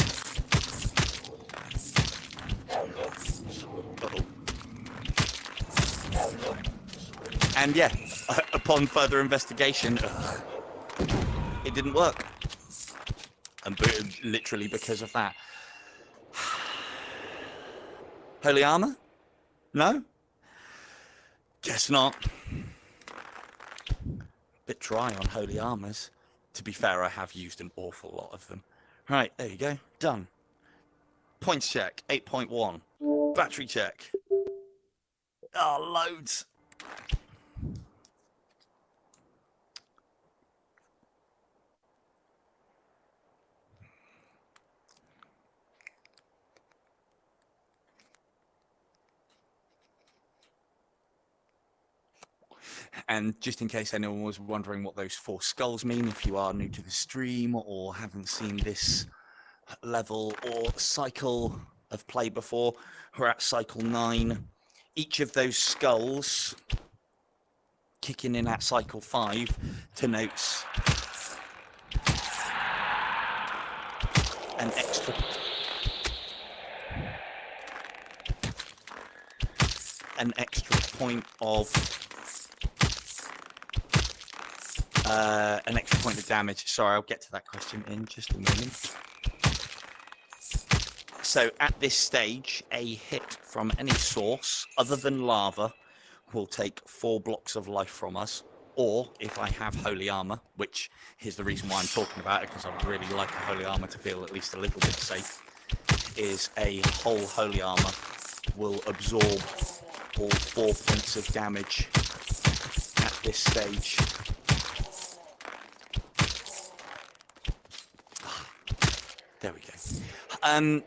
And yeah, upon further investigation, it didn't work. And literally because of that. Holy armor? No? Guess not. Bit dry on holy armors. To be fair, I have used an awful lot of them. Right, there you go. Done. Points check, 8.1. Battery check. Oh, loads. And just in case anyone was wondering what those 4 skulls mean, if you are new to the stream or haven't seen this level or cycle of play before, we're at cycle 9. Each of those skulls kicking in at cycle 5 denotes an extra point of damage. Sorry, I'll get to that question in just a moment. So at this stage, a hit from any source other than lava will take 4 blocks of life from us. Or if I have holy armor, which is the reason why I'm talking about it, because I would really like a holy armor to feel at least a little bit safe, is a whole holy armor will absorb all 4 points of damage at this stage. There we go.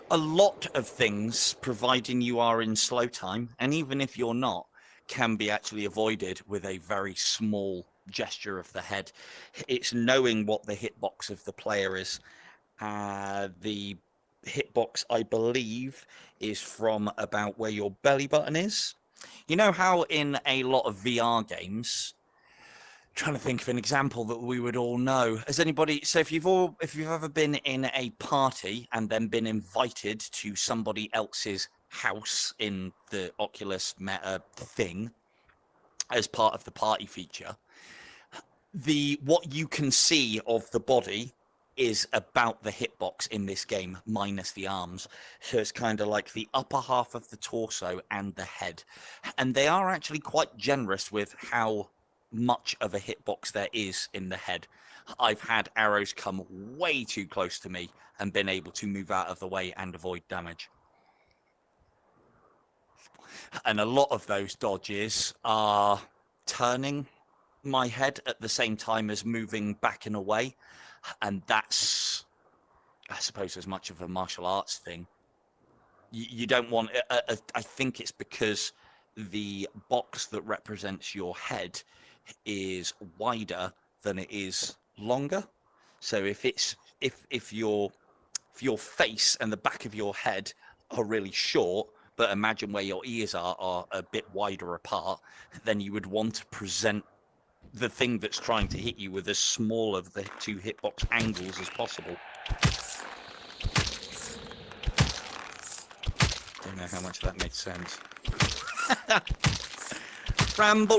A lot of things, providing you are in slow time, and even if you're not, can be actually avoided with a very small gesture of the head. It's knowing what the hitbox of the player is. The hitbox, I believe, is from about where your belly button is. You know how in a lot of VR games, trying to think of an example that we would all know. Has anybody? So if you've ever been in a party and then been invited to somebody else's house in the Oculus Meta thing as part of the party feature, what you can see of the body is about the hitbox in this game minus the arms. So it's kind of like the upper half of the torso and the head, and they are actually quite generous with how much of a hitbox there is in the head. I've had arrows come way too close to me and been able to move out of the way and avoid damage. And a lot of those dodges are turning my head at the same time as moving back and away. And that's, I suppose, as much of a martial arts thing. You don't want, I think it's because the box that represents your head is wider than it is longer. So if your face and the back of your head are really short, but imagine where your ears are a bit wider apart, then you would want to present the thing that's trying to hit you with as small of the 2 hitbox angles as possible. Don't know how much that made sense. Ramble,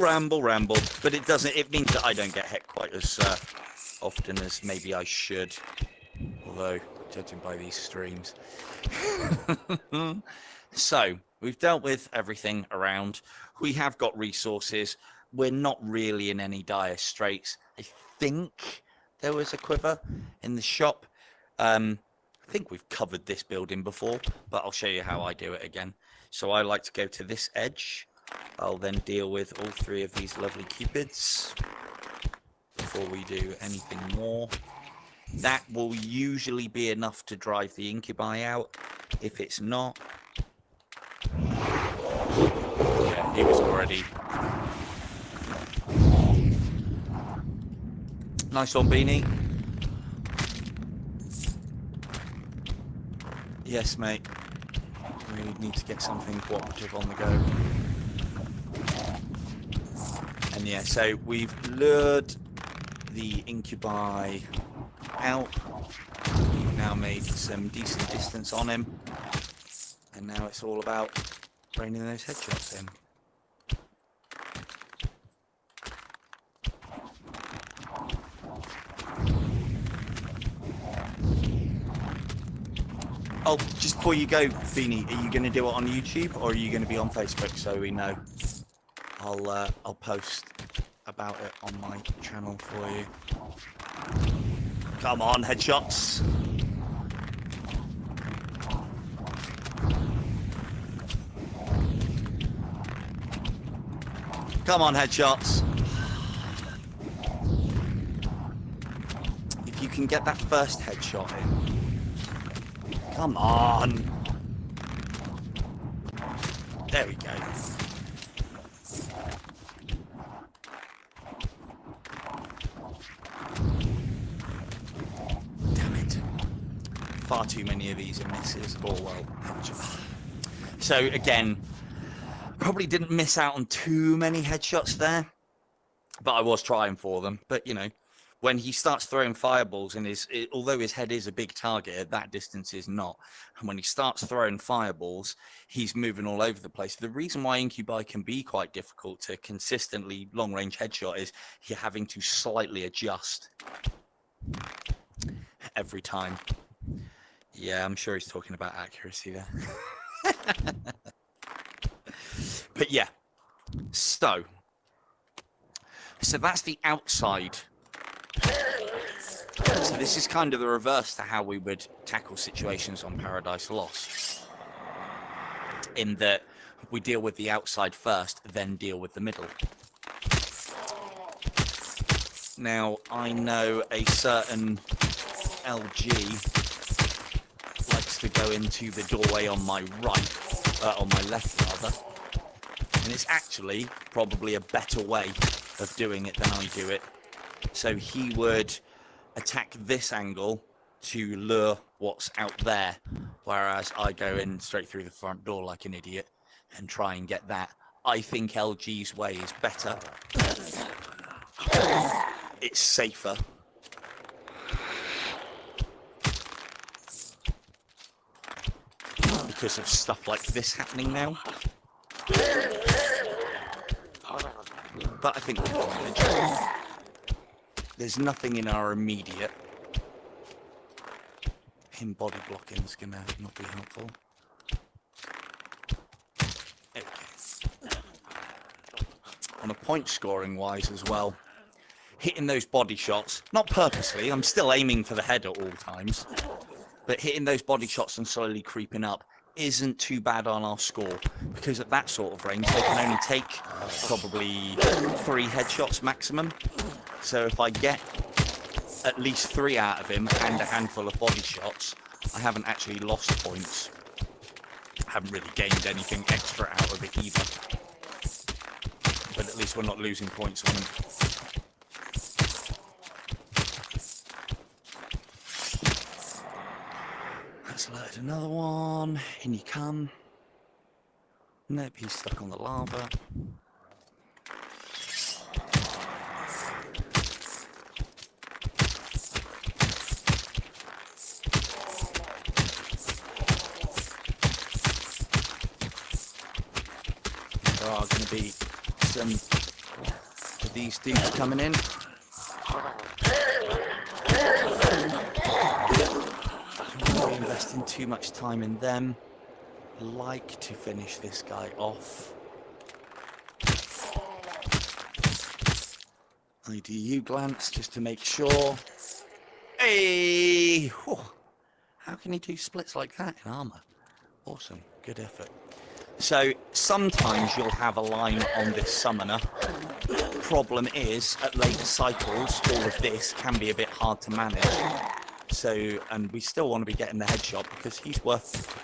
but it doesn't. It means that I don't get hit quite as often as maybe I should. Although, judging by these streams. So we've dealt with everything around. We have got resources. we're not really in any dire straits. I think there was a quiver in the shop. I think we've covered this building before, but I'll show you how I do it again. So I like to go to this edge. I'll then deal with all 3 of these lovely cupids before we do anything more. That will usually be enough to drive the incubi out. If it's not, yeah, he was already. Nice one, Beanie. Yes, mate. We need to get something cooperative on the go. And yeah, so we've lured the incubi out. We've now made some decent distance on him. And now it's all about raining those headshots in. Oh, just before you go, Beanie, are you going to do it on YouTube or are you going to be on Facebook so we know? I'll post about it on my channel for you. Come on, headshots. Come on, headshots. If you can get that first headshot in. Come on. There we go. Damn it. Far too many of these are misses. Oh well. So again, probably didn't miss out on too many headshots there, but I was trying for them. But you know, when he starts throwing fireballs and although his head is a big target, at that distance is not. And when he starts throwing fireballs, he's moving all over the place. The reason why incubi can be quite difficult to consistently long-range headshot is you're having to slightly adjust every time. Yeah, I'm sure he's talking about accuracy there. But yeah, so that's the outside. So this is kind of the reverse to how we would tackle situations on Paradise Lost, in that we deal with the outside first, then deal with the middle. Now, I know a certain LG likes to go into the doorway on my right, on my left rather, and it's actually probably a better way of doing it than I do it. So he would attack this angle to lure what's out there, whereas I go in straight through the front door like an idiot and try and get that. I think LG's way is better. It's safer. Because of stuff like this happening now. But I think we'll manage. There's nothing in our immediate. Him body blocking is gonna not be helpful. Okay. On a point scoring wise as well, hitting those body shots, not purposely, I'm still aiming for the head at all times, but hitting those body shots and slowly creeping up isn't too bad on our score, because at that sort of range they can only take probably 3 headshots maximum. So if I get at least 3 out of him and a handful of body shots, I haven't actually lost points. I haven't really gained anything extra out of it either. But at least we're not losing points on him. Let's load another one. In you come. Nope, he's stuck on the lava. There are going to be some of these dudes coming in. I'm not investing too much time in them. I like to finish this guy off. IDU glance just to make sure. Hey! Whew. How can he do splits like that in armor? Awesome. Good effort. So sometimes you'll have a line on this summoner. Problem is, at later cycles, all of this can be a bit hard to manage. So, and we still want to be getting the headshot because he's worth,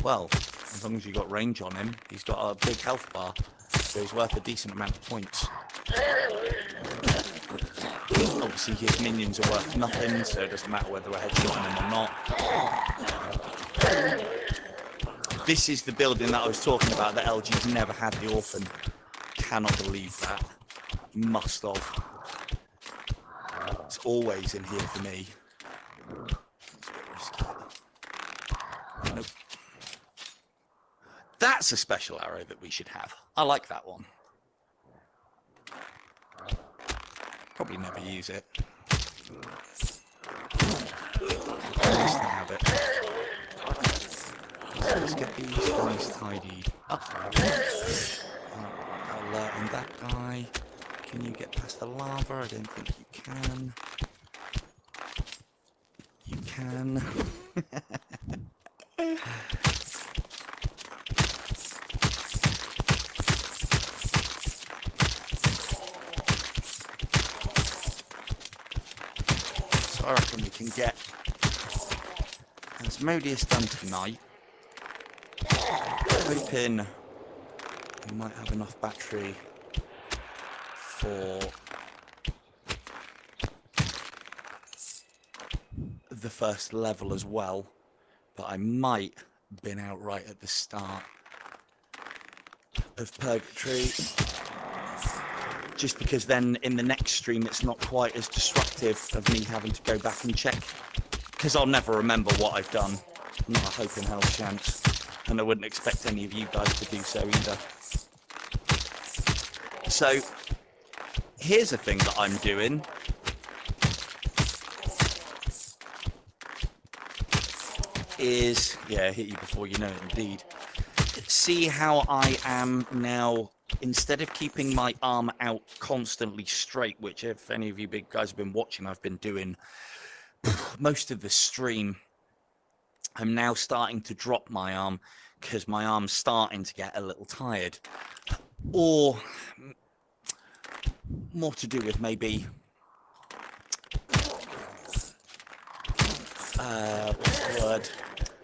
well, as long as you've got range on him, he's got a big health bar, so he's worth a decent amount of points. Obviously his minions are worth nothing, so it doesn't matter whether we're headshotting him or not. This is the building that I was talking about that LG's never had the orphan. Cannot believe that. He must have. It's always in here for me. It's a bit risky. Nope. That's a special arrow that we should have. I like that one. Probably never use it. Nice to have it. Let's get these guys tidied up. And that guy. Can you get past the lava? I don't think you can. You can. So I reckon we can get Asmodeus done tonight. Hoping we might have enough battery for the first level as well, but I might have been out right at the start of Purgatory, just because then in the next stream it's not quite as disruptive of me having to go back and check, because I'll never remember what I've done. Not a hope in hell's chance, and I wouldn't expect any of you guys to do so either. So here's a thing that I'm doing. Is, yeah, hit you before you know it indeed. See how I am now, instead of keeping my arm out constantly straight, which if any of you big guys have been watching, I've been doing most of the stream, I'm now starting to drop my arm because my arm's starting to get a little tired. Or more to do with maybe what's the word,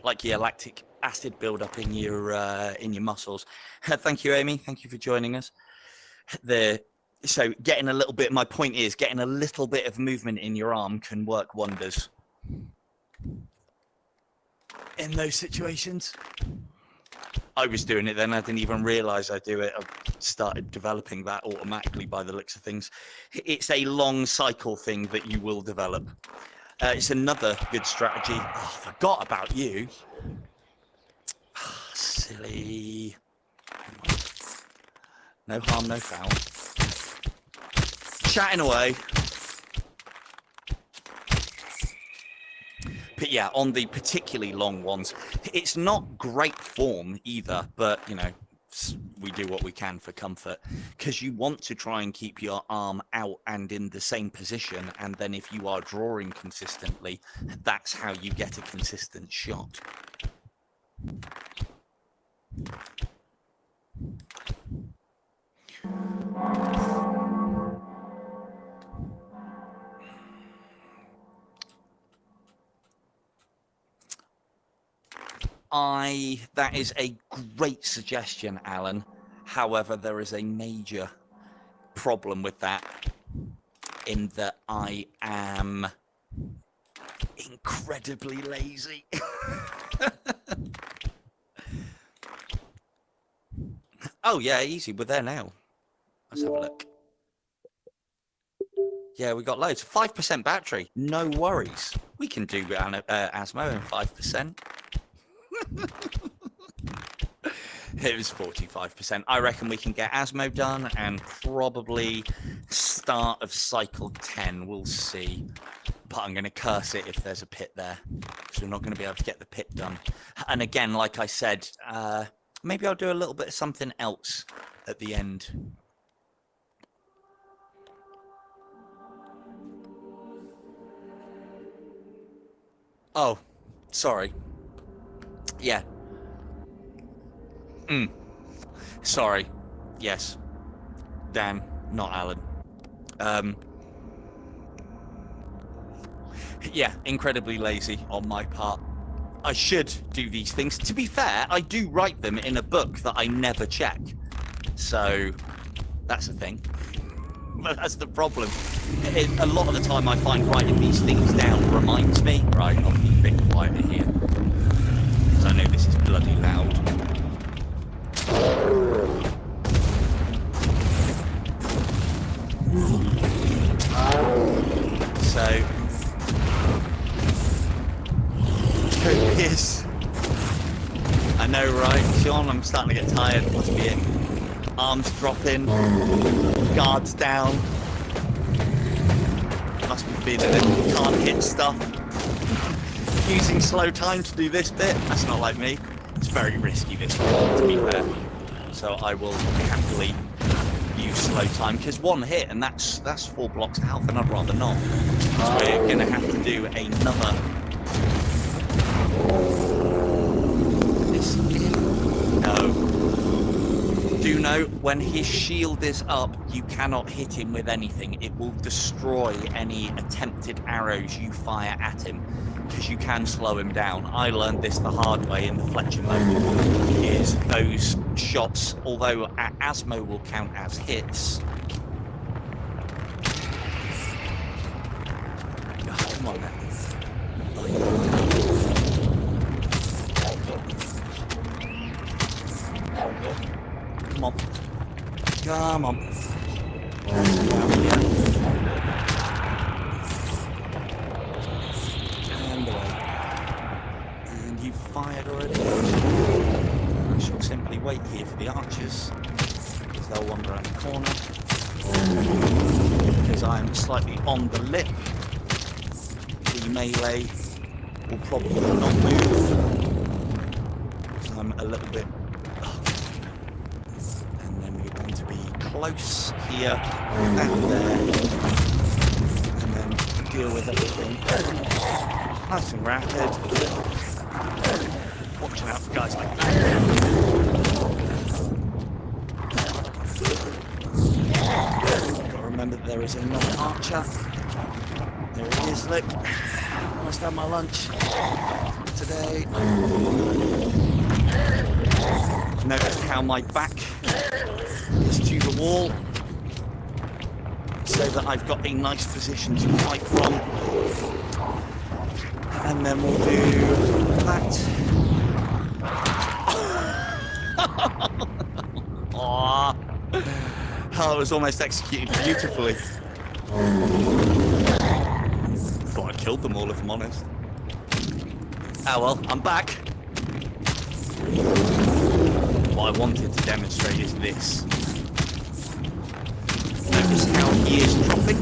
like your lactic acid buildup in your muscles. Thank you, Amy, thank you for joining us. So getting a little bit, my point is getting a little bit of movement in your arm can work wonders in those situations. I was doing it then, I didn't even realize I do it. I started developing that automatically by the looks of things. It's a long cycle thing that you will develop. It's another good strategy. Oh, I forgot about you. Silly. No harm, no foul. Chatting away. But yeah, on the particularly long ones, it's not great form either, but, you know, we do what we can for comfort, because you want to try and keep your arm out and in the same position, and then if you are drawing consistently, that's how you get a consistent shot. That is a great suggestion, Alan. However, there is a major problem with that, in that I am incredibly lazy. Oh yeah, easy, we're there now. Let's have a look. Yeah, we got loads. 5% battery, no worries. We can do Asmo in 5%. It was 45%. I reckon we can get Asmo done and probably start of cycle 10. We'll see. But I'm going to curse it if there's a pit there, because we're not going to be able to get the pit done. And again, like I said, maybe I'll do a little bit of something else at the end. Oh, sorry. Yeah. Sorry. Yes. Dan, not Alan. Yeah, incredibly lazy on my part. I should do these things. To be fair, I do write them in a book that I never check. So, that's the thing. But that's the problem. A lot of the time I find writing these things down reminds me. Right, I'll be a bit quieter here. Because I know this is bloody loud. So, copious. I know, right? Sean, I'm starting to get tired. Must be it. Arms dropping. Guards down. Must be feeling it. Can't hit stuff. Using slow time to do this bit. That's not like me. It's very risky, this bit, to be fair. So I will happily use slow time, because one hit and that's 4 blocks of health, and I'd rather not. So we're gonna have to do another. This in. No. Do note, when his shield is up, you cannot hit him with anything. It will destroy any attempted arrows you fire at him, because you can slow him down. I learned this the hard way in the Fletcher mode, is those shots, although Asmo will count as hits. Oh, come on now. Come on. Come on. And away. And you've fired already. I shall simply wait here for the archers, because they'll wander around the corner. Because I am slightly on the lip. The melee will probably not move. Because I'm a little bit. Close here and there, and then deal with everything nice and rapid. Watching out for guys like that. Gotta remember that there is another archer. There it is, look. I must have my lunch today. Notice how my back is to the wall, so that I've got a nice position to fight from. And then we'll do that. Oh, it was almost executed beautifully. Thought I killed them all, if I'm honest. Oh well, I'm back. What I wanted to demonstrate is this. Notice how he is dropping.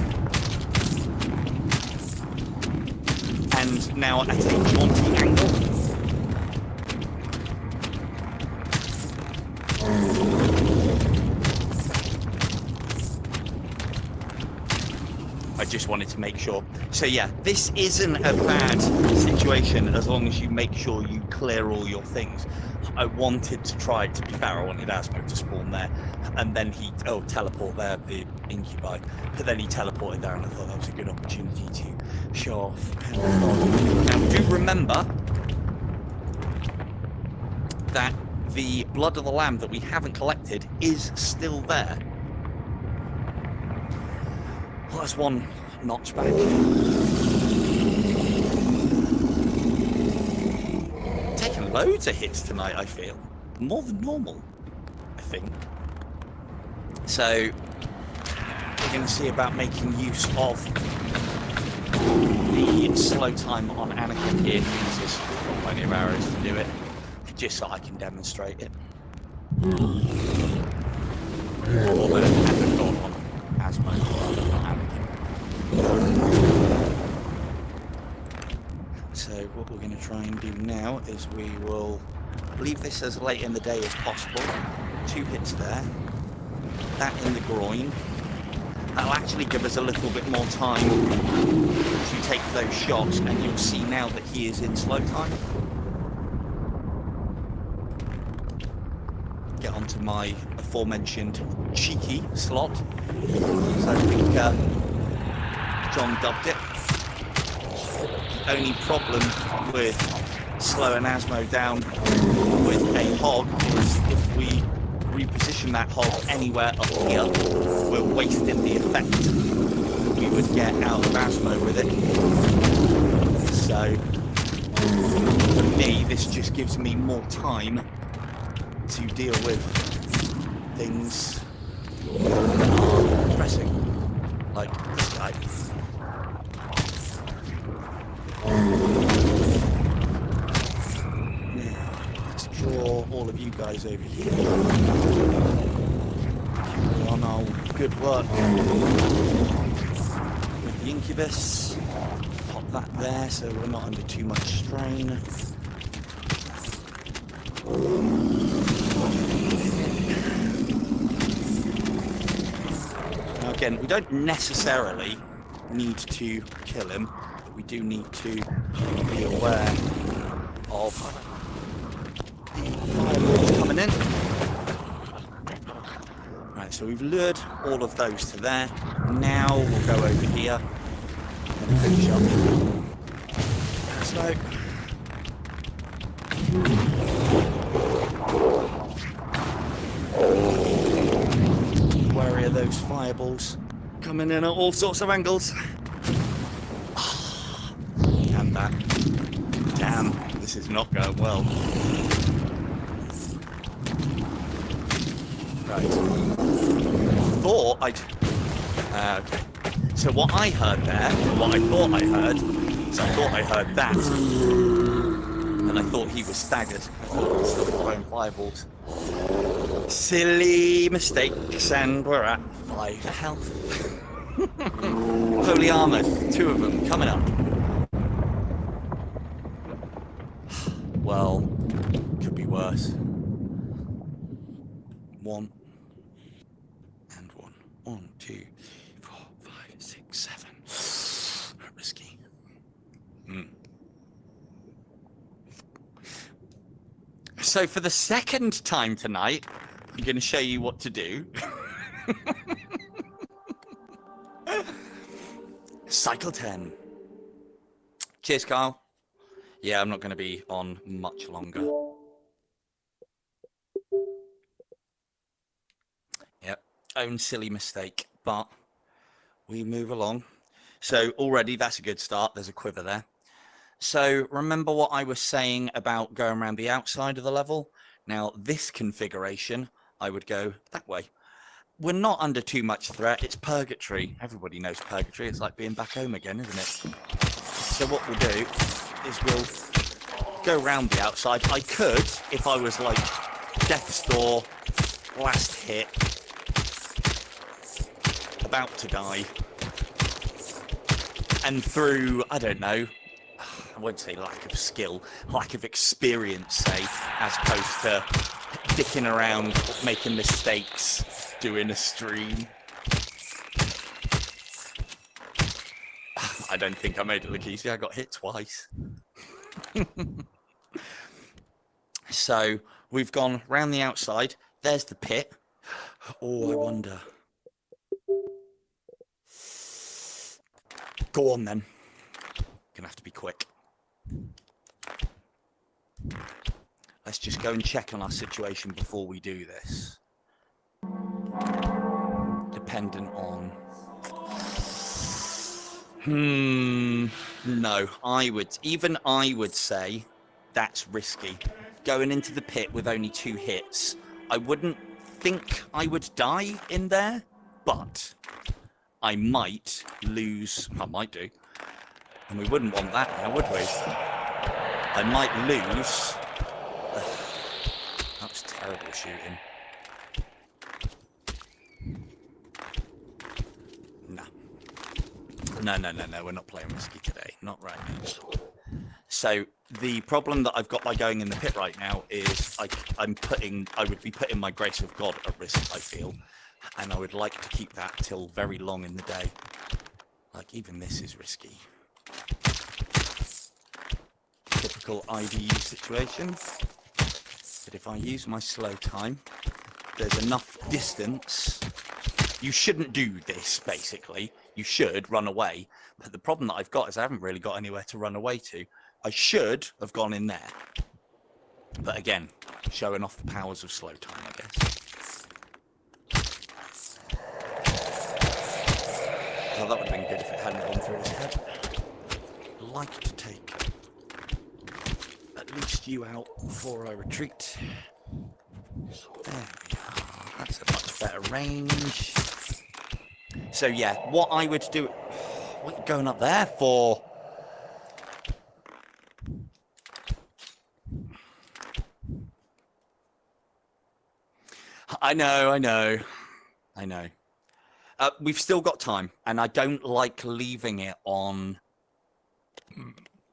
And now at a jaunty angle. I just wanted to make sure. So yeah, this isn't a bad situation as long as you make sure you clear all your things. I wanted to try, to be fair, I wanted Asmo to spawn there, and then he, teleport there, the incubi, but then he teleported there, and I thought that was a good opportunity to show off. Now, do remember that the blood of the lamb that we haven't collected is still there. Well, that's one notch back. Taking loads of hits tonight, I feel. More than normal, I think. So, we're going to see about making use of the slow time on Anakin here. He uses plenty of arrows to do it, just so I can demonstrate it. Although I've gone on Asmo rather than Anakin. So what we're going to try and do now is we will leave this as late in the day as possible. 2 hits there. That in the groin. That'll actually give us a little bit more time to take those shots, and you'll see now that he is in slow time. Get onto my aforementioned cheeky slot. So I think John dubbed it. The only problem with slowing Asmo down with a hog is if we reposition that hog anywhere up here, we're wasting the effect we would get out of Asmo with it. So for me, this just gives me more time to deal with things that are pressing, like this guy. Now, let's draw all of you guys over here. Keep on our good work with the incubus. Pop that there so we're not under too much strain. Now again, we don't necessarily need to kill him, but we do need to be aware of the fireballs coming in. Right, so we've lured all of those to there. Now we'll go over here and finish up. Smoke. Wary of those fireballs coming in at all sorts of angles. And that. Damn, this is not going well. Right. Thought I'd... okay. So what I heard there, what I thought I heard, is I thought I heard that. And I thought he was staggered. I thought he was still throwing fireballs. Silly mistakes, and we're at 5 health. Holy armor, 2 of them coming up. Well, could be worse. 1 and 1. 1, 2, 3, 4, 5, 6, 7. Risky. So for the second time tonight, I'm going to show you what to do. Cycle 10. Cheers, Carl. Yeah, I'm not going to be on much longer. Yep, own silly mistake, but we move along. So already that's a good start. There's a quiver there. So remember what I was saying about going around the outside of the level? Now this configuration, I would go that way. We're not under too much threat. It's purgatory. Everybody knows purgatory. It's like being back home again, isn't it? So what we'll do is we'll go around the outside. I could, if I was like death's door, last hit, about to die, and through, I don't know, I won't say lack of skill, lack of experience, say, as opposed to dicking around, making mistakes, doing a stream. I don't think I made it look easy. I got hit twice. So we've gone round the outside. There's the pit. Oh, I wonder. Go on then. Gonna have to be quick. Let's just go and check on our situation before we do this. Dependent on... No, I would say that's risky. Going into the pit with only 2 hits, I wouldn't think I would die in there, but I might lose. I might do. And we wouldn't want that now, would we? I might lose. That was terrible shooting. No, we're not playing risky today. Not right now. So the problem that I've got by going in the pit right now is I would be putting my grace of God at risk, I feel. And I would like to keep that till very long in the day. Like, even this is risky. Typical IDU situation. But if I use my slow time, there's enough distance. You shouldn't do this, basically. You should run away. But the problem that I've got is I haven't really got anywhere to run away to. I should have gone in there. But again, showing off the powers of slow time, I guess. Oh, that would have been good if it hadn't gone through his head. I'd like to take at least you out before I retreat. There we are. That's a much better range. So yeah, what I would do... What are you going up there for? I know. We've still got time, and I don't like leaving it on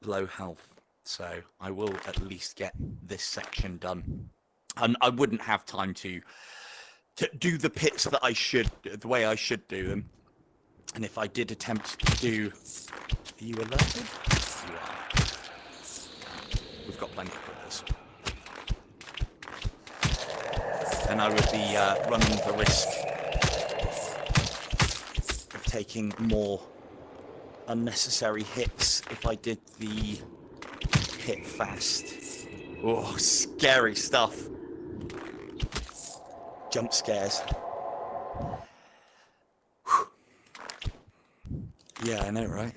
low health. So I will at least get this section done. And I wouldn't have time to do the pits that I should, the way I should do them. And if I did attempt to do... Are you alerted? You are. We've got plenty of quivers. And I would be running the risk of taking more unnecessary hits if I did the hit fast. Oh, scary stuff. Jump scares. Whew. Yeah, I know, right?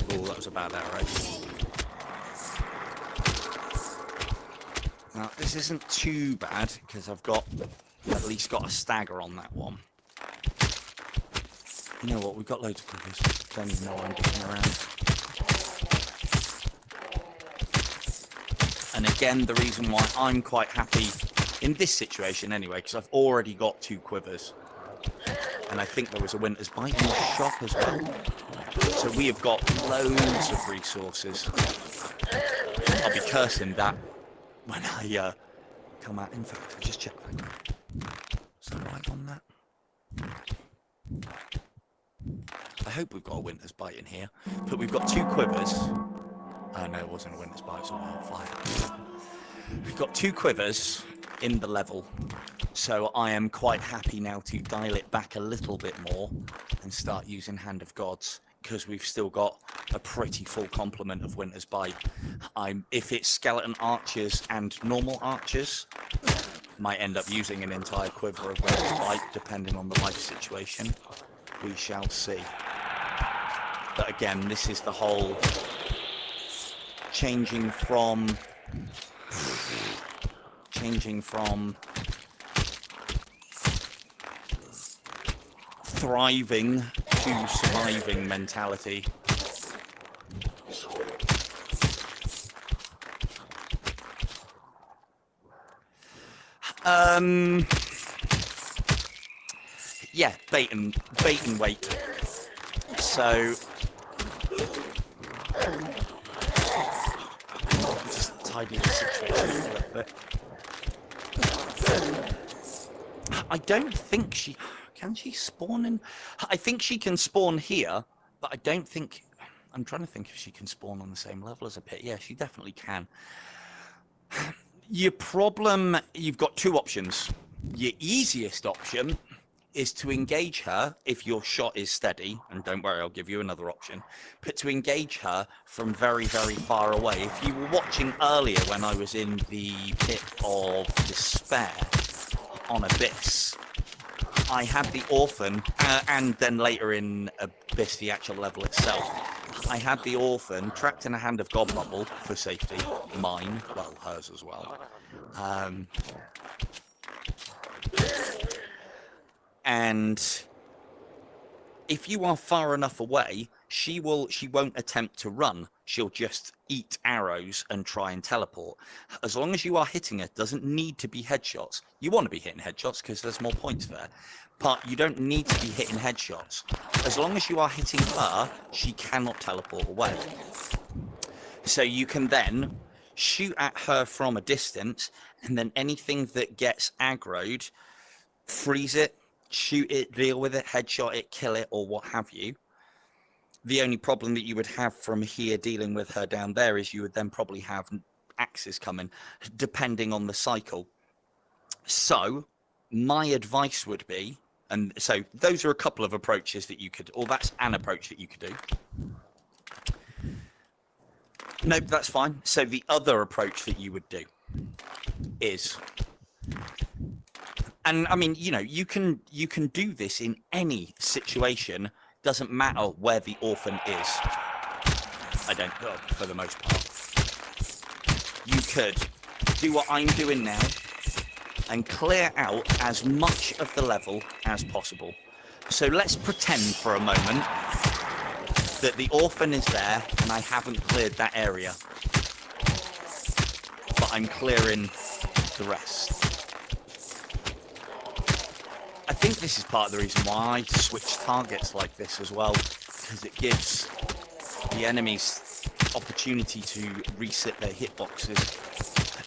Oh, that was a bad arrow. Now, this isn't too bad, because I've got at least got a stagger on that one. You know what, we've got loads of quivers. Don't even know why I'm getting around. And again, the reason why I'm quite happy in this situation anyway, because I've already got 2 quivers. And I think there was a Winter's Bite in the shop as well. So we have got loads of resources. I'll be cursing that when I come out. In fact, I'll just check that. Is that right on that? I hope we've got a Winter's Bite in here. But we've got 2 quivers. Oh no, it wasn't a Winter's Bite, it was a wildfire. We've got 2 quivers in the level. So I am quite happy now to dial it back a little bit more and start using Hand of Gods, because we've still got a pretty full complement of Winter's Bite. If it's skeleton archers and normal archers, might end up using an entire quiver of Winter's Bite, depending on the life situation. We shall see. But again, this is the whole changing from thriving to surviving mentality. Yeah, bait and wait. So just tidy the situation a little bit. I don't think can she spawn in? I think she can spawn here, but I don't think... I'm trying to think if she can spawn on the same level as a pit. Yeah, she definitely can. Your problem, you've got 2 options. Your easiest option is to engage her if your shot is steady, and don't worry, I'll give you another option, but to engage her from very, very far away. If you were watching earlier when I was in the pit of despair on Abyss, I had the Orphan, and then later in Abyss, the actual level itself, I had the Orphan trapped in a Hand of God bubble for safety. Mine, well, hers as well. And if you are far enough away, she won't attempt to run. She'll just eat arrows and try and teleport. As long as you are hitting her, doesn't need to be headshots. You want to be hitting headshots because there's more points there. But you don't need to be hitting headshots. As long as you are hitting her, she cannot teleport away. So you can then shoot at her from a distance, and then anything that gets aggroed, freeze it, shoot it, deal with it, headshot it, kill it, or what have you. The only problem that you would have from here dealing with her down there is you would then probably have axes coming, depending on the cycle. So my advice would be, and so those are a couple of approaches that you could, or that's an approach that you could do. Nope, that's fine. So the other approach that you would do is, and I mean, you know, you can do this in any situation. Doesn't matter where the orphan is. I don't, for the most part. You could do what I'm doing now and clear out as much of the level as possible. So let's pretend for a moment that the orphan is there and I haven't cleared that area, but I'm clearing the rest. I think this is part of the reason why I switch targets like this as well, because it gives the enemies opportunity to reset their hitboxes.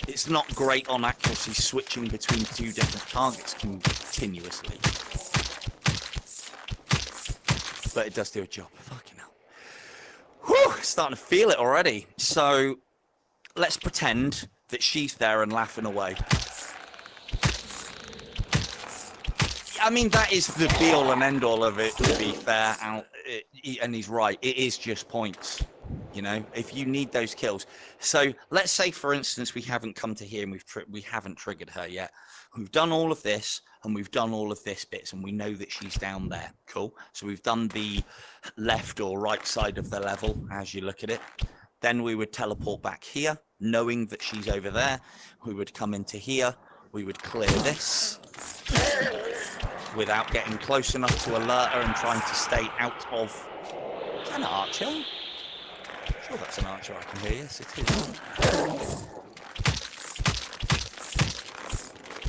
It's not great on accuracy switching between two different targets continuously, but it does do a job. Fucking hell. Whew, starting to feel it already. So let's pretend that she's there and laughing away. I mean, that is the be-all and end-all of it, to be fair, and he's right. It is just points, you know, if you need those kills. So let's say, for instance, we haven't come to here and we haven't triggered her yet. We've done all of this, and we've done all of this bits, and we know that she's down there. Cool. So we've done the left or right side of the level, as you look at it. Then we would teleport back here, knowing that she's over there. We would come into here. We would clear this without getting close enough to alert her and trying to stay out of... Is that an archer? I'm sure that's an archer I can hear. Yes, it is.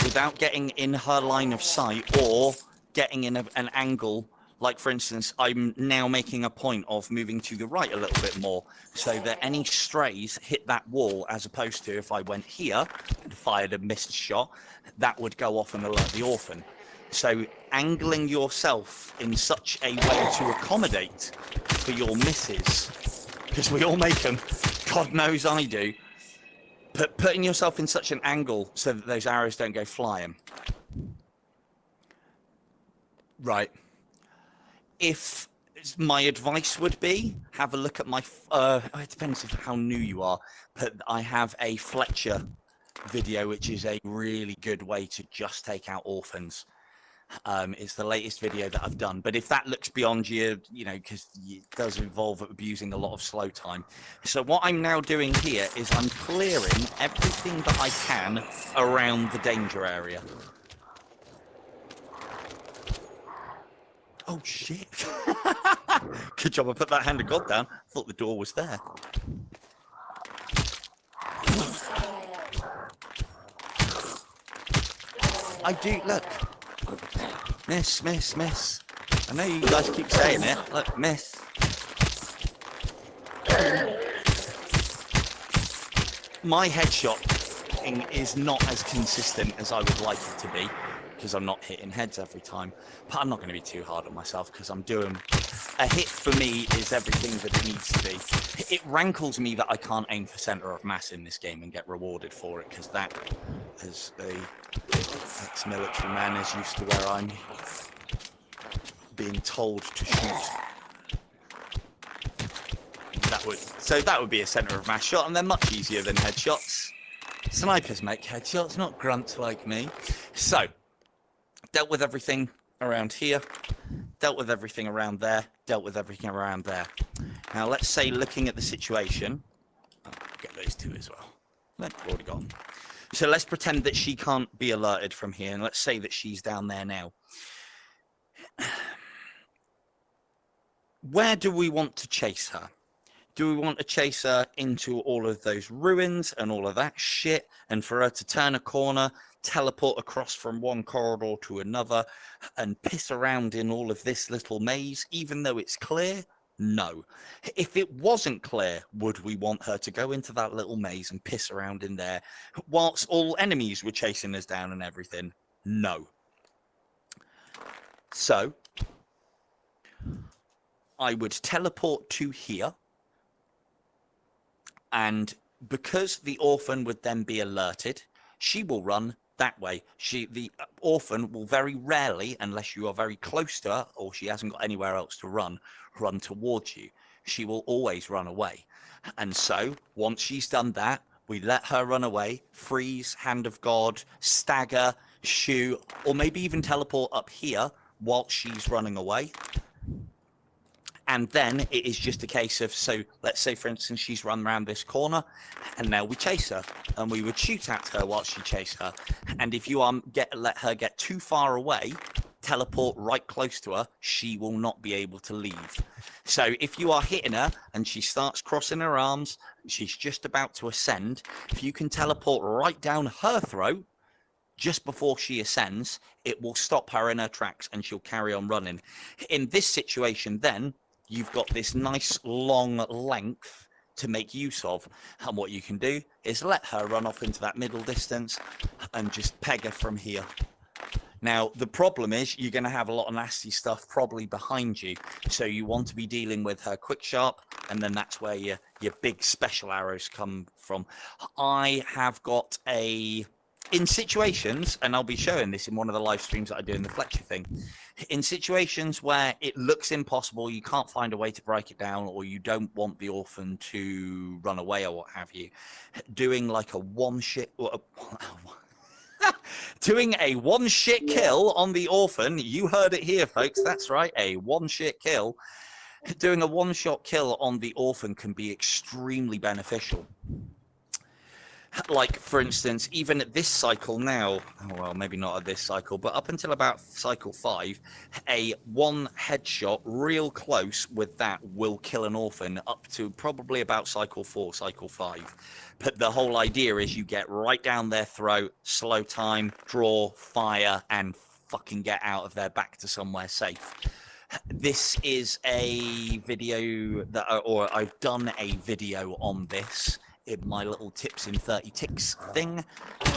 Without getting in her line of sight or getting in an angle. Like, for instance, I'm now making a point of moving to the right a little bit more so that any strays hit that wall, as opposed to if I went here and fired a missed shot, that would go off and alert the orphan. So angling yourself in such a way to accommodate for your misses, because we all make them, God knows I do, but putting yourself in such an angle so that those arrows don't go flying. Right. If my advice would be, have a look at my, it depends on how new you are, but I have a Fletcher video, which is a really good way to just take out orphans. It's the latest video that I've done, but if that looks beyond you, you know, because it does involve abusing a lot of slow time. So what I'm now doing here is I'm clearing everything that I can around the danger area. Oh shit. Good job I put that hand of God down. I thought the door was there. I do, look. Miss, miss, miss. I know you guys keep saying it. Look, miss. My headshot is not as consistent as I would like it to be, because I'm not hitting heads every time. But I'm not going to be too hard on myself, because I'm doing... A hit for me is everything that it needs to be. It rankles me that I can't aim for center of mass in this game and get rewarded for it, because that, as a ex-military man, is used to where I'm being told to shoot. That would be a center of mass shot, and they're much easier than headshots. Snipers make headshots, not grunts like me. So, dealt with everything around here, dealt with everything around there, dealt with everything around there. Now, let's say, looking at the situation, I'll get those two as well. Nope, already got them. So let's pretend that she can't be alerted from here, and let's say that she's down there now. Where do we want to chase her? Do we want to chase her into all of those ruins and all of that shit, and for her to turn a corner, teleport across from one corridor to another, and piss around in all of this little maze, even though it's clear? No. If it wasn't clear, would we want her to go into that little maze and piss around in there whilst all enemies were chasing us down and everything? No. So I would teleport to here, and because the orphan would then be alerted, she will run that way. The orphan will very rarely, unless you are very close to her or she hasn't got anywhere else to run towards you. She will always run away. And so once she's done that, we let her run away, freeze, hand of God, stagger, shoo, or maybe even teleport up here while she's running away. And then it is just a case of, so let's say, for instance, she's run around this corner and now we chase her, and we would shoot at her while she chased her. And if you let her get too far away, teleport right close to her, she will not be able to leave. So if you are hitting her and she starts crossing her arms, she's just about to ascend, if you can teleport right down her throat just before she ascends, it will stop her in her tracks and she'll carry on running. In this situation then, you've got this nice long length to make use of, and what you can do is let her run off into that middle distance and just peg her from here. Now the problem is you're going to have a lot of nasty stuff probably behind you, so you want to be dealing with her quick sharp, and then that's where your big special arrows come from. I have got in situations, and I'll be showing this in one of the live streams that I do in the Fletcher thing, in situations where it looks impossible, you can't find a way to break it down, or you don't want the orphan to run away or what have you, doing like a one-shit kill on the orphan. You heard it here, folks. That's right, a one-shit kill. Doing a one-shot kill on the orphan can be extremely beneficial. Like, for instance, even at this cycle now, well, maybe not at this cycle, but up until about cycle 5, a one headshot real close with that will kill an orphan up to probably about cycle 4, cycle 5. But the whole idea is you get right down their throat, slow time, draw, fire, and fucking get out of there back to somewhere safe. This is a video that, or I've done a video on this in my little tips in 30 ticks thing,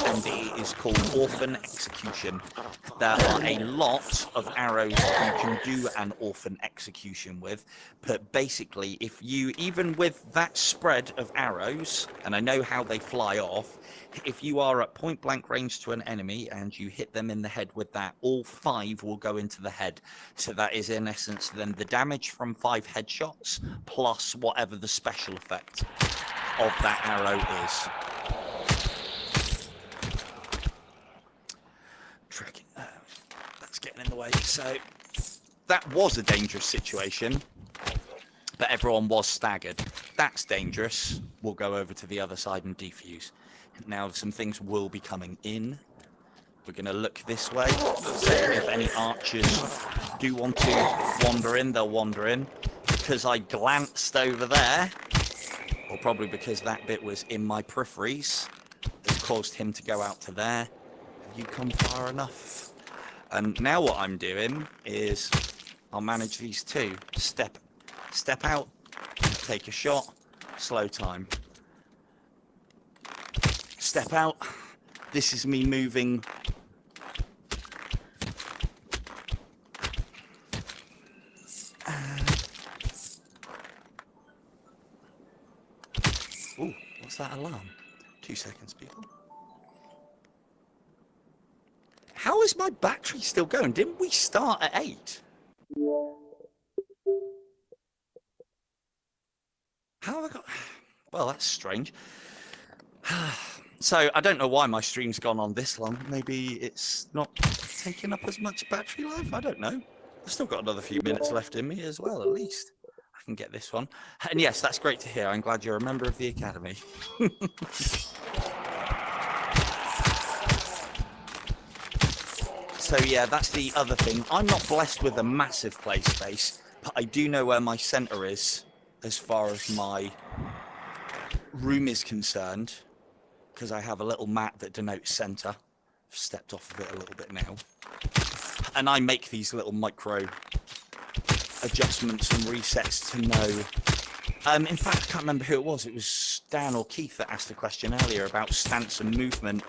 and it is called Orphan Execution. There are a lot of arrows you can do an orphan execution with, but basically if you, even with that spread of arrows, and I know how they fly off, if you are at point blank range to an enemy and you hit them in the head with that, all 5 will go into the head. So that is in essence then the damage from 5 headshots plus whatever the special effect of that arrow is. Tracking, that's getting in the way. So that was a dangerous situation, but everyone was staggered. That's dangerous. We'll go over to the other side and defuse. Now some things will be coming in. We're going to look this way. So if any archers do want to wander in, they'll wander in. Because I glanced over there, or probably because that bit was in my peripheries, has caused him to go out to there. Have you come far enough? And now what I'm doing is I'll manage these two. Step out, take a shot, slow time. Step out. This is me moving. Ooh, what's that alarm? 2 seconds, people. How is my battery still going? Didn't we start at 8? How have I got... Well, that's strange. So, I don't know why my stream's gone on this long. Maybe it's not taking up as much battery life? I don't know. I've still got another few minutes left in me as well, at least. I can get this one. And yes, that's great to hear. I'm glad you're a member of the Academy. So yeah, that's the other thing. I'm not blessed with a massive play space, but I do know where my center is as far as my room is concerned, because I have a little mat that denotes center. I've stepped off of it a little bit now. And I make these little micro adjustments and resets to know. In fact, I can't remember who it was. It was Dan or Keith that asked the question earlier about stance and movement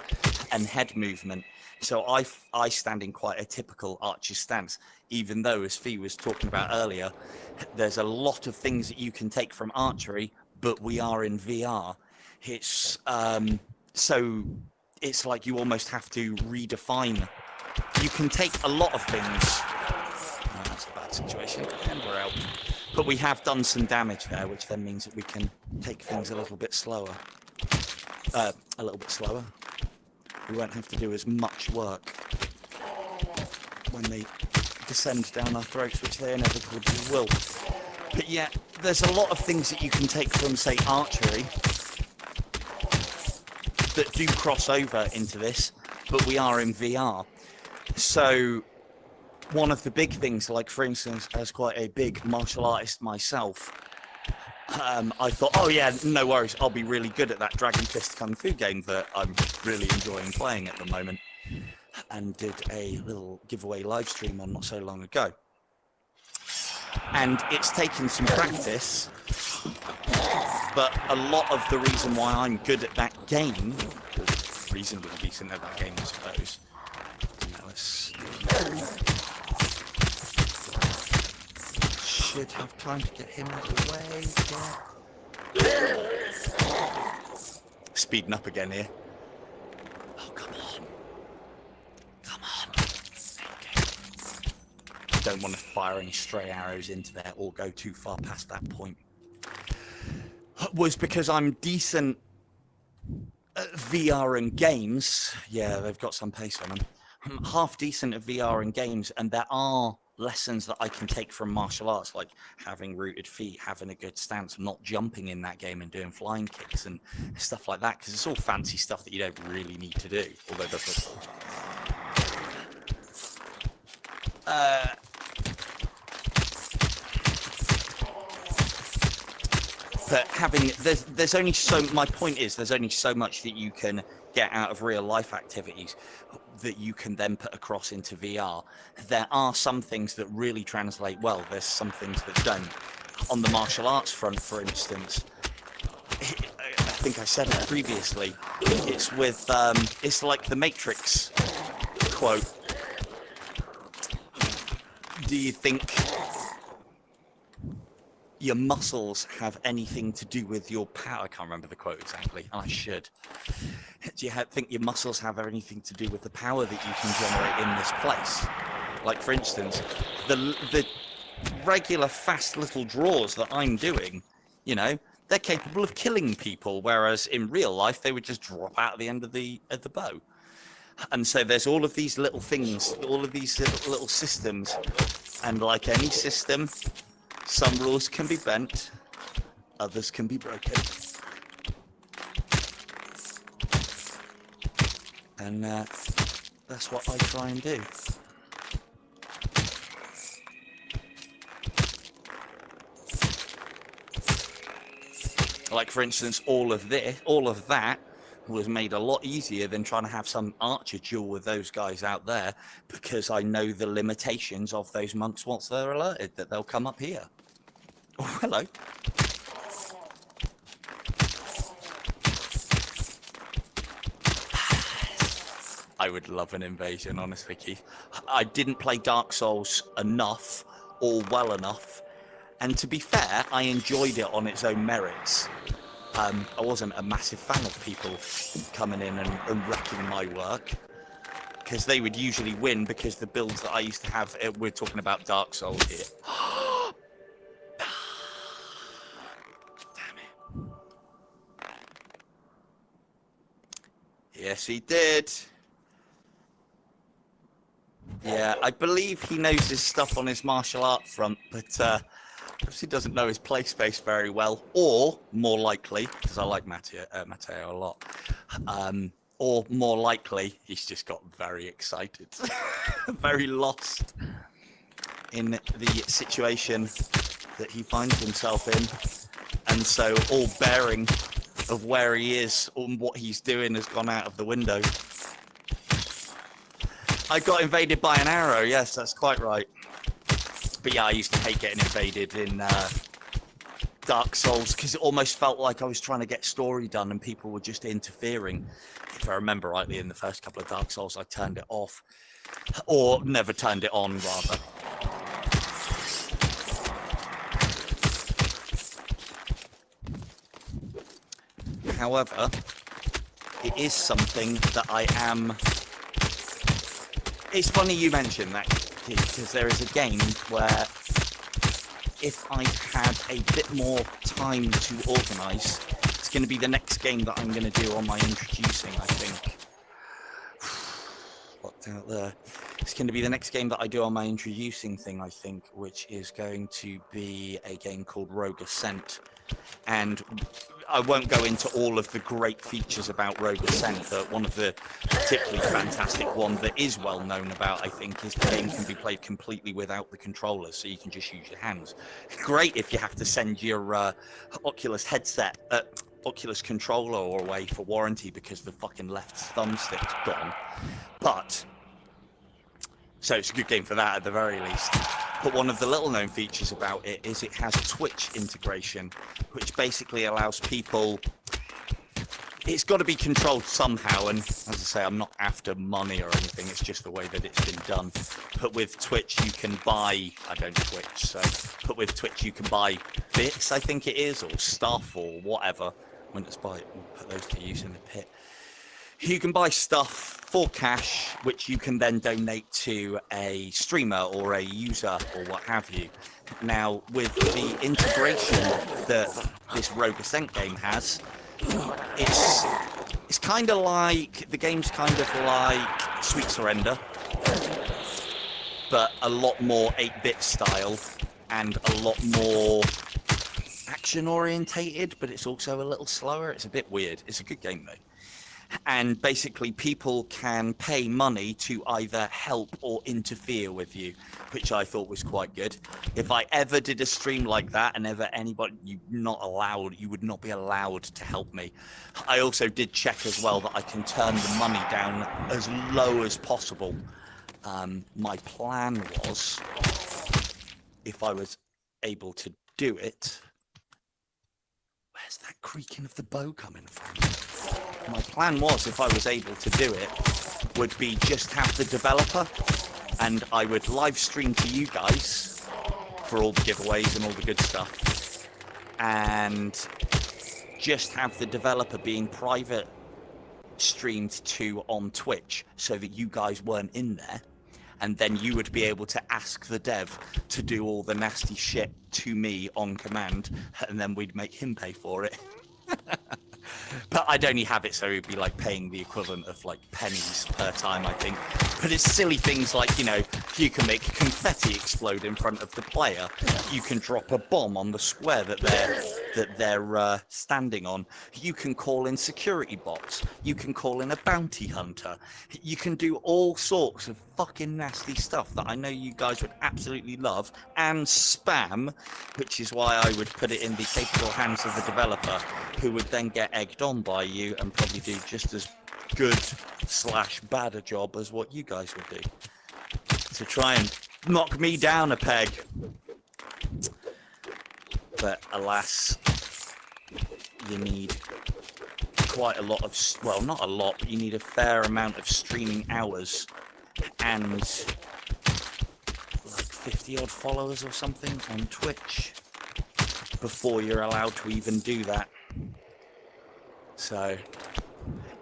and head movement. So I stand in quite a typical archer stance, even though, as Fee was talking about earlier, there's a lot of things that you can take from archery, but we are in VR. It's so it's like you almost have to redefine. You can take a lot of things. Oh, that's a bad situation, and we're out. But we have done some damage there, which then means that we can take things a little bit slower. We won't have to do as much work when they descend down our throats, which they inevitably will. But yeah, there's a lot of things that you can take from, say, archery that do cross over into this, but we are in VR. So one of the big things, like for instance, as quite a big martial artist myself, I thought, oh yeah, no worries, I'll be really good at that Dragon Fist Kung Fu game that I'm really enjoying playing at the moment, and did a little giveaway live stream on not so long ago. And it's taken some practice, but a lot of the reason why I'm good at that game, or reasonably decent at that game, I suppose. Should have time to get him out of the way. Yeah. Speeding up again here. Oh, come on. Come on. Okay. Don't want to fire any stray arrows into there or go too far past that point. Was because I'm decent at VR and games. Yeah, they've got some pace on them. I'm half decent at VR and games, and there are lessons that I can take from martial arts, like having rooted feet, having a good stance, not jumping in that game and doing flying kicks and stuff like that, because it's all fancy stuff that you don't really need to do, although it does look... But having, there's only so, my point is, there's only so much that you can get out of real life activities that you can then put across into VR. There are some things that really translate well. There's some things that don't. On the martial arts front, for instance, I think I said it previously, it's with, it's like the Matrix quote. Do you think your muscles have anything to do with your power? I can't remember the quote exactly, and I should. Do you think your muscles have anything to do with the power that you can generate in this place? Like, for instance, the regular fast little draws that I'm doing, you know, they're capable of killing people, whereas in real life they would just drop out at the end of the bow. And so there's all of these little things, all of these little systems, and like any system, some rules can be bent, others can be broken. And that's what I try and do. Like, for instance, all of that was made a lot easier than trying to have some archer duel with those guys out there, because I know the limitations of those monks once they're alerted that they'll come up here. Oh, hello. I would love an invasion, honestly, Keith. I didn't play Dark Souls enough or well enough, and to be fair, I enjoyed it on its own merits. I wasn't a massive fan of people coming in and wrecking my work, because they would usually win because the builds that I used to have, we're talking about Dark Souls here. Damn it. Yes, he did. Yeah, I believe he knows his stuff on his martial art front, but he doesn't know his play space very well, or more likely, because I like Matteo a lot, or more likely, he's just got very excited, very lost in the situation that he finds himself in, and so all bearing of where he is and what he's doing has gone out of the window. I got invaded by an arrow, yes, that's quite right. But yeah, I used to hate getting invaded in Dark Souls because it almost felt like I was trying to get story done and people were just interfering. If I remember rightly, in the first couple of Dark Souls, I turned it off, or never turned it on, rather. However, it is something that I am... It's funny you mentioned that, because there is a game where if I had a bit more time to organise, it's going to be the next game that I'm going to do on my introducing, I think. Locked out there. It's going to be the next game that I do on my introducing thing, I think, which is going to be a game called Rogue Ascent. And I won't go into all of the great features about Rogue Ascent, but one of the particularly fantastic one that is well known about, I think, is the game can be played completely without the controllers, so you can just use your hands. Great if you have to send your Oculus headset, Oculus controller away for warranty because the fucking left thumbstick's gone. But, so it's a good game for that at the very least. But one of the little known features about it is it has Twitch integration, which basically allows people... It's got to be controlled somehow, and as I say, I'm not after money or anything, it's just the way that it's been done. But with Twitch you can buy... I don't Twitch, so... But with Twitch you can buy bits, I think it is, or stuff, or whatever. When it's buy it, we'll put those to use in the pit. You can buy stuff for cash, which you can then donate to a streamer or a user or what have you. Now, with the integration that this Rogue Ascent game has, it's kind of like, the game's kind of like Sweet Surrender, but a lot more 8-bit style and a lot more action orientated, but it's also a little slower. It's a bit weird. It's a good game though. And basically people can pay money to either help or interfere with you, which I thought was quite good. If I ever did a stream like that and ever anybody, you would not be allowed to help me. I also did check as well that I can turn the money down as low as possible. My plan was, if I was able to do it... Where's that creaking of the bow coming from? My plan was, if I was able to do it, would be just have the developer, and I would live stream to you guys for all the giveaways and all the good stuff, and just have the developer being private streamed to on Twitch so that you guys weren't in there, and then you would be able to ask the dev to do all the nasty shit to me on command, and then we'd make him pay for it. But I'd only have it so it'd be like paying the equivalent of like pennies per time, I think. But it's silly things like, you know, you can make confetti explode in front of the player. You can drop a bomb on the square that they're standing on. You can call in security bots. You can call in a bounty hunter. You can do all sorts of fucking nasty stuff that I know you guys would absolutely love, and spam, which is why I would put it in the capable hands of the developer, who would then get egged on by you and probably do just as good / bad a job as what you guys would do, to try and knock me down a peg. But alas, you need quite a lot of, well, not a lot, but you need a fair amount of streaming hours and like 50 odd followers or something on Twitch before you're allowed to even do that. So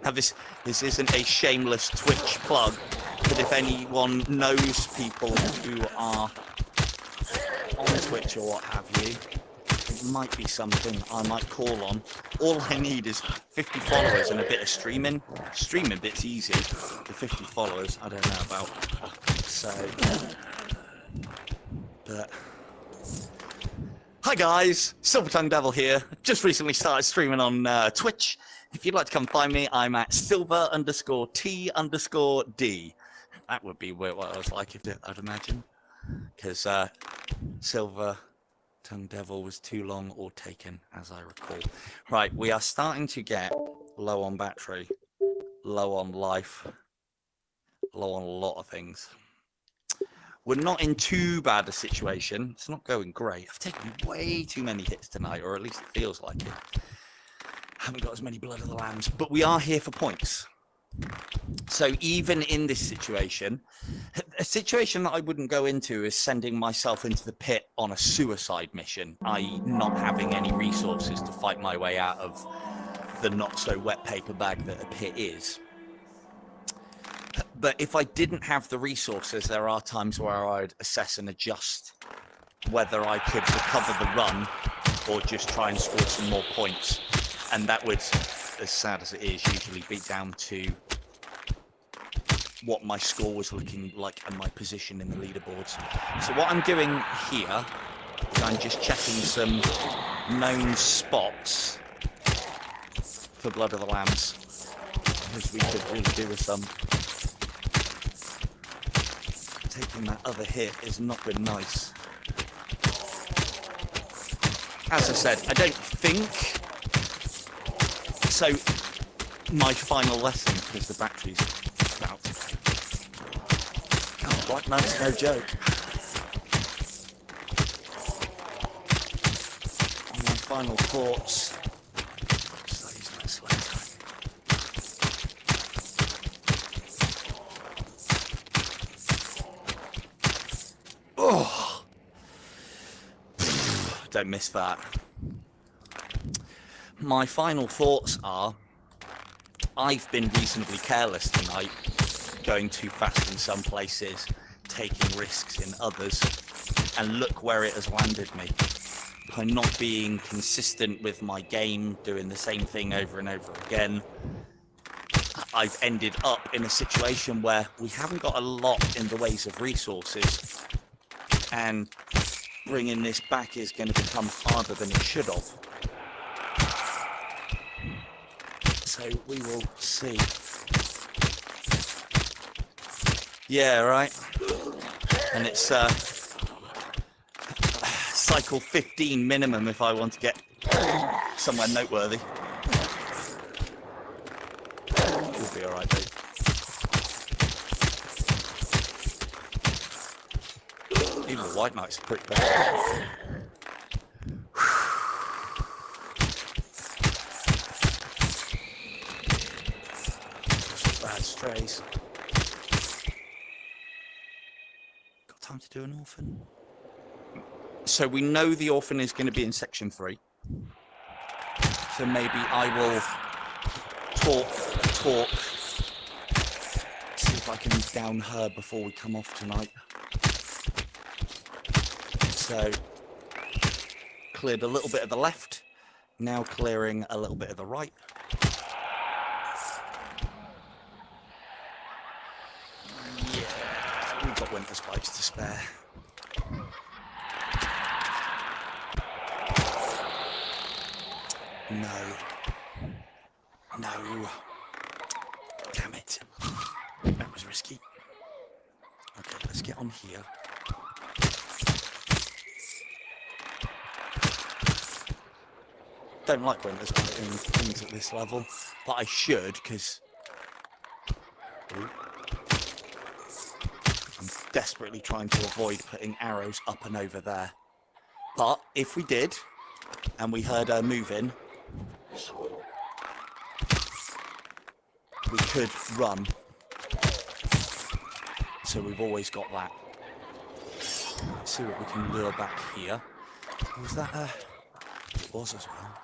now this isn't a shameless Twitch plug, but if anyone knows people who are on Twitch or what have you, it might be something I might call on. All I need is 50 followers and a bit of streaming. Streaming bit's easy. The 50 followers, I don't know about. So, but hi guys, Silver Tongue Devil here. Just recently started streaming on Twitch. If you'd like to come find me, I'm at silver_T_D. That would be what I was like, I'd imagine, because Silver Tongue Devil was too long or taken, as I recall. Right, we are starting to get low on battery, low on life, low on a lot of things. We're not in too bad a situation. It's not going great. I've taken way too many hits tonight, or at least it feels like it. Haven't got as many blood of the lambs, but we are here for points. So even in this situation, a situation that I wouldn't go into is sending myself into the pit on a suicide mission, i.e. not having any resources to fight my way out of the not so wet paper bag that a pit is. But if I didn't have the resources, there are times where I'd assess and adjust whether I could recover the run or just try and score some more points. And that would, as sad as it is, usually be down to what my score was looking like and my position in the leaderboards. So what I'm doing here is I'm just checking some known spots for Blood of the Lambs, because we could really do with some. Taking that other hit has not been nice. As I said, I don't think so. My final lesson, because the battery's out. God, White Knight's no joke. And my final thoughts. Oh, don't miss that. My final thoughts are, I've been reasonably careless tonight, going too fast in some places, taking risks in others, and look where it has landed me. By not being consistent with my game, doing the same thing over and over again, I've ended up in a situation where we haven't got a lot in the ways of resources, and bringing this back is going to become harder than it should have. So we will see. Yeah, right. And it's cycle 15 minimum if I want to get somewhere noteworthy. We'll be alright, dude. Even the White Knight's pretty bad. Bad strays. Got time to do an orphan? So we know the orphan is going to be in section 3. So maybe I will talk, see if I can down her before we come off tonight. So, cleared a little bit of the left, now clearing a little bit of the right. Yeah, we've got winter spikes to spare. No. No. Damn it. That was risky. Okay, let's get on here. Don't like when there's things at this level, but I should, because I'm desperately trying to avoid putting arrows up and over there. But if we did, and we heard her moving, we could run. So we've always got that. Let's see what we can lure back here. Was that a... It was as well.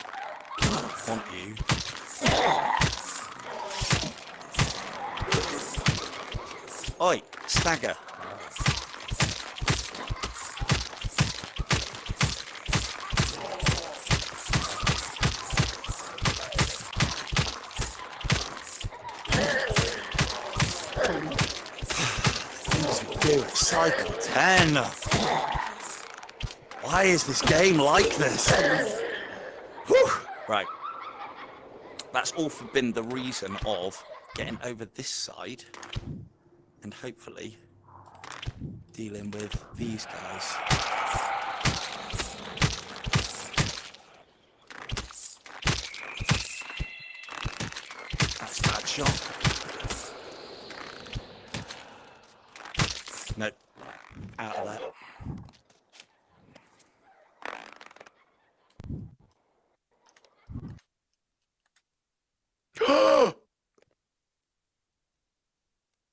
Want you. Oi, stagger. Cycle 10. Why is this game like this? Whew. Right. That's all been the reason of getting over this side and hopefully dealing with these guys.